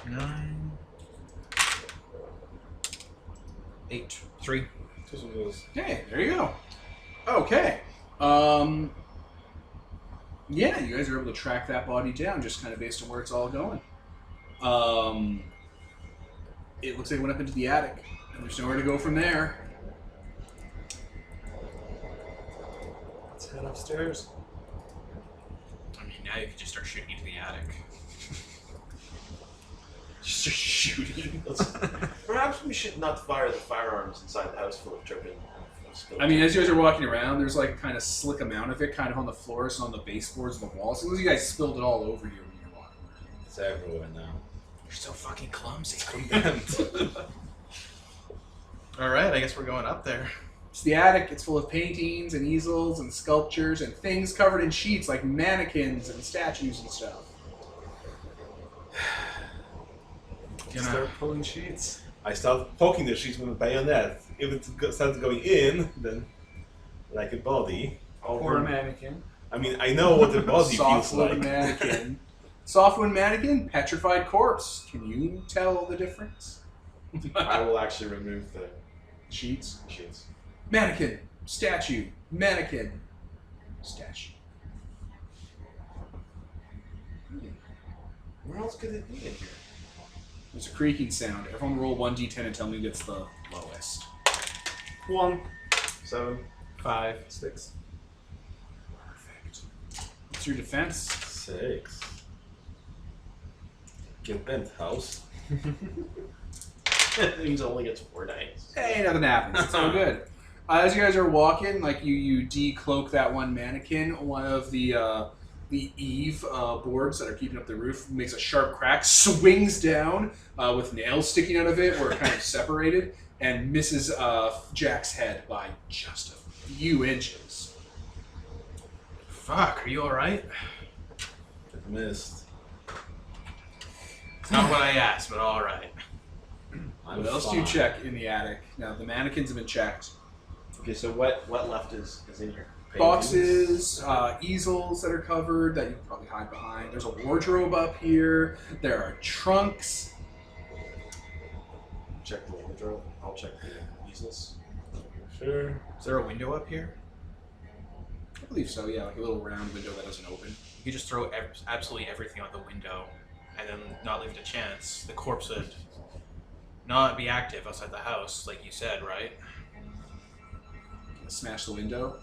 9. 8. 3. Hey, there you go. Okay. Yeah, you guys are able to track that body down just kind of based on where it's all going. It looks like it went up into the attic, and there's nowhere to go from there. Let's head upstairs. I mean, now you can just start shooting into the attic. Just start shooting. Perhaps we should not fire the firearms inside the house full of tripping. I mean, as you guys are walking around, there's like a kind of slick amount of it kind of on the floors and on the baseboards of the walls. So you guys spilled it all over you when you're walking around. It's everywhere now. You're so fucking clumsy. Alright, I guess we're going up there. It's the attic. It's full of paintings and easels and sculptures and things covered in sheets like mannequins and statues and stuff. Start pulling sheets. I start poking the sheets with a bayonet. If it starts going in, then like a body. Or a mannequin. I mean, I know what the body Soft feels wooden like. mannequin. Soft wooden mannequin, petrified corpse. Can you tell the difference? I will actually remove the Sheets. sheets. Mannequin. Statue. Mannequin. Statue. Where else could it be in here? There's a creaking sound. Everyone roll 1d10 and tell me who gets the lowest. 1. 7. 5. 6. Perfect. What's your defense? 6. Get bent, house. It means it only gets 4 dice. Hey, nothing happens. It's all good. As you guys are walking, like you decloak that one mannequin. One of the eave boards that are keeping up the roof makes a sharp crack, swings down with nails sticking out of it, where it kind of separated, and misses Jack's head by just a few inches. Fuck, are you alright? It missed. It's not what I asked, but alright. What else do you check in the attic? Now, the mannequins have been checked. Okay, so what left is in here? Boxes, easels that are covered that you can probably hide behind. There's a wardrobe up here. There are trunks. Check the wardrobe. I'll check the easels. Sure. Is there a window up here? I believe so, yeah, like a little round window that doesn't open. You could just throw absolutely everything out the window and then not leave it a chance. The corpse would not be active outside the house, like you said, right? Smash the window.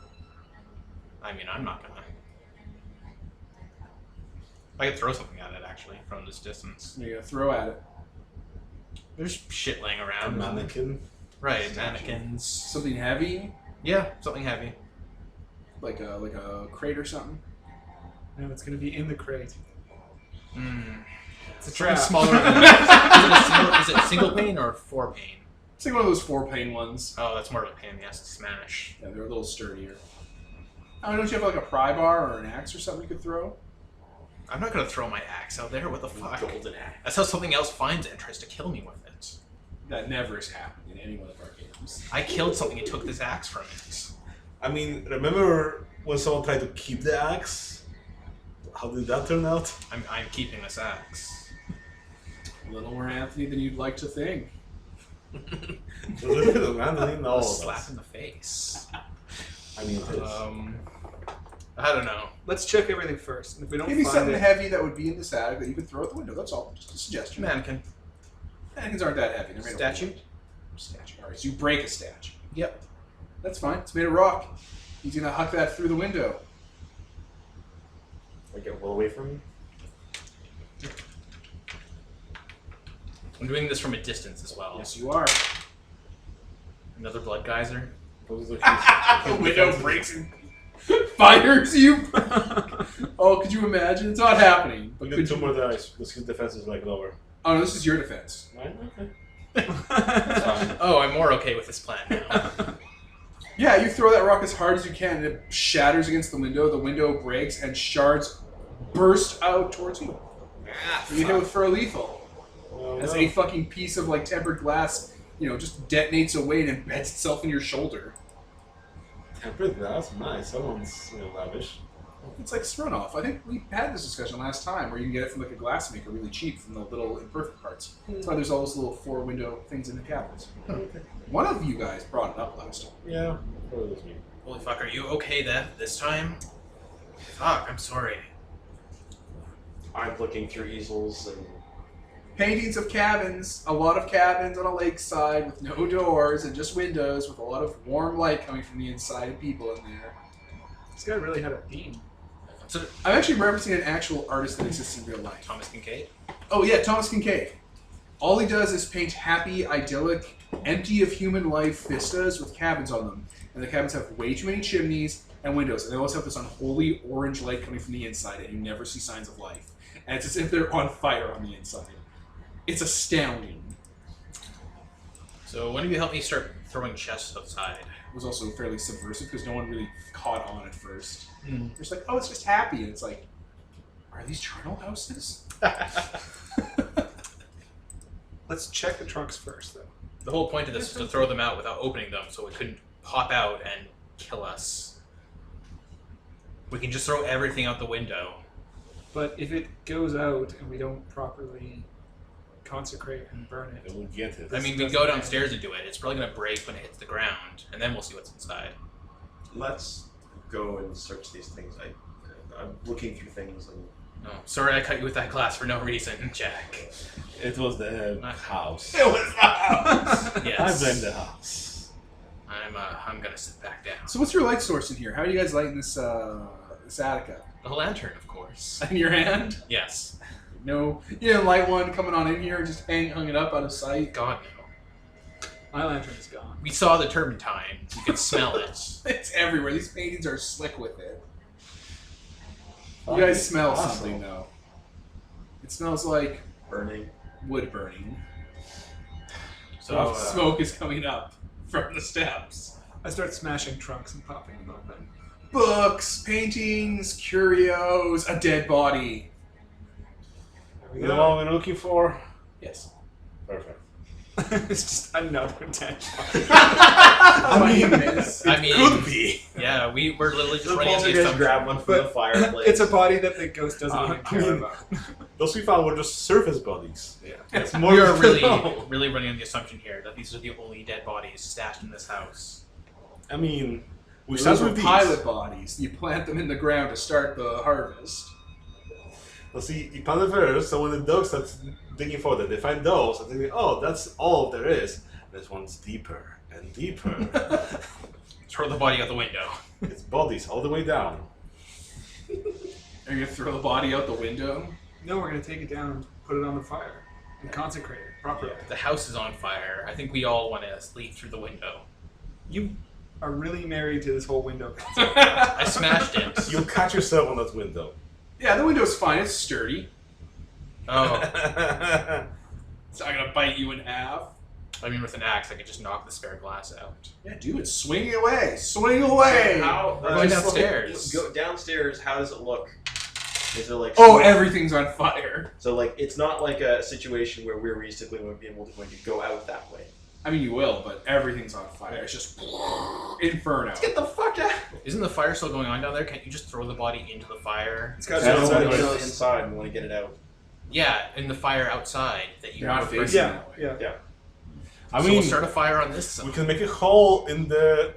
I mean, I'm not gonna. I could throw something at it, actually, from this distance. You're gonna throw at it. There's shit laying A around. mannequin. Right, mannequins. Something heavy, Yeah, something heavy. like a crate or something. No, it's going to be in the crate. Hmm. It's a Something trap. smaller than is it a single pane or 4 pane? It's like one of those 4-pane ones. Oh, that's more of a pain in the ass to smash. Yeah, they're a little sturdier. Oh, don't you have like a pry bar or an axe or something you could throw? I'm not gonna throw my axe out there. What the fuck? Golden axe. That's how something else finds it and tries to kill me with it. That never has happened in any one of our games. I killed something and took this axe from it. I mean, remember when someone tried to keep the axe? How did that turn out? I'm keeping this axe. A little more Anthony than you'd like to think. No, A slap in the face. I mean, it is. I don't know. Let's check everything first. And if we don't Maybe find something it, heavy that would be in this attic that you could throw out the window. That's all. Just a suggestion. Mannequin. Mannequins aren't that heavy. They're made Statue? Of wood. Statue. All right, so you break a statue. Yep. That's fine. It's made of rock. He's gonna huck that through the window. I get well away from you. I'm doing this from a distance as well. Yes, you are. Another blood geyser. Those are The window breaks and fires you. Oh, could you imagine? It's not happening. But We could get 2 you... more dice because his defense is like lower. Oh no, this is your defense. Right? Okay. Oh, I'm more okay with this plan now. Yeah, you throw that rock as hard as you can, and it shatters against the window breaks, and shards burst out towards you. You hit for a lethal. Oh, As no. a fucking piece of like tempered glass, just detonates away and embeds itself in your shoulder. Tempered glass, nice. That one's lavish. It's like Smirnoff. I think we had this discussion last time, where you can get it from like a glass maker really cheap from the little imperfect parts. That's why there's all those little 4-window things in the cabinets. One of you guys brought it up last time. Yeah, probably was me. Holy fuck, are you okay this time? Fuck, I'm sorry. I'm looking through easels and Paintings of cabins, a lot of cabins on a lakeside with no doors and just windows with a lot of warm light coming from the inside and people in there. this guy really had a theme. So, I'm actually referencing an actual artist that exists in real life. Thomas Kincaid? Oh yeah, Thomas Kincaid. All he does is paint happy, idyllic, empty of human life vistas with cabins on them. And the cabins have way too many chimneys and windows. And they always have this unholy orange light coming from the inside, and you never see signs of life. And it's as if they're on fire on the inside. It's astounding. So, when do you help me start throwing chests outside? It was also fairly subversive because no one really caught on at first. Hmm. They're just like, oh, it's just happy. And it's like, are these charnel houses? Let's check the trunks first, though. The whole point of this is to throw them out without opening them so it couldn't pop out and kill us. We can just throw everything out the window. But if it goes out and we don't properly consecrate and burn They it, will get it. I mean, we go downstairs and do it. It's probably going to break when it hits the ground, and then we'll see what's inside. let's go and search these things. I'm looking through things and Oh, sorry I cut you with that glass for no reason, Jack. It was the house. It was the house! Yes. I blame the house. I'm going to sit back down. So what's your light source in here? How are you guys lighting this attic up? The lantern, of course. In your hand? Yes. No, you didn't light one coming on in here and just hung it up out of sight. God, no. my lantern is gone. We saw the turpentine. You could smell it. It's everywhere. These paintings are slick with it. You guys smell something though. It smells like burning. wood burning. So, Smoke is coming up from the steps. I start smashing trunks and popping them open. Books, paintings, curios, a dead body. There we The go. one we're looking for? Yes. Perfect. It's just another dead body. I mean, could be. yeah, we're literally just The running into the poltergeist assumption. grab one from the fireplace. It's a body that the ghost doesn't even I care mean- about. Those we found were just surface bodies. Yeah. That's more We are than really, no. really running on the assumption here that these are the only dead bodies stashed in this house. I mean, we Those start are with these. pilot bodies. You plant them in the ground to start the harvest. Let's see, you plant it first, so when the dogs start digging for them, they find those, and they think, oh, that's all there is. This one's deeper and deeper. Throw the body out the window. It's bodies all the way down. Are you gonna throw the body out the window? No, we're going to take it down and put it on the fire and consecrate it properly. The house is on fire. I think we all want to leap through the window. You are really married to this whole window concept. I smashed it. You'll catch yourself on that window. Yeah, the window's fine. It's sturdy. Oh, It's not gonna bite you in half. I mean, with an axe, I could just knock the spare glass out. Yeah, do it. Swing it away. Swing away. So how We're going downstairs. Go downstairs. How does it look? Is it like Oh, everything's on fire. so like it's not like a situation where we're realistically going to be able to go out that way. I mean, you will, but everything's on fire. It's just inferno. Get the fuck out! Isn't the fire still going on down there? Can't you just throw the body into the fire? It's got That's no what it one is. inside and want to get it out. Yeah, in the fire outside that you You're not were burning. facing Yeah, that way. yeah. I So mean, we'll start a fire on this side. we can make a hole in the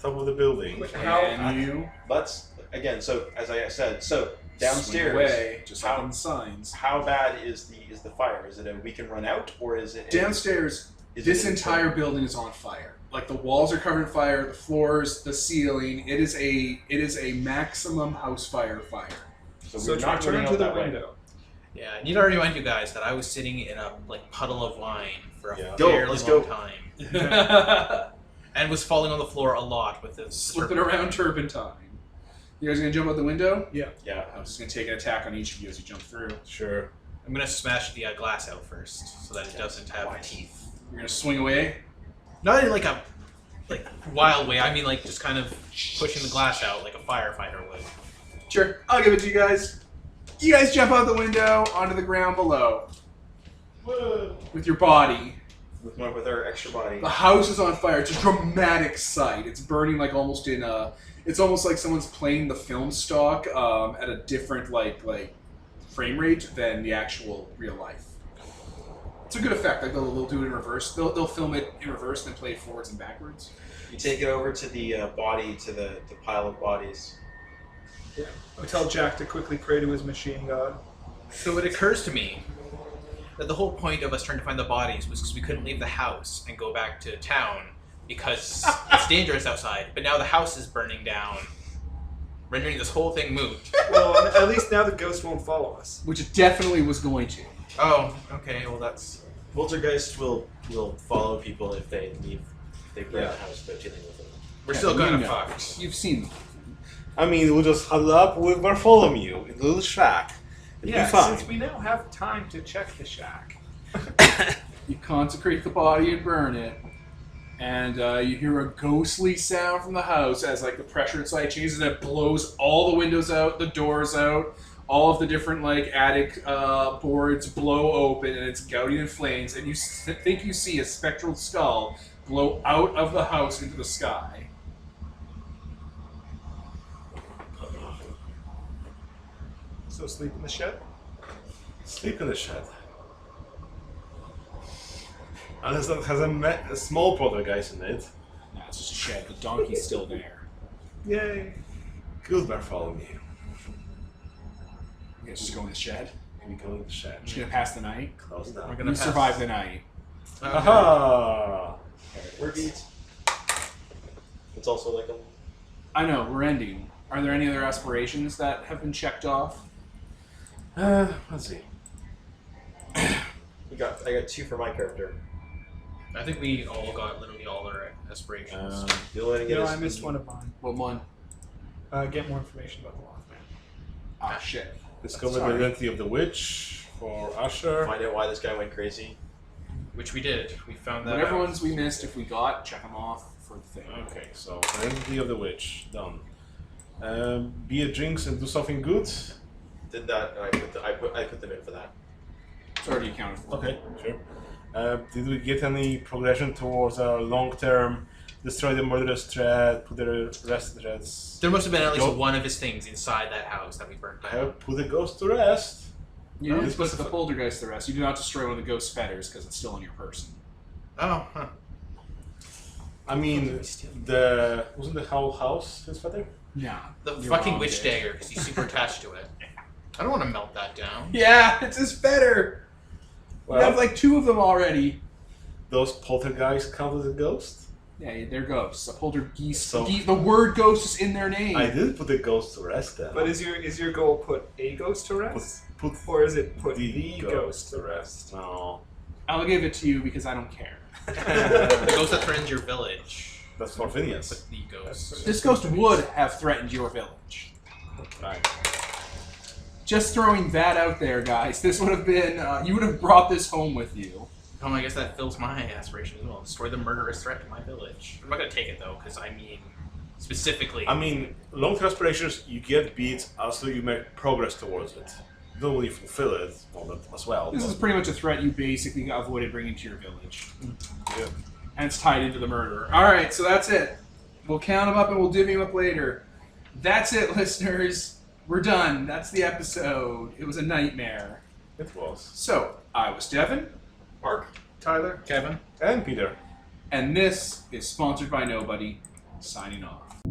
top of the building. Can you Let's again. So as I said, so swing downstairs. away, just like how- in the signs. How bad is the fire? Is it a we can run out or is it Downstairs, is this it entire building is on fire. Like the walls are covered in fire, the floors, the ceiling. It is a maximum house fire. So So we're not turn running to out the that way. window. Yeah, I need to remind you guys that I was sitting in a puddle of wine for a Yeah. Go, fairly let's long go. time, and was falling on the floor a lot with this. Slipping around turpentine. You guys gonna jump out the window? Yeah. I'm just gonna take an attack on each of you as you jump through. Sure. I'm gonna smash the glass out first, so that it doesn't have teeth. You're gonna swing away. Not in like a wild way. I mean like just kind of pushing the glass out like a firefighter would. Sure, I'll give it to you guys. You guys jump out the window onto the ground below with your body. With our extra body. The house is on fire. It's a dramatic sight. It's burning like almost in a. It's almost like someone's playing the film stock at a different like frame rate than the actual real life. It's a good effect. Like they'll do it in reverse. They'll film it in reverse and then play it forwards and backwards. You take it over to the body, to the pile of bodies. I tell Jack to quickly pray to his machine god. So it occurs to me that the whole point of us trying to find the bodies was because we couldn't leave the house and go back to town because it's dangerous outside. But now the house is burning down, rendering this whole thing moot. Well, at least now the ghost won't follow us. Which it definitely was going to. Oh, okay. Well, that's Poltergeist will follow people if they leave. If they burn Yeah. the house without dealing with them. we're still you kind of know. fucked. You've seen them. I mean, we'll just huddle up with Bartholomew in a little shack. It'll Yeah, be fine. since we now have time to check the shack. You consecrate the body and burn it, and you hear a ghostly sound from the house as like the pressure inside changes and it blows all the windows out, the doors out, all of the different like attic boards blow open, and it's gouting in flames, and you think you see a spectral skull blow out of the house into the sky. So sleep in the shed? Sleep in the shed. Unless it has a small poltergeist in it. No, it's just a shed. The donkey's still there. Yay. Good Bartholomew. You guys just go in the shed. We go in the shed. Just gonna pass the night. Close We're down. gonna You pass. survive the night. Okay. Aha! We're beat. It's also like a. I know, we're ending. Are there any other aspirations that have been checked off? Let's see. I got 2 for my character. I think we all got literally all our aspirations. The only way to You get know, is I missed one of mine. What one? Get more information about the Mothman. Ah, shit. Discover the Sorry. identity of the witch for Usher. find out why this guy went crazy. Which we did. We found that Whatever out. ones we missed, if we got, check them off for the thing. Okay, so identity of the witch done. Be a jinx and do something good. Did that? And I put them in for that. It's already accounted for. Okay, sure. Did we get any progression towards a long-term destroy the murderous threat, put the rest of the threats? There must have been at least Go- one of his things inside that house that we burnt down. Have put the ghost to rest. You didn't This put was the the- poltergeist to rest. You do not destroy one of the ghost fetters because it's still on your person. Oh, huh. I mean, wasn't the whole house his feather? Nah. The You're fucking wrong, witch Dave. dagger, because he's super attached to it. I don't want to melt that down. Yeah, it's his fetter. Well, We have like 2 of them already. those poltergeists count as a ghost. Yeah, they're ghosts. A poltergeist. So- The word ghost is in their name. I did put the ghost to rest then. But is your goal put a ghost to rest? put Or is it put the the ghost ghost to rest? No, I'll give it to you because I don't care. The ghost that threatens your village. that's for Phineas. But the ghost. This ghost would have threatened your village. Right. Just throwing that out there, guys. This would have been, you would have brought this home with you. Oh, I guess that fills my aspiration as well. Destroy the murderous threat to my village. I'm not gonna take it though, because I mean, specifically. I mean, long-term aspirations, you get beat as you make progress towards it. You don't really fulfill it on that as well. This is pretty much a threat you basically avoided bringing to your village. Yeah. And it's tied into the murder. Alright, so that's it. We'll count them up and we'll divvy them up later. That's it, listeners. We're done. That's the episode. It was a nightmare. It was. So, I was Devin. Mark? Tyler? Kevin. And Peter. And this is sponsored by Nobody, signing off.